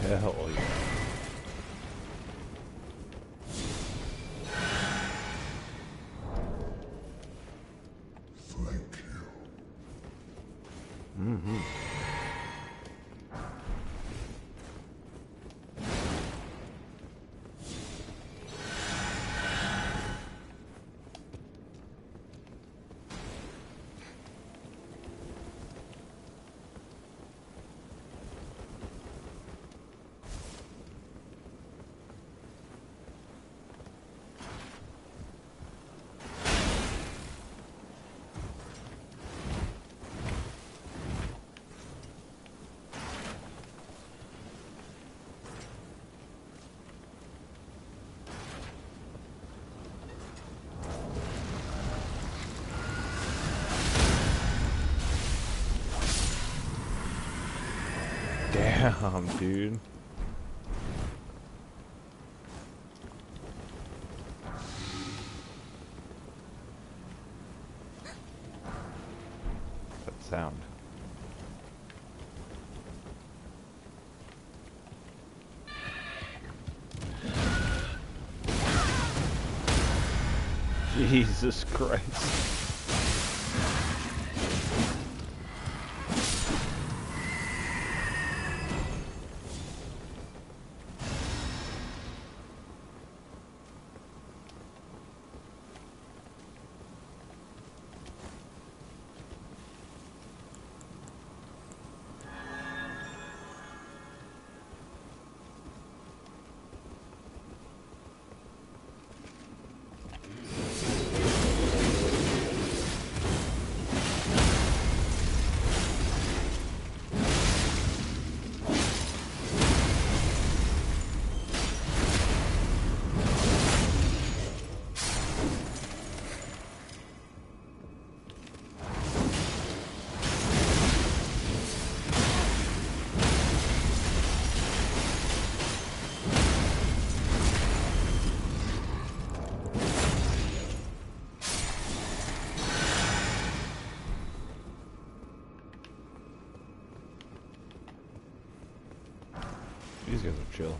Hell yeah. Thank you. Mm-hmm. Damn, dude. That sound. Jesus Christ. These guys are chill.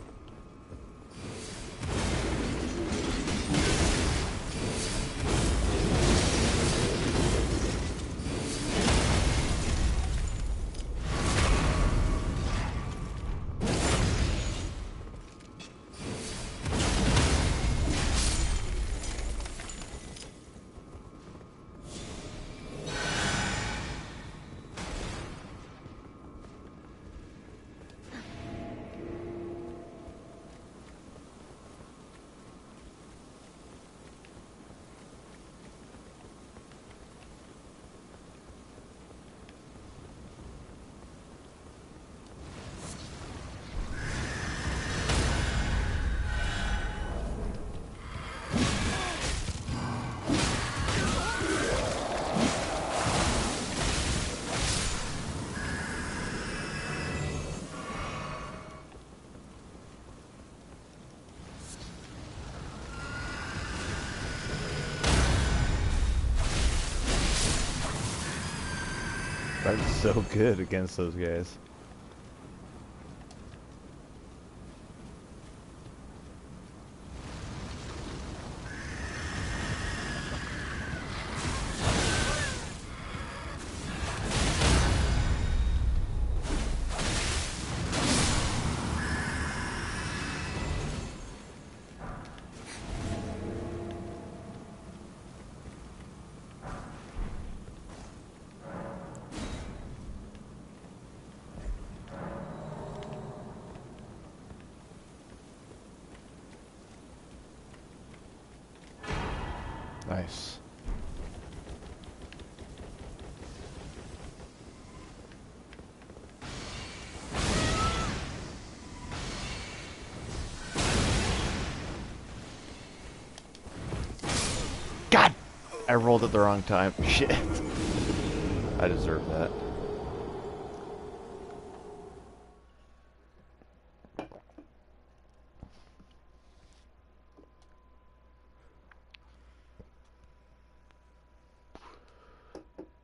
I'm so good against those guys. Nice. God! I rolled at the wrong time. Shit. I deserve that.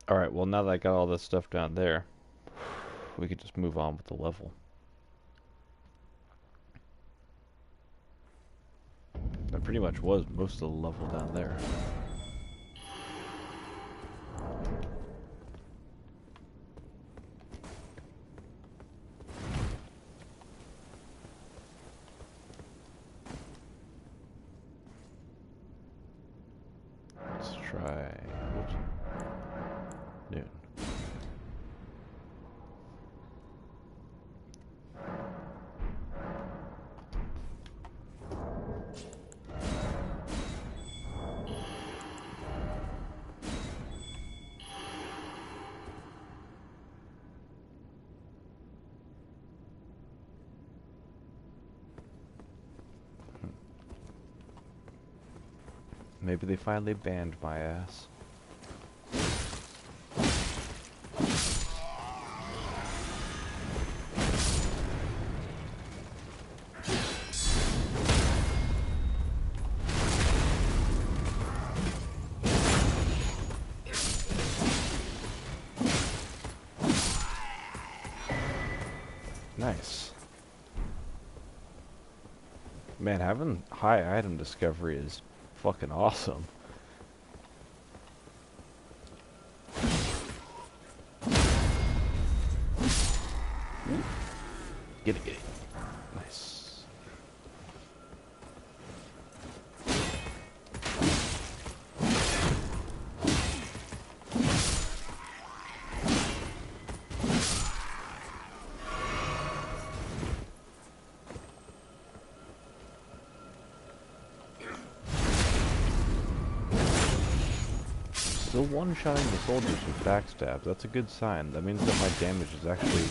Alright, well now that I got all this stuff down there, we could just move on with the level. That pretty much was most of the level down there. Let's try... whoops. Noon. Maybe they finally banned my ass. Nice. Man, having high item discovery is fucking awesome. Get it, get it. Nice. Still one-shotting the soldiers with backstab. That's a good sign. That means that my damage is actually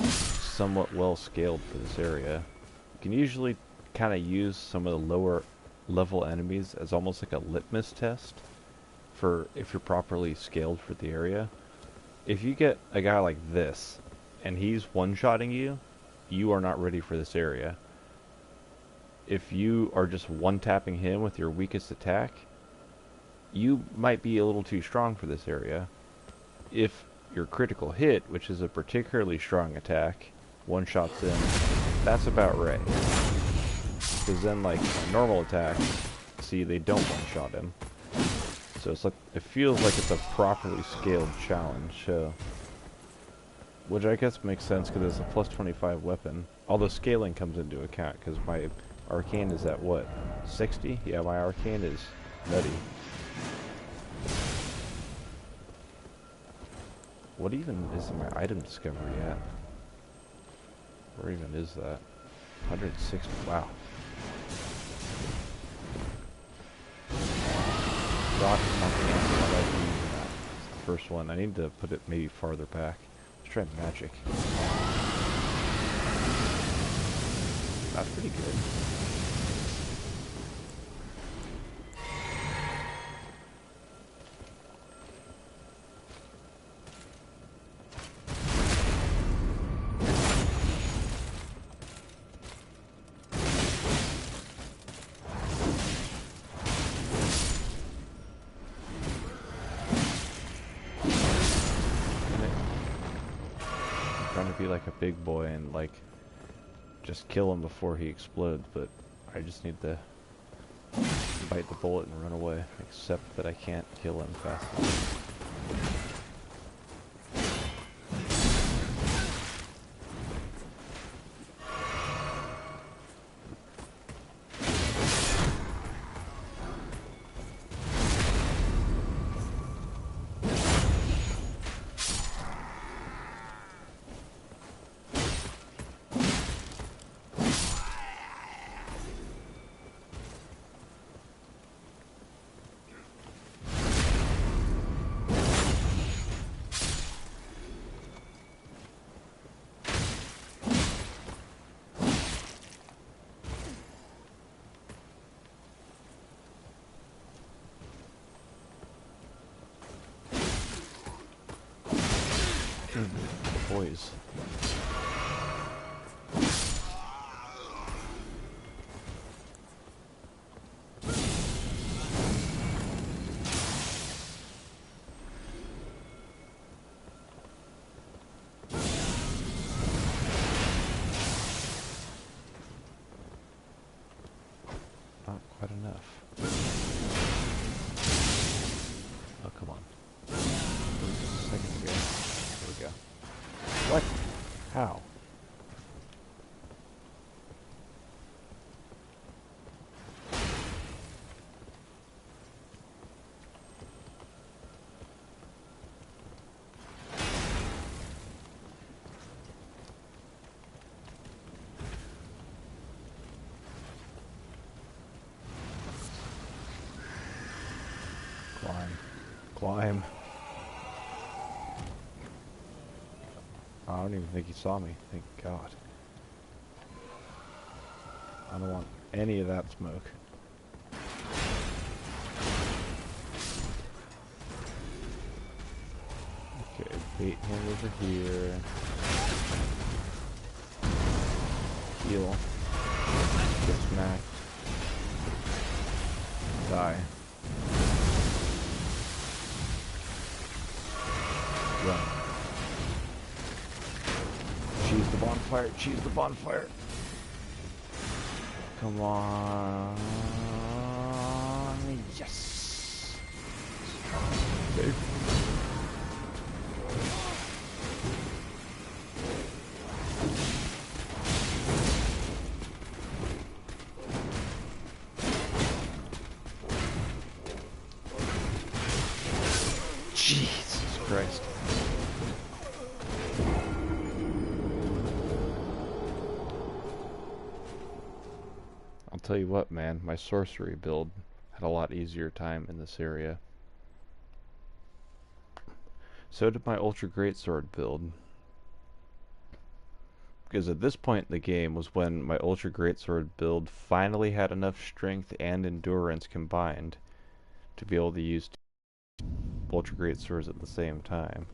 somewhat well scaled for this area. You can usually kind of use some of the lower level enemies as almost like a litmus test for if you're properly scaled for the area. If you get a guy like this and he's one-shotting you, you are not ready for this area. If you are just one-tapping him with your weakest attack, you might be a little too strong for this area. If your critical hit, which is a particularly strong attack, one-shots him, that's about right. Because then, like, normal attacks, see, they don't one-shot him. So it's like, it feels like it's a properly scaled challenge, so... Which I guess makes sense because it's a plus 25 weapon. Although scaling comes into account, because my arcane is at what? 60? Yeah, my arcane is nutty. What even is my item discovery at? Where even is that? 160, wow. Rock comprehensive, I like using that. It's the first one. I need to put it maybe farther back. Let's try magic. That's pretty good. trying to be like a big boy and like just kill him before he explodes, but I just need to bite the bullet and run away, except that I can't kill him fast enough. Boys. Not quite enough. Oh, come on. Just a second ago. There we go. What? How? Climb. Climb. I don't even think he saw me. Thank God. I don't want any of that smoke. Okay, bait him over here. Heal. Get smacked. Die. Run. Cheese the bonfire. Cheese the bonfire. Come on. Yes. Okay. Jesus Christ. I'll tell you what, man, my sorcery build had a lot easier time in this area. So did my Ultra Greatsword build. Because at this point in the game was when my Ultra Greatsword build finally had enough strength and endurance combined to be able to use Ultra Greatswords at the same time.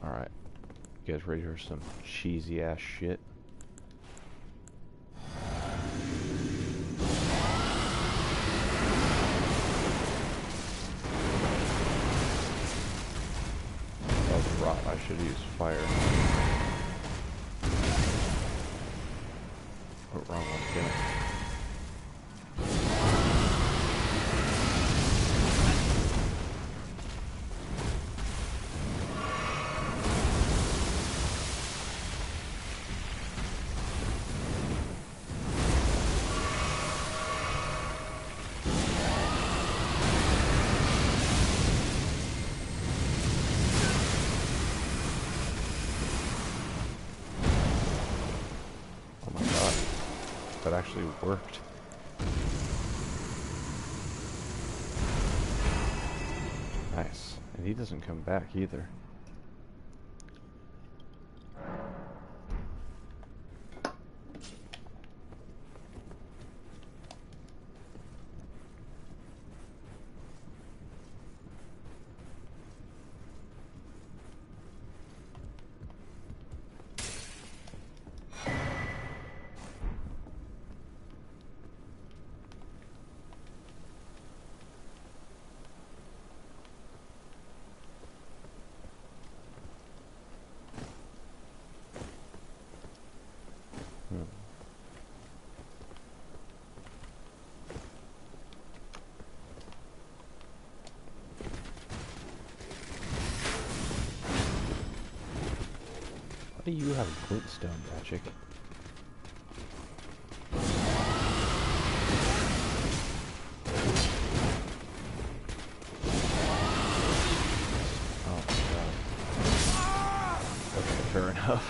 Alright. You guys ready for some cheesy ass shit? That was rot. I should use fire. Oh, wrong one. Damn it. That actually worked. Nice. And he doesn't come back either. Why do you have glintstone magic? Oh my god. Okay, fair enough.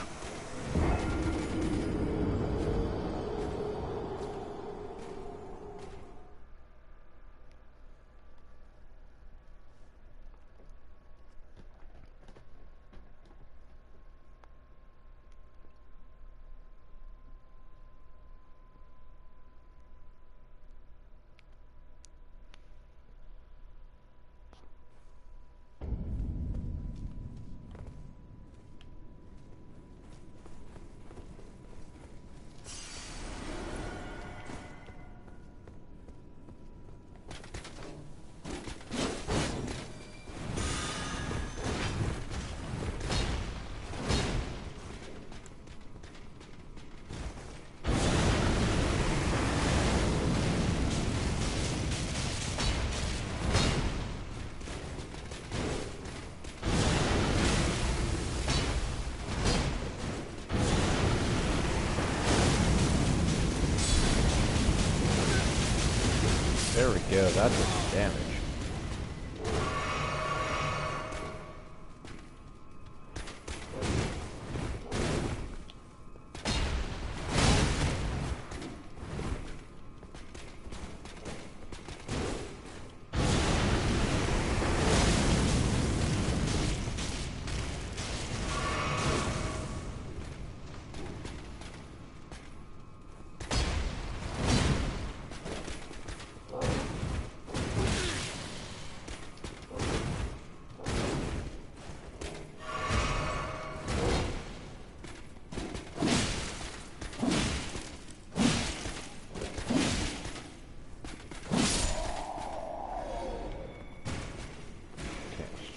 There we go, that does some damage.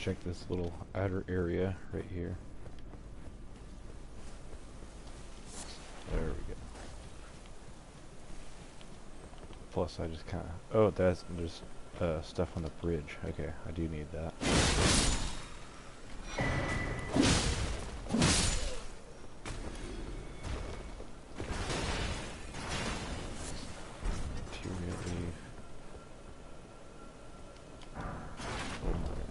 Check this little outer area right here. There we go. Plus I just kind of... Oh, there's stuff on the bridge. Okay, I do need that. Material leaf. Oh my god.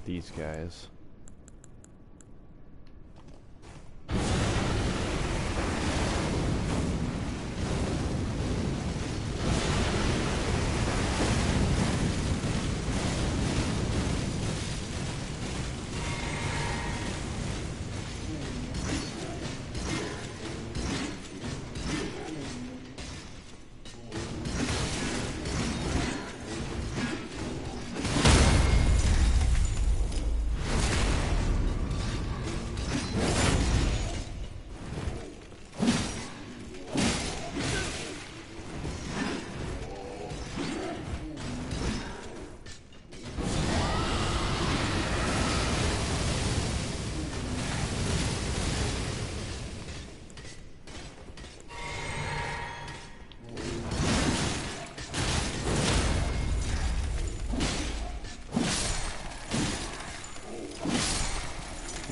These guys.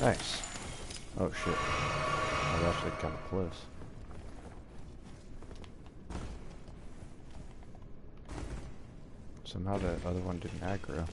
Nice. Oh shit. I was actually kind of close. Somehow the other one didn't aggro.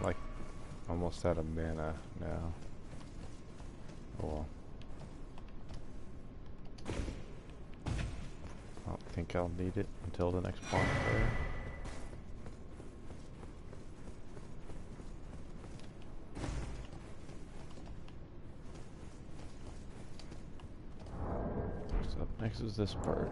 Like, almost out of mana now. Oh well. I don't think I'll need it until the next bonfire. So up next is this part.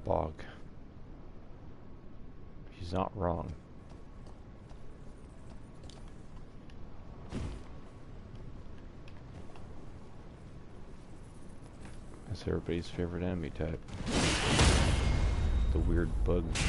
Bog. He's not wrong. That's everybody's favorite enemy type. The weird bug type.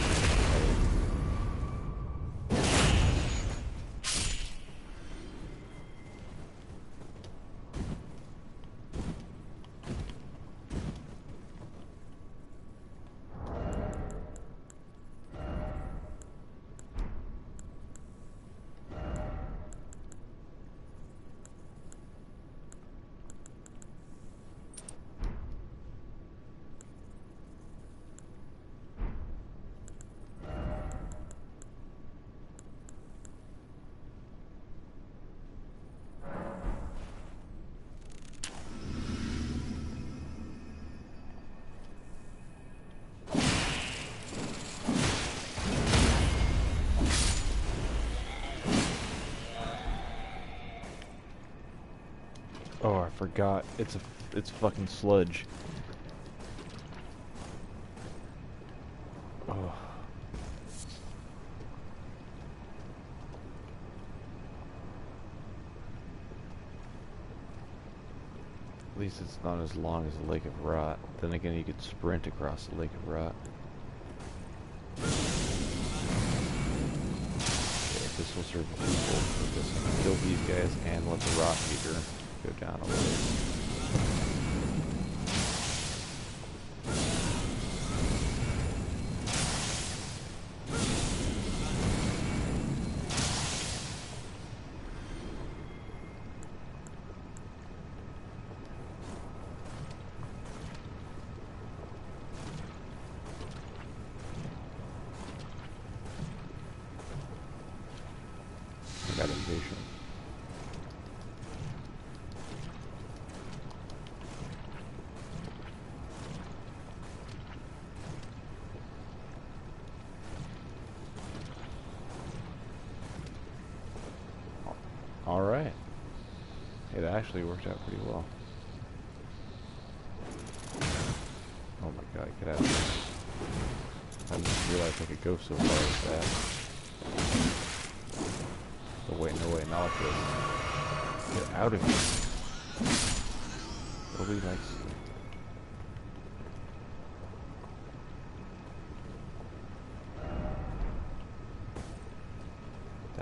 Oh, I forgot. It's fucking sludge. Oh. At least it's not as long as the Lake of Rot. Then again, you could sprint across the Lake of Rot. Yeah, this will serve a twofold purpose. Kill these guys and let the Rot meter go down a little. Got impatient. Alright. It actually worked out pretty well. Oh my god, get out of here. I didn't realize I could go so far with that. Oh wait, no way, not like this. Get out of here. Nobody likes you.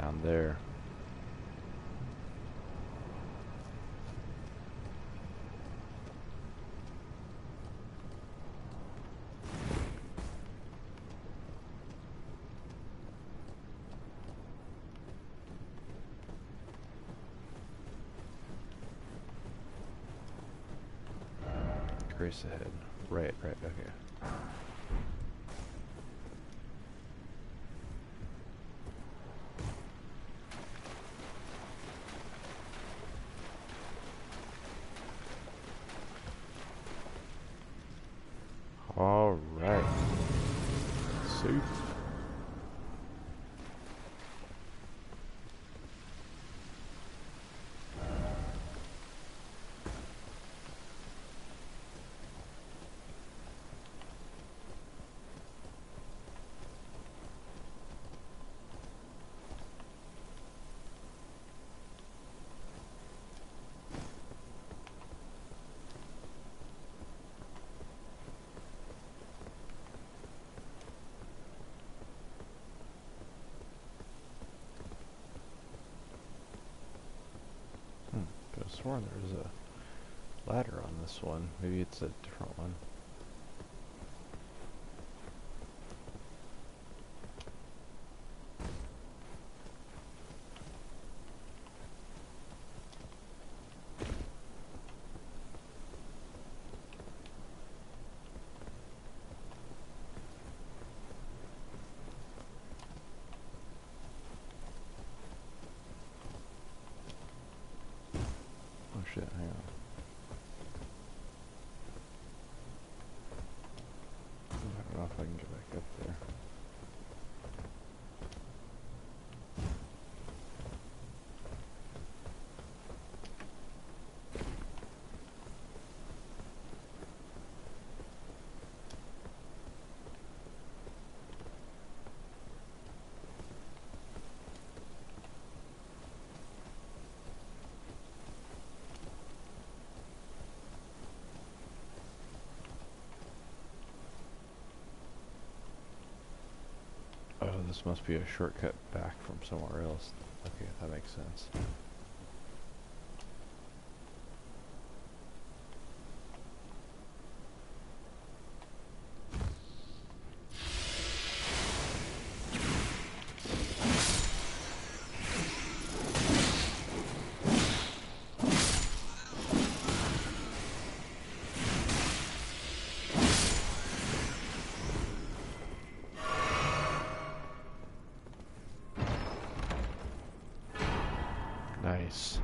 Down there. Grace ahead. Right, okay. Alright. Soup. sworn there was a ladder on this one. Maybe it's a different one. Oh shit, hang on. I don't know if I can get back up there. Oh, this must be a shortcut back from somewhere else. Okay, that makes sense. Nice.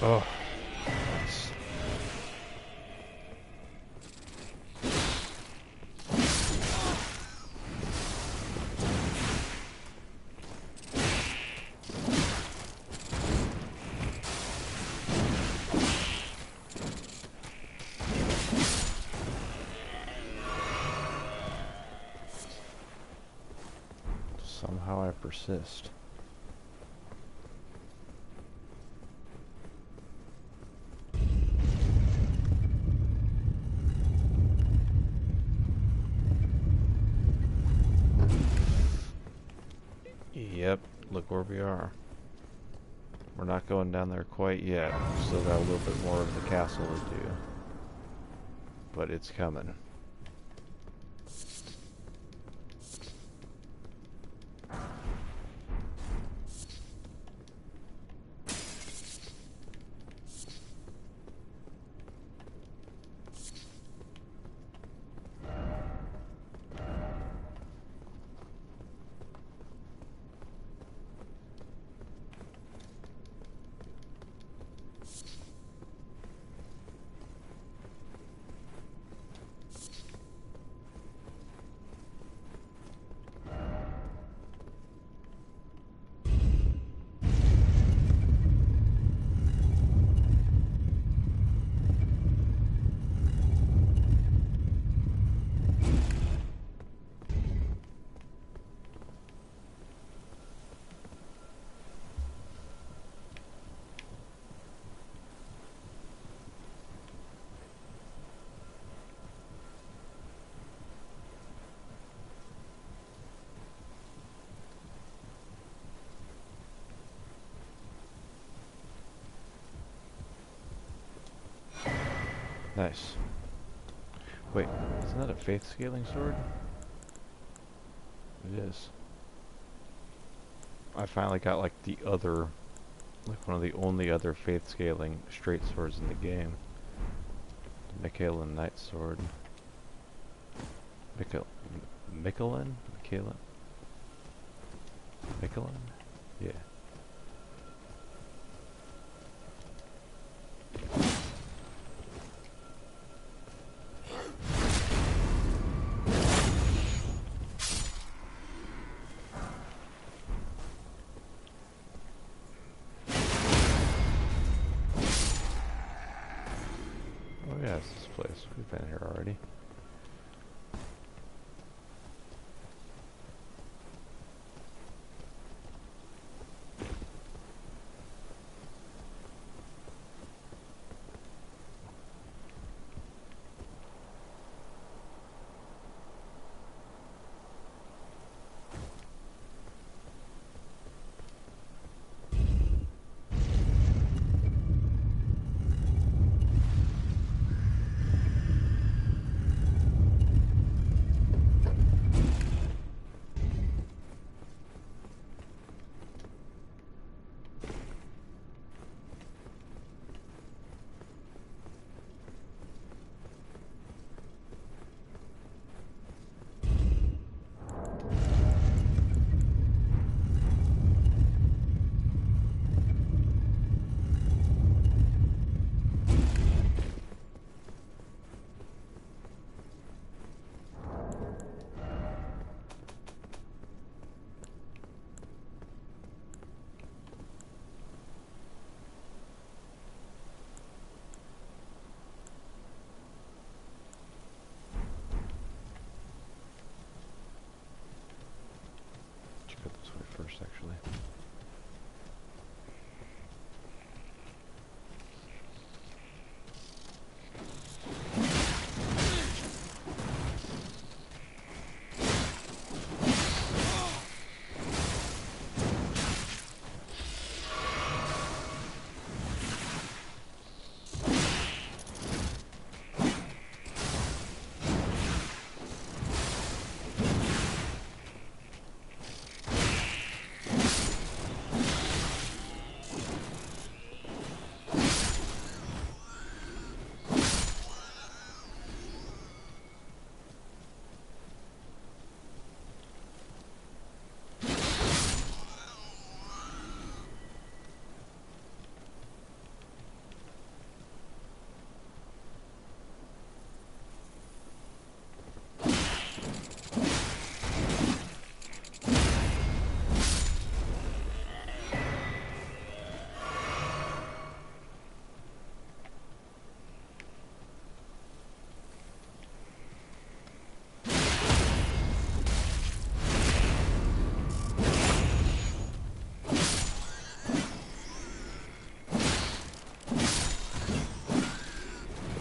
Oh, nice. Somehow I persist. Yep, look where we are. We're not going down there quite yet. We still got a little bit more of the castle to do. But it's coming. Nice. Wait, isn't that a faith scaling sword? It is. I finally got like the other, like one of the only other faith scaling straight swords in the game. The Mikaelan Knight Sword. Mikaelan? Mikaelan? Mikaelan? Yeah. Oh yeah, it's this place. We've been here already. Let's go this way first, actually.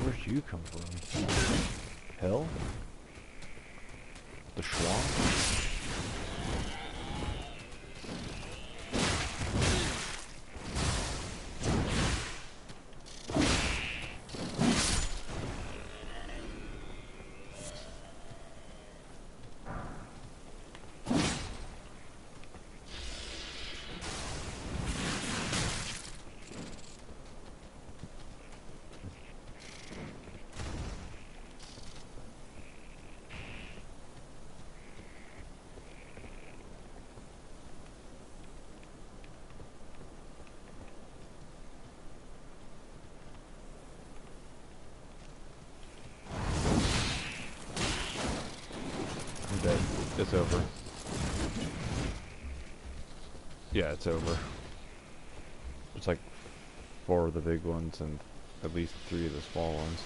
Where'd you come from? Hell? The Schwamp? I'm dead. It's over. Yeah, it's over. It's like 4 of the big ones and at least 3 of the small ones.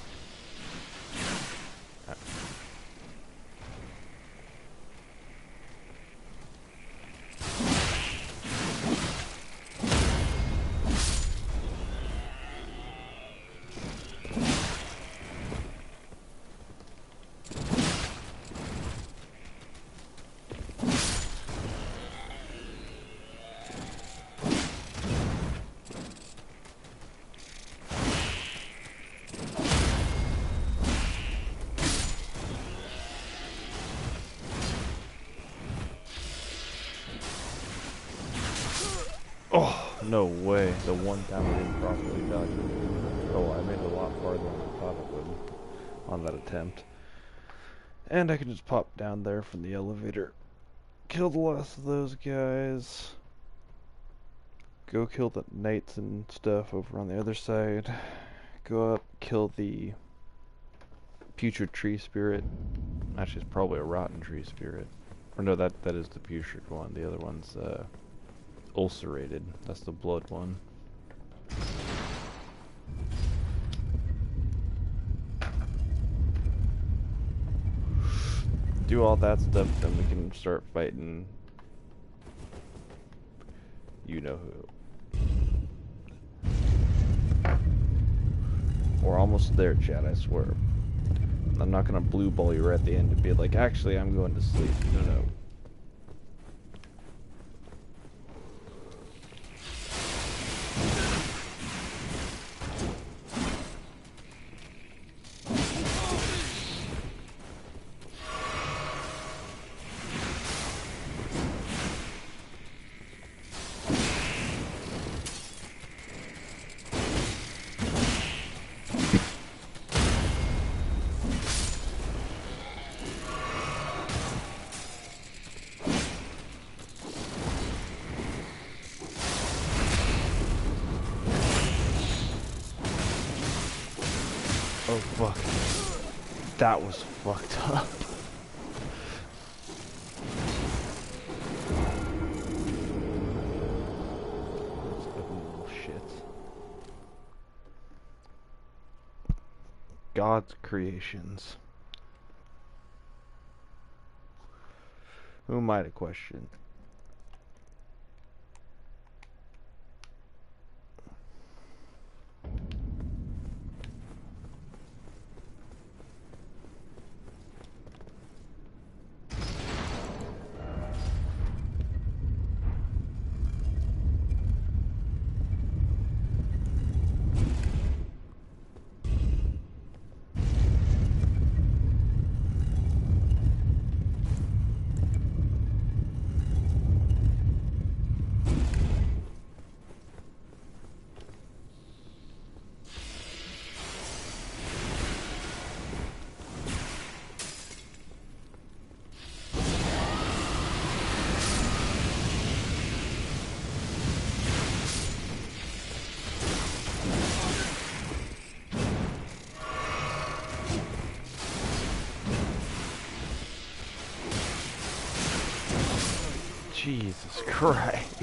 Oh, no way. The one time I didn't properly dodge it. Oh, I made it a lot farther than I thought it would on that attempt. And I can just pop down there from the elevator. Kill the last of those guys. Go kill the knights and stuff over on the other side. Go up, kill the putrid tree spirit. Actually, it's probably a rotten tree spirit. Or no, that is the putrid one. The other one's ulcerated. That's the blood one. Do all that stuff, then we can start fighting. You know who. We're almost there, Chad, I swear. I'm not gonna blue ball you right at the end and be like, actually, I'm going to sleep. No, no. Oh, fuck. That was fucked up. Those ugly little shits. God's creations. Who am I to question? Jesus Christ.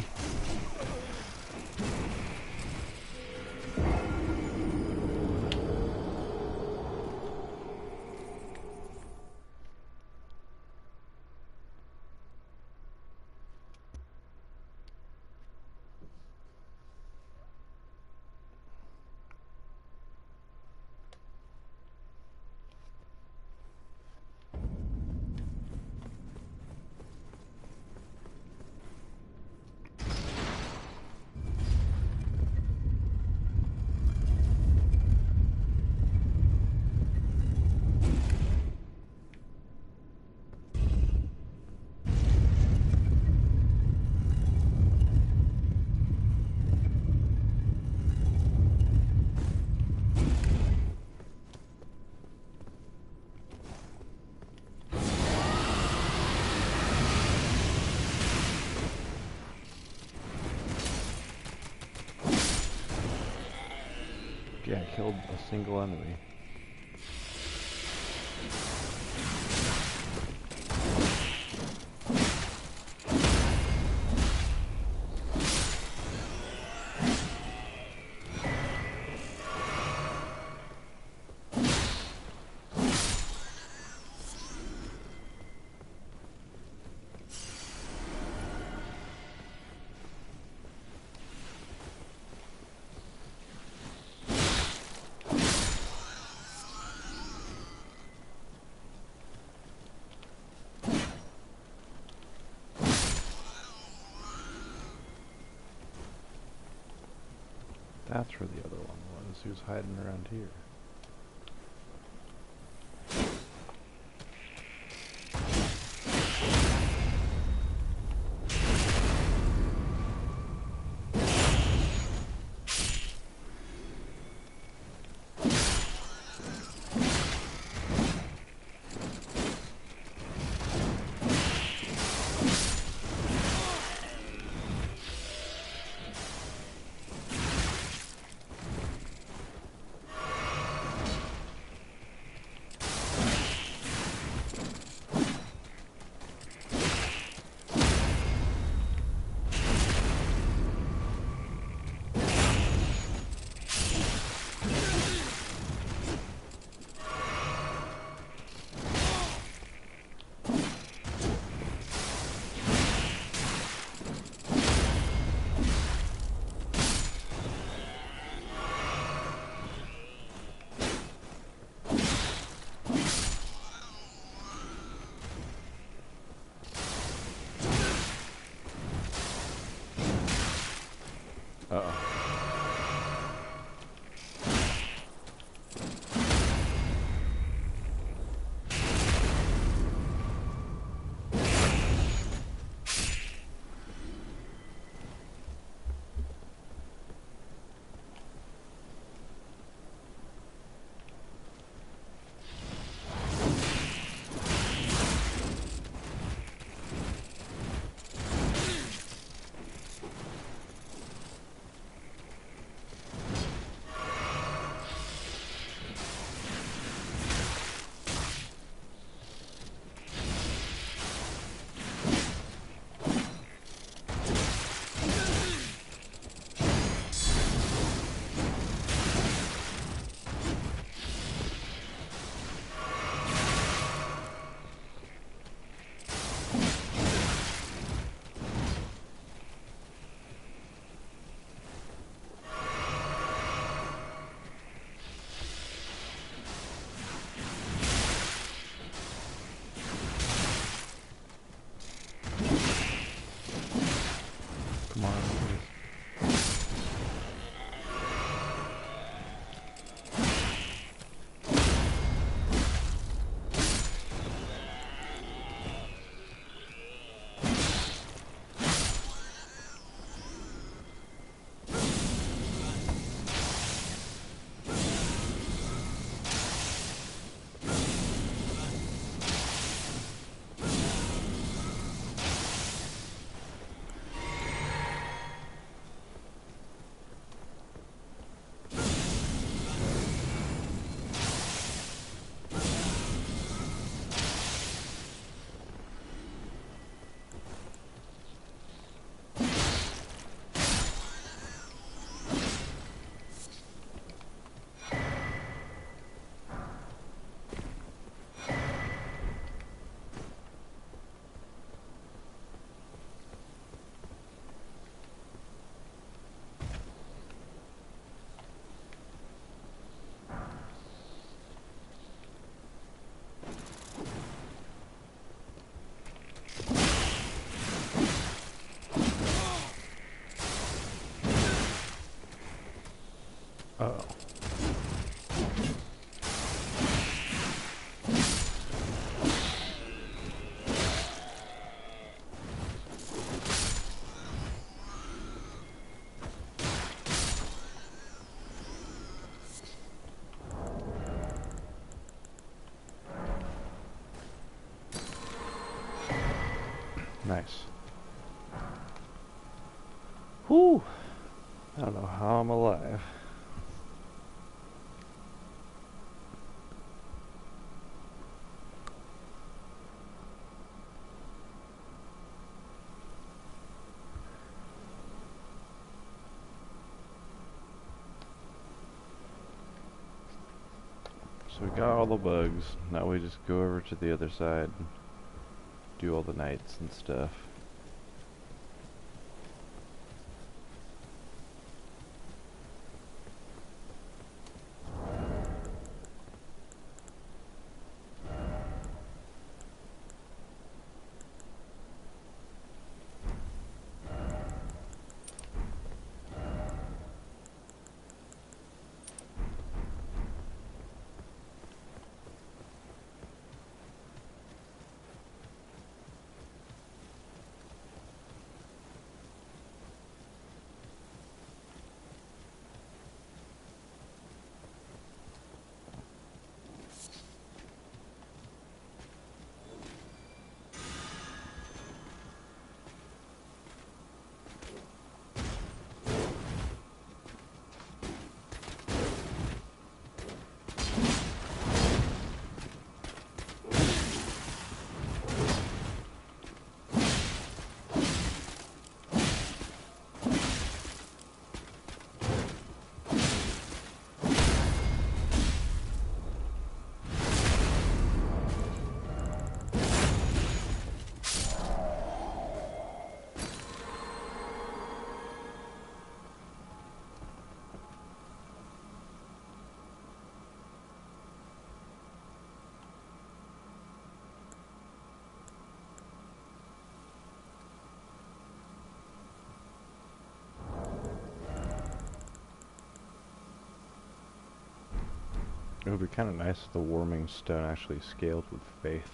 Yeah, I killed a single enemy. That's where the other one was. He was hiding around here. Uh-oh. Come on, please. Uh-oh. Nice. Whew. I don't know how I'm alive. So we got all the bugs. Now we just go over to the other side and do all the knights and stuff. It would be kind of nice if the warming stone actually scaled with faith.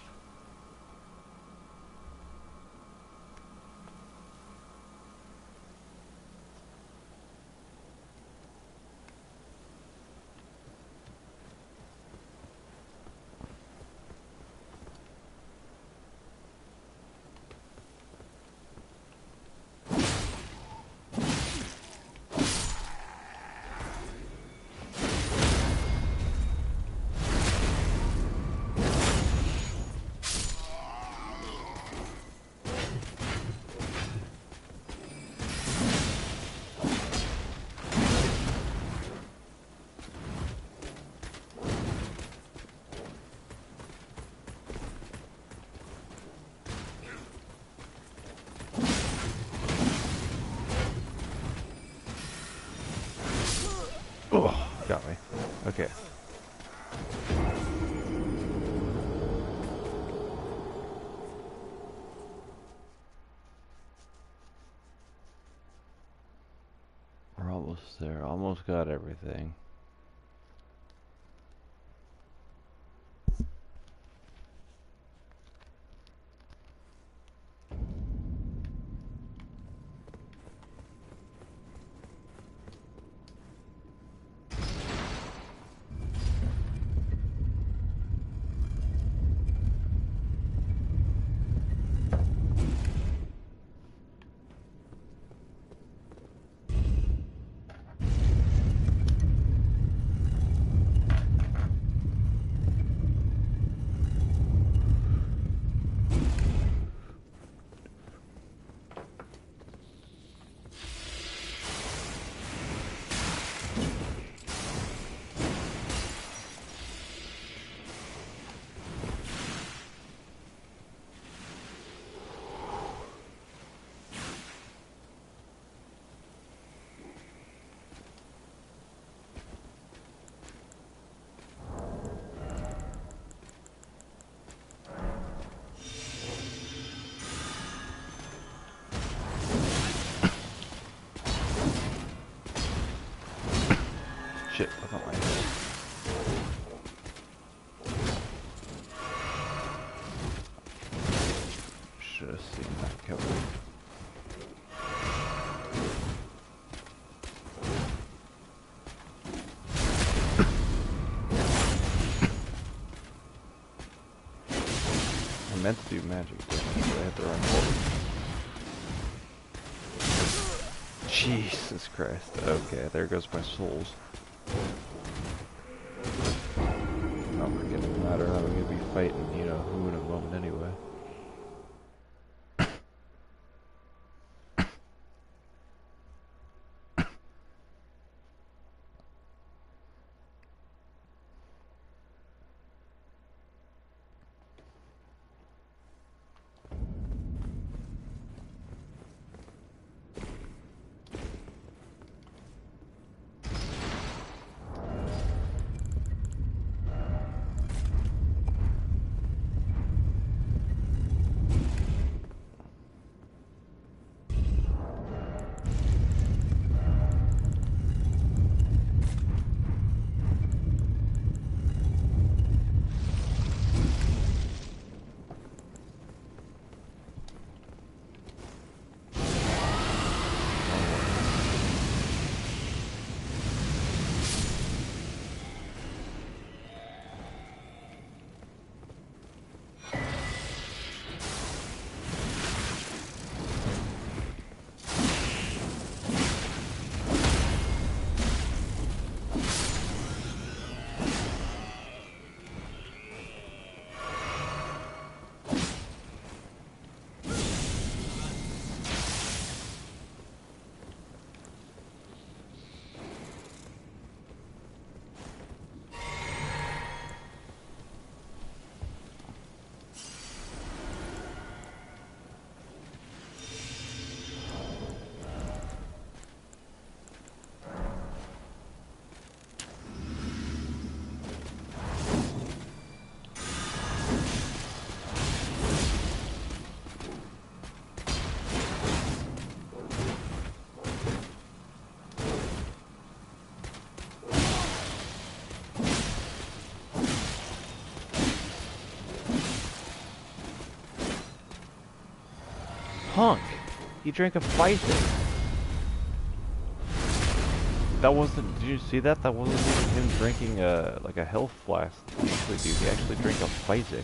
Oh, got me. Okay. We're almost there. Almost got everything. Shit, I got my head. Should have seen that coming. I meant to do magic damage, but I had the wrong button. Jesus Christ. Okay, there goes my souls. Not forget no matter how I'm gonna be fighting, you know, who in a moment anyway. punk. He drank a Pfizer. That wasn't. Did you see that? That wasn't even him drinking like a health flask. Actually, dude, he actually drank a Pfizer.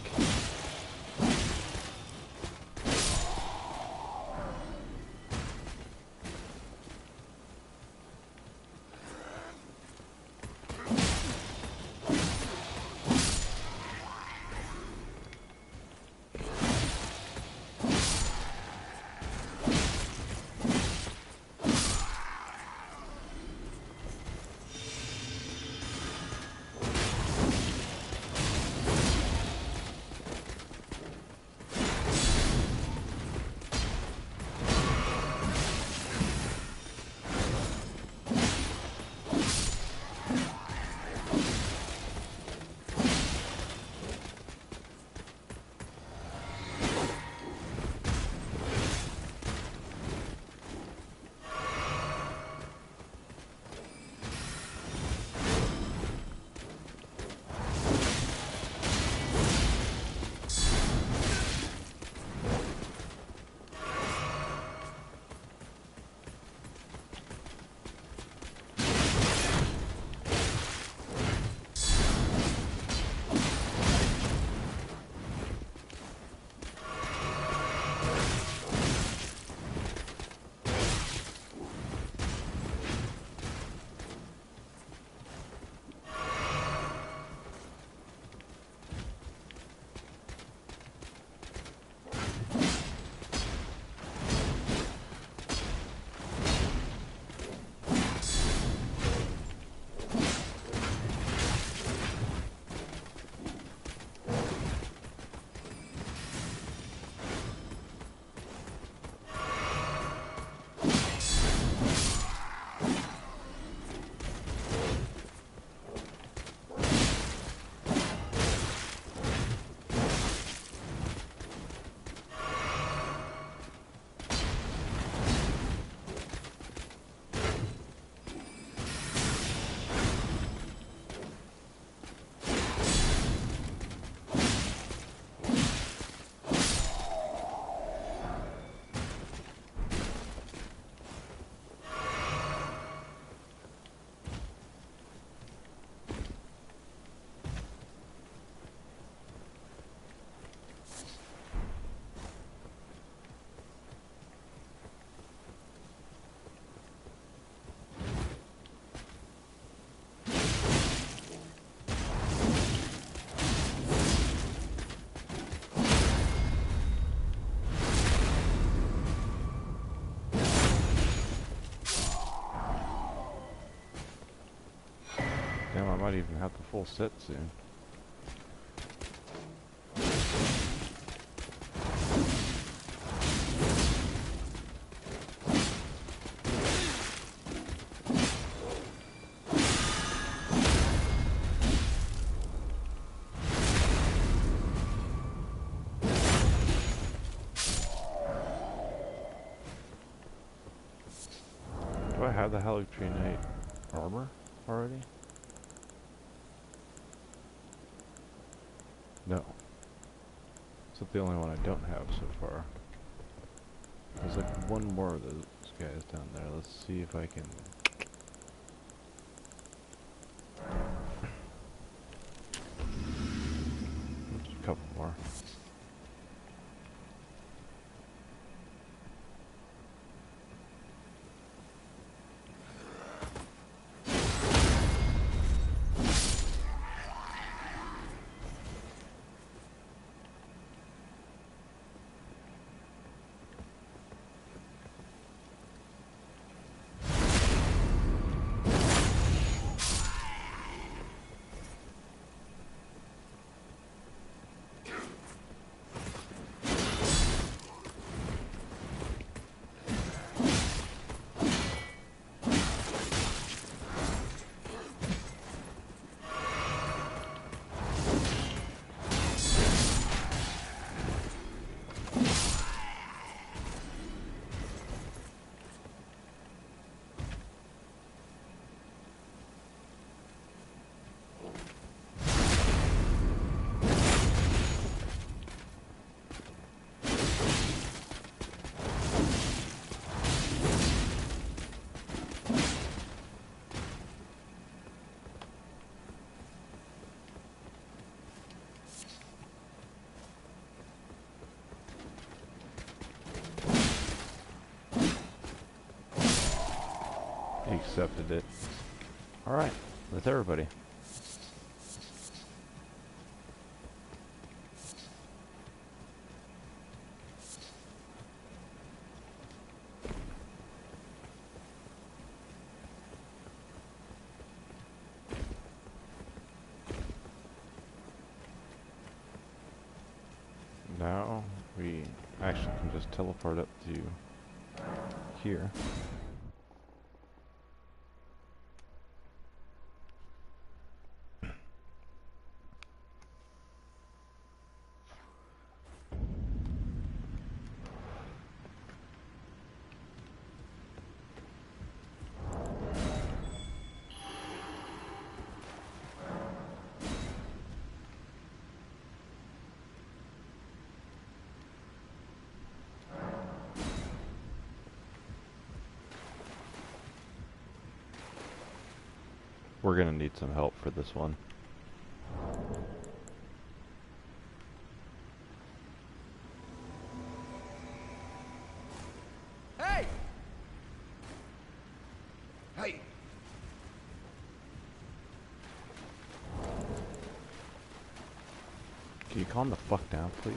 Damn, I might even have the full set soon. Do I have the Hallucinate armor already? No. It's the only one I don't have so far. There's like one more of those guys down there. Let's see if I can... Just a couple more. He accepted it. Alright, that's everybody. Now we actually can just teleport up to here. We're gonna need some help for this one. Hey! Hey! Can you calm the fuck down, please?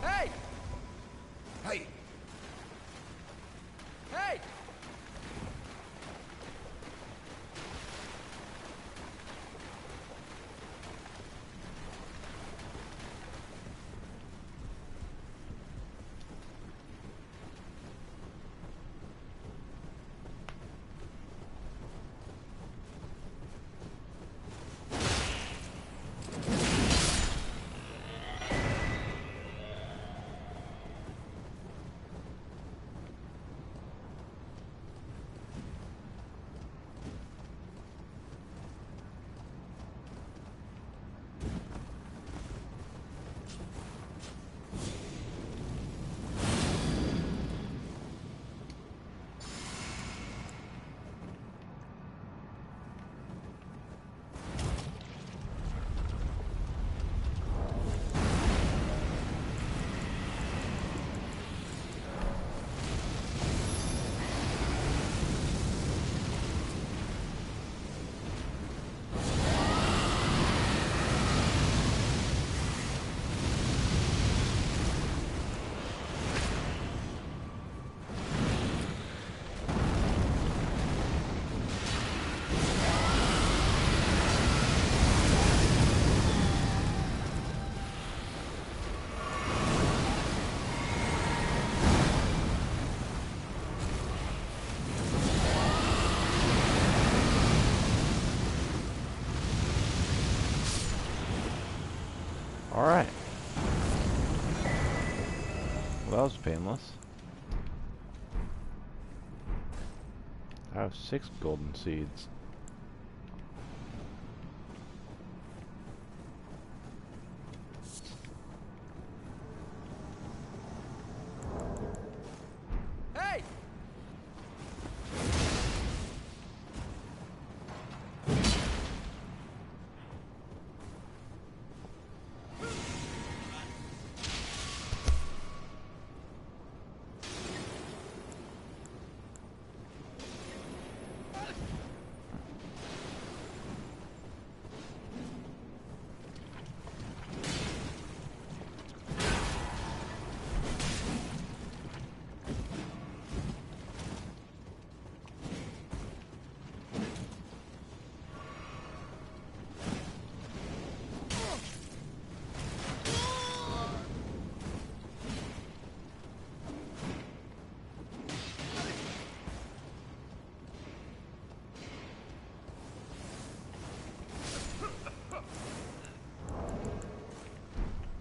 Hey! Hey! Hey! Alright. Well, that was painless. I have 6 golden seeds. Hey!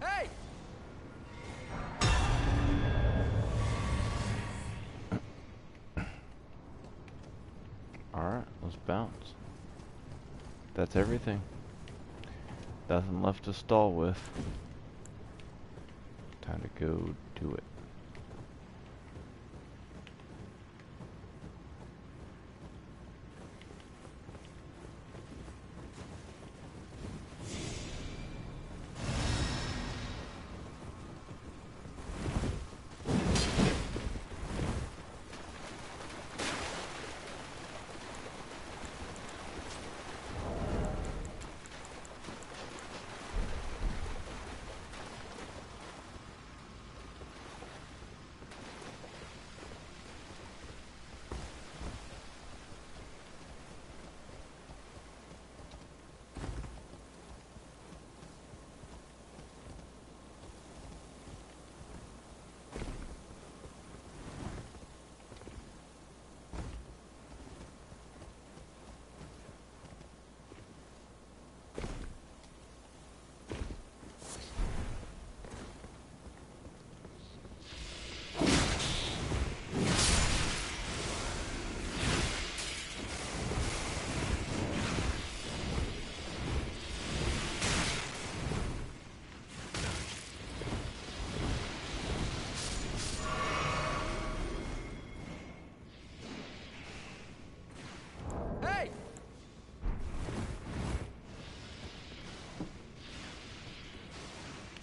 Hey! Alright, let's bounce. That's everything. Nothing left to stall with. Time to go do it.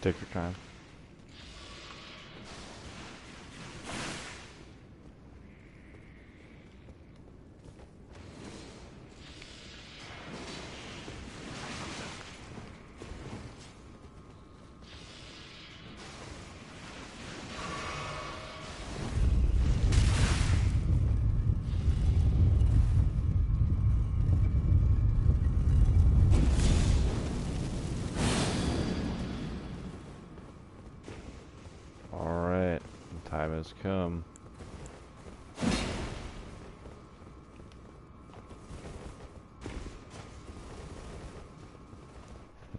Take your time. Alright, the time has come. A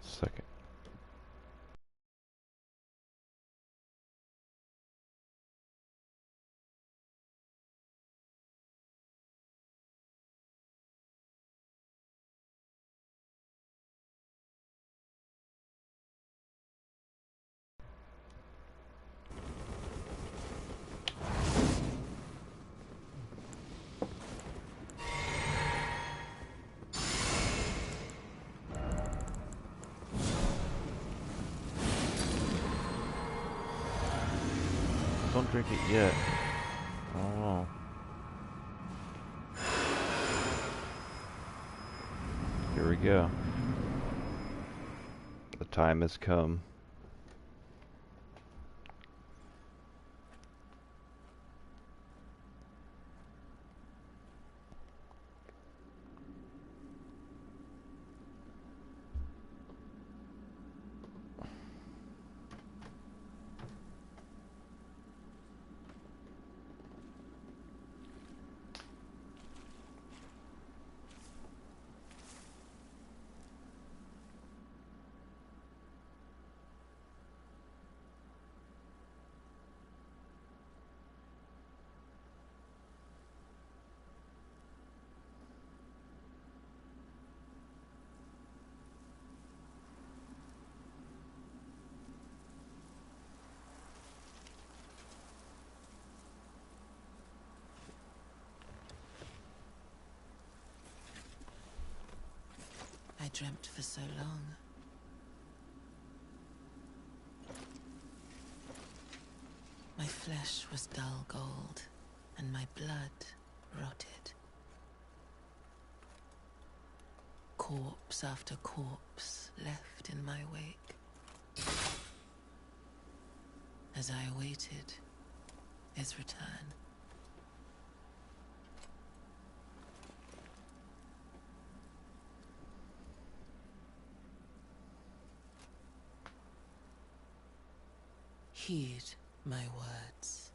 second. Don't drink it yet. Oh. Here we go. The time has come. I dreamt for so long. My flesh was dull gold, and my blood rotted. Corpse after corpse left in my wake. As I awaited his return. Heed my words.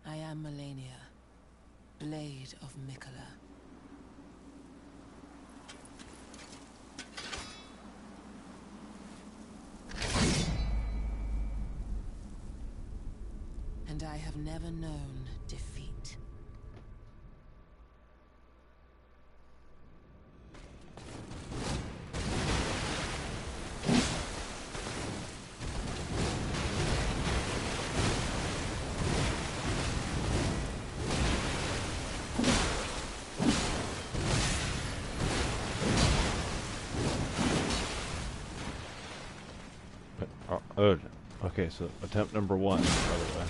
I am Melania, Blade of Mikola. And I have never known defeat. Oh, okay, so attempt number 1, by the way.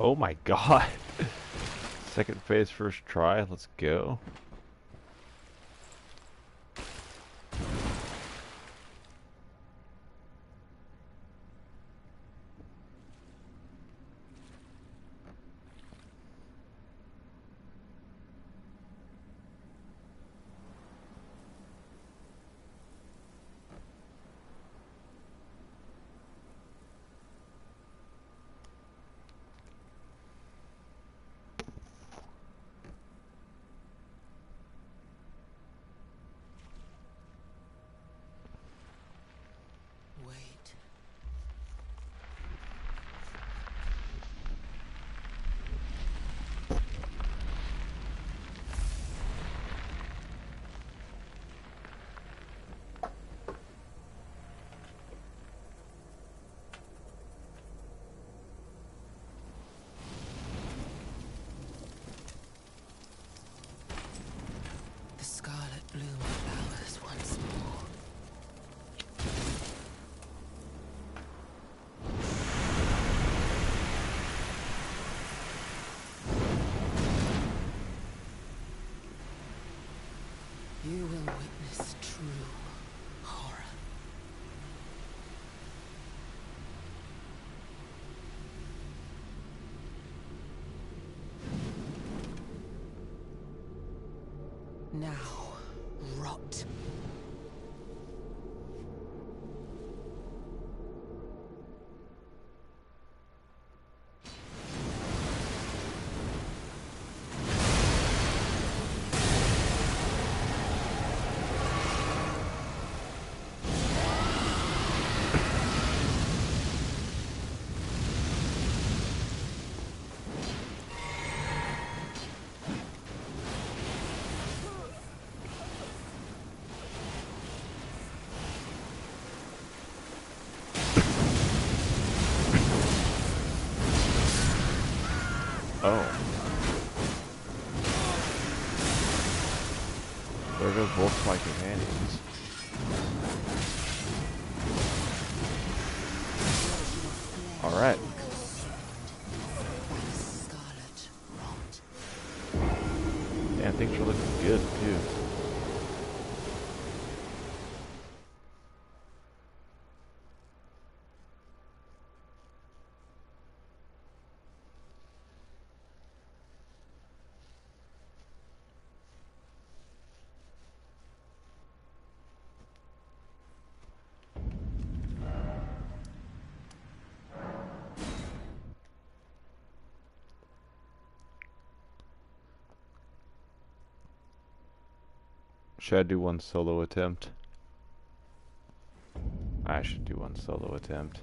Oh my god. Second phase, first try. Let's go. witness true horror. Now, rot. Oh. There goes both my companions. Alright. Scarlet rot. Yeah, things are looking good too. Should I do one solo attempt? I should do one solo attempt.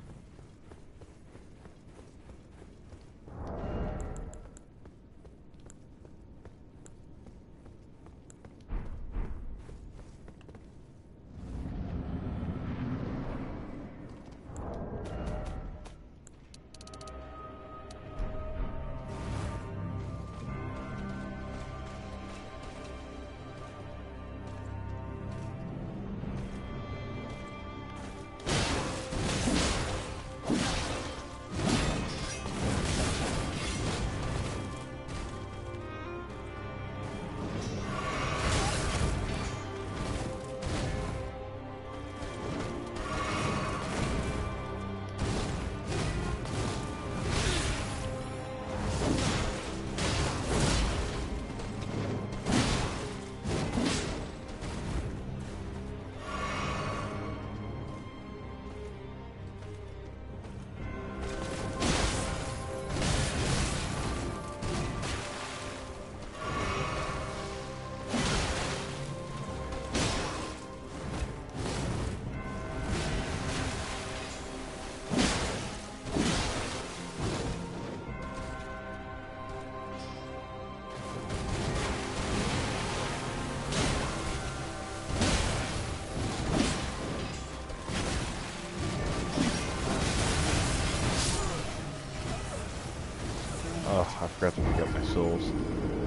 Oh, I forgot to pick up my souls.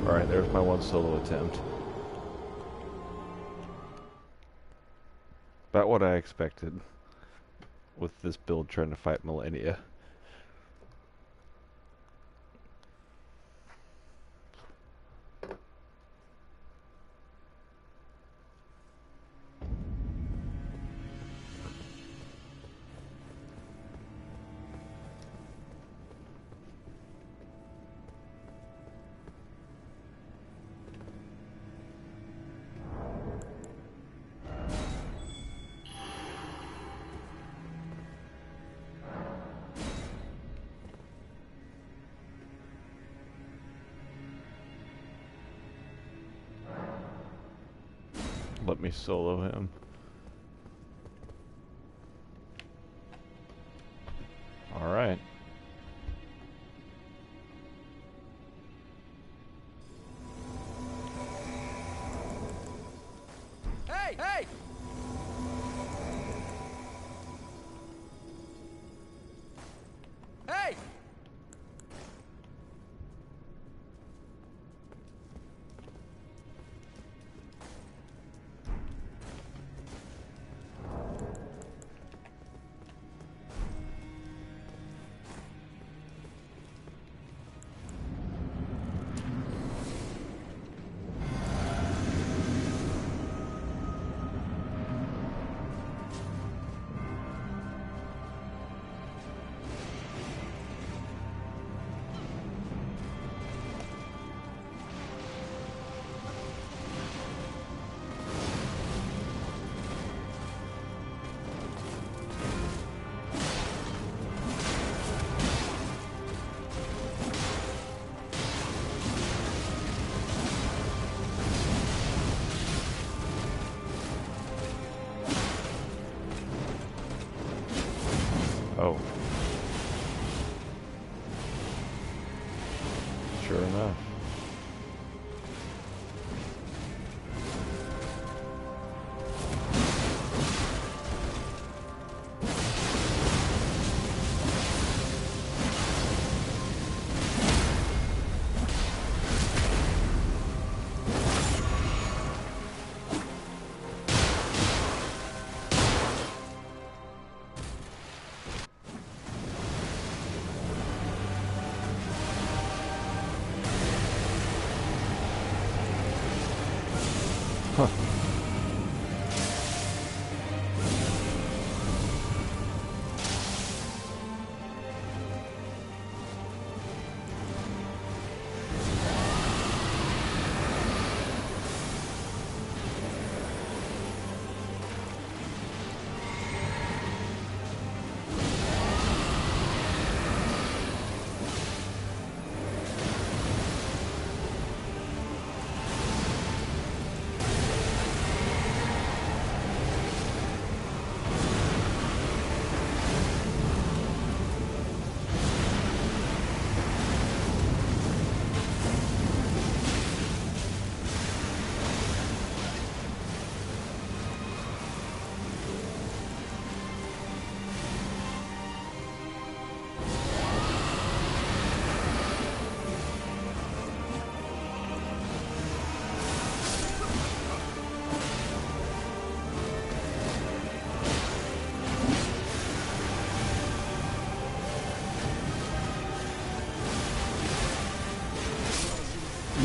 Alright, there's my one solo attempt. About what I expected with this build trying to fight Millennia. Let me solo him. Alright. Hey! Hey! Hey!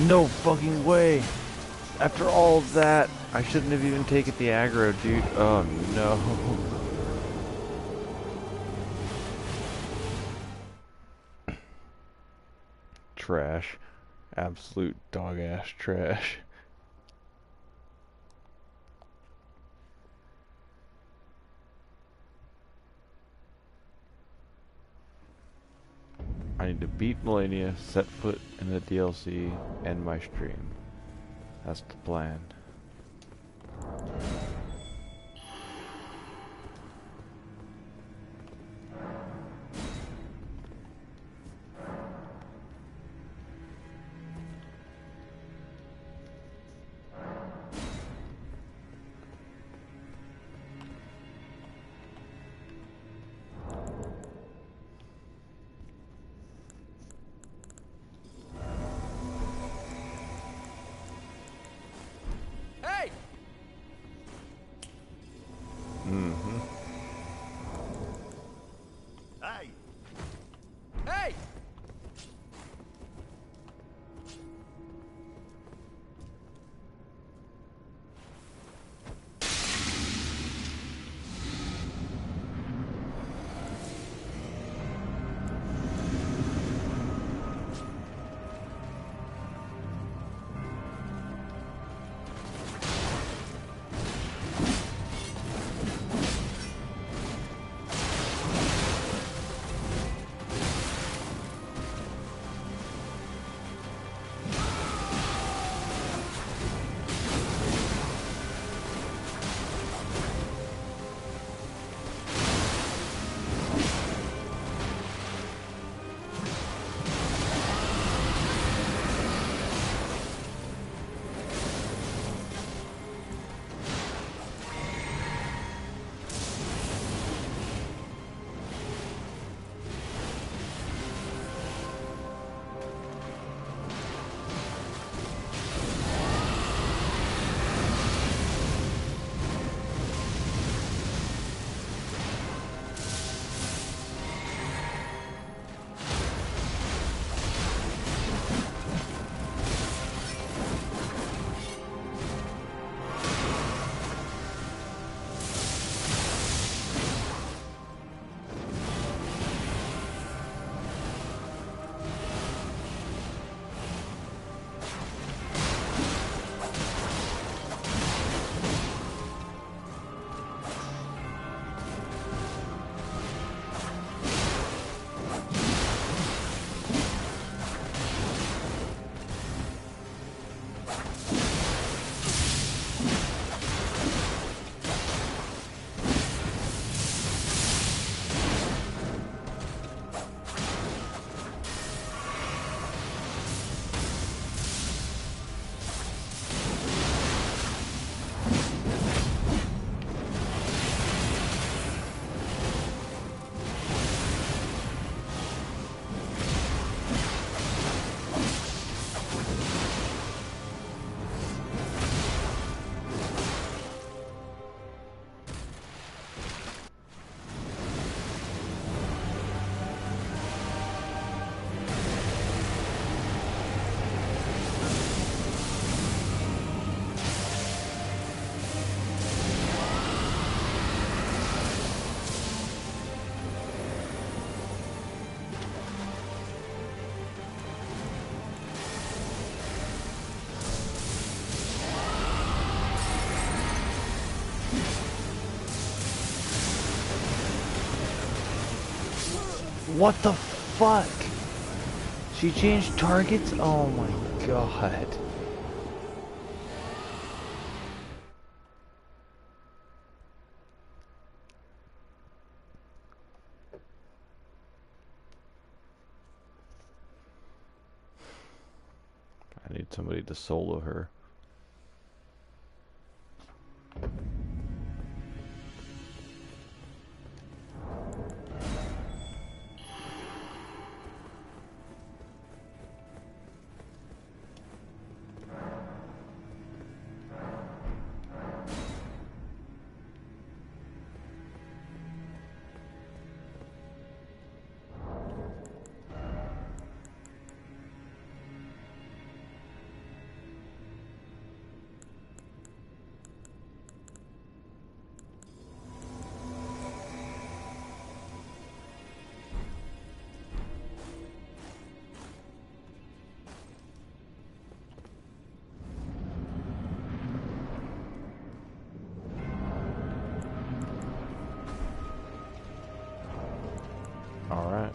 No fucking way! After all of that, I shouldn't have even taken the aggro, dude. Oh no. Trash. Absolute dog ass trash. I need to beat Melania, set foot in the DLC, end my stream. That's the plan. Hey! What the fuck? She changed targets? Oh my god. I need somebody to solo her. Alright.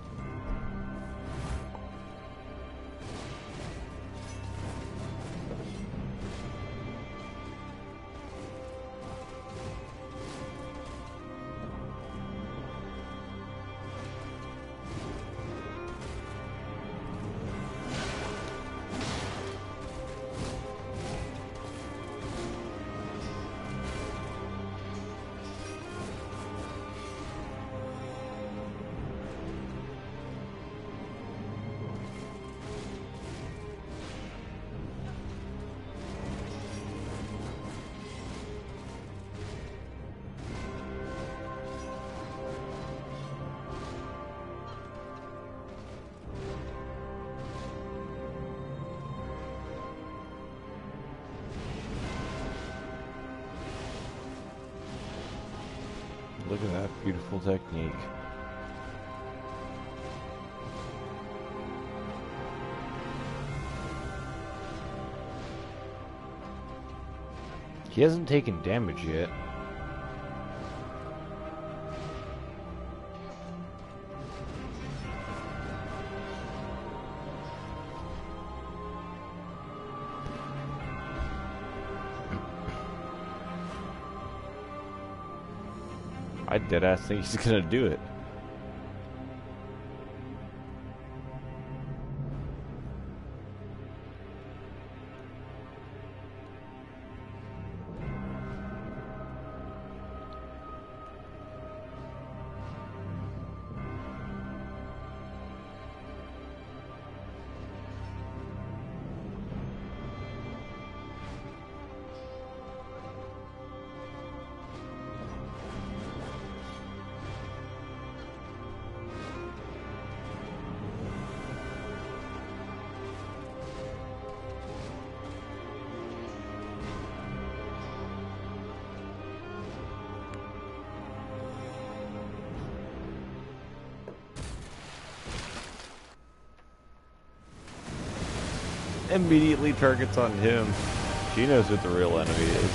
Look at that beautiful technique. He hasn't taken damage yet. I deadass think he's gonna do it. Immediately targets on him. She knows who the real enemy is.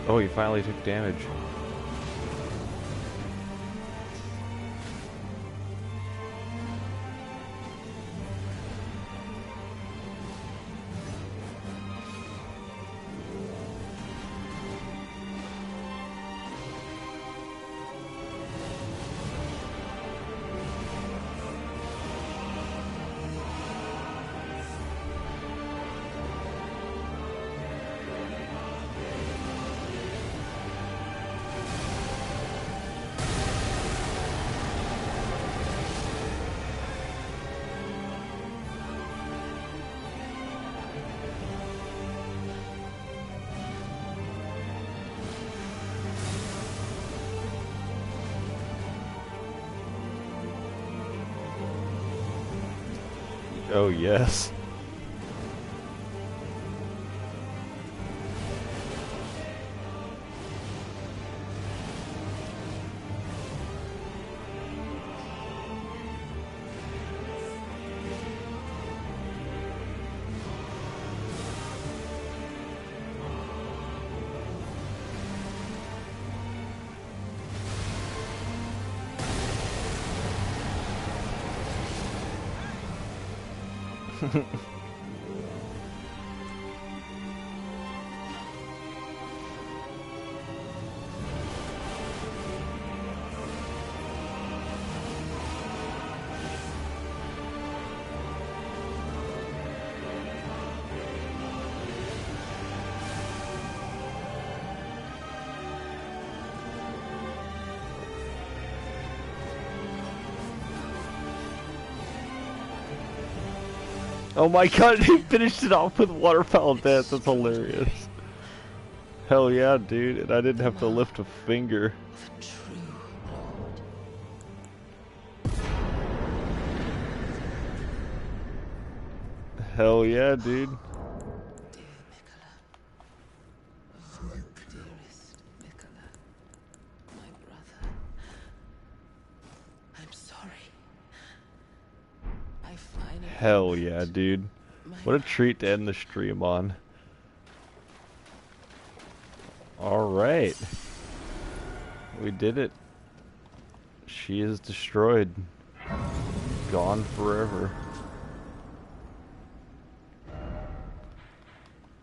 Oh, he finally took damage. Oh, yes. Oh my god, he finished it off with waterfowl dance. That's hilarious. Hell yeah, dude. And I didn't have to lift a finger. Of a true lord. Hell yeah, dude. Dear Mikola. Oh, dearest Mikola. My brother. I'm sorry. I finally... Hell yeah, dude. What a treat to end the stream on. Alright. We did it. She is destroyed. Gone forever.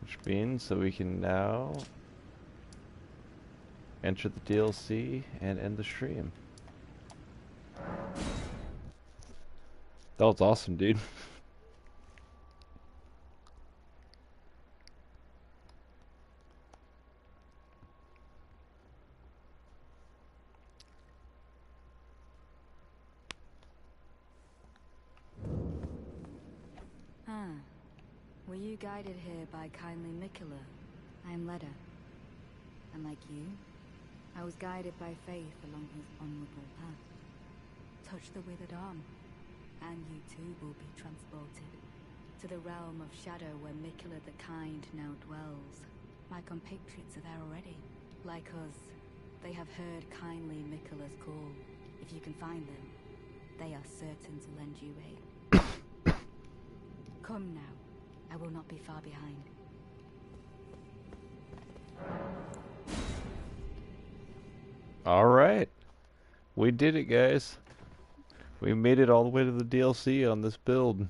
Which means that we can now enter the DLC and end the stream. That was awesome, dude. Were you guided here by kindly Mikola? I am Leda. And like you, I was guided by faith along his honorable path. Touch the withered arm, and you too will be transported to the realm of shadow where Mikola the Kind now dwells. My compatriots are there already. Like us, they have heard kindly Mikola's call. If you can find them, they are certain to lend you aid. Come now. I will not be far behind. Alright. We did it, guys. We made it all the way to the DLC on this build.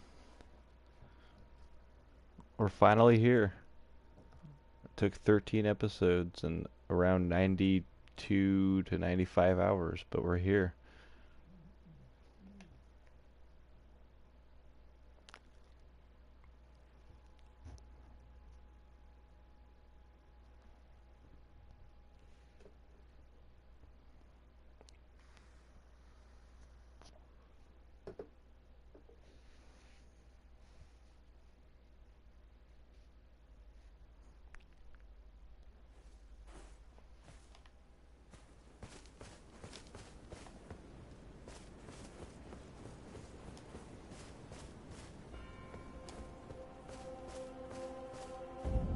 We're finally here. It took 13 episodes and around 92 to 95 hours, but we're here.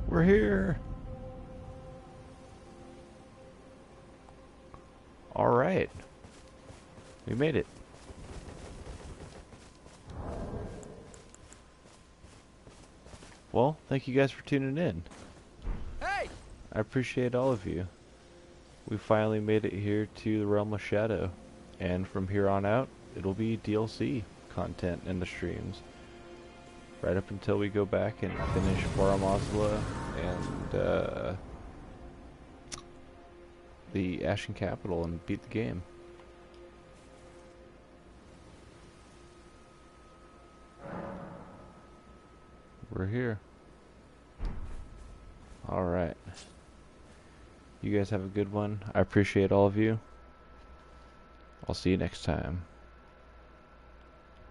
We're here. Alright. We made it. Well, thank you guys for tuning in. Hey! I appreciate all of you. We finally made it here to the Realm of Shadow. And from here on out, it'll be DLC content in the streams. Right up until we go back and finish Baramazla and the Ashen Capital and beat the game. We're here. Alright. You guys have a good one. I appreciate all of you. I'll see you next time.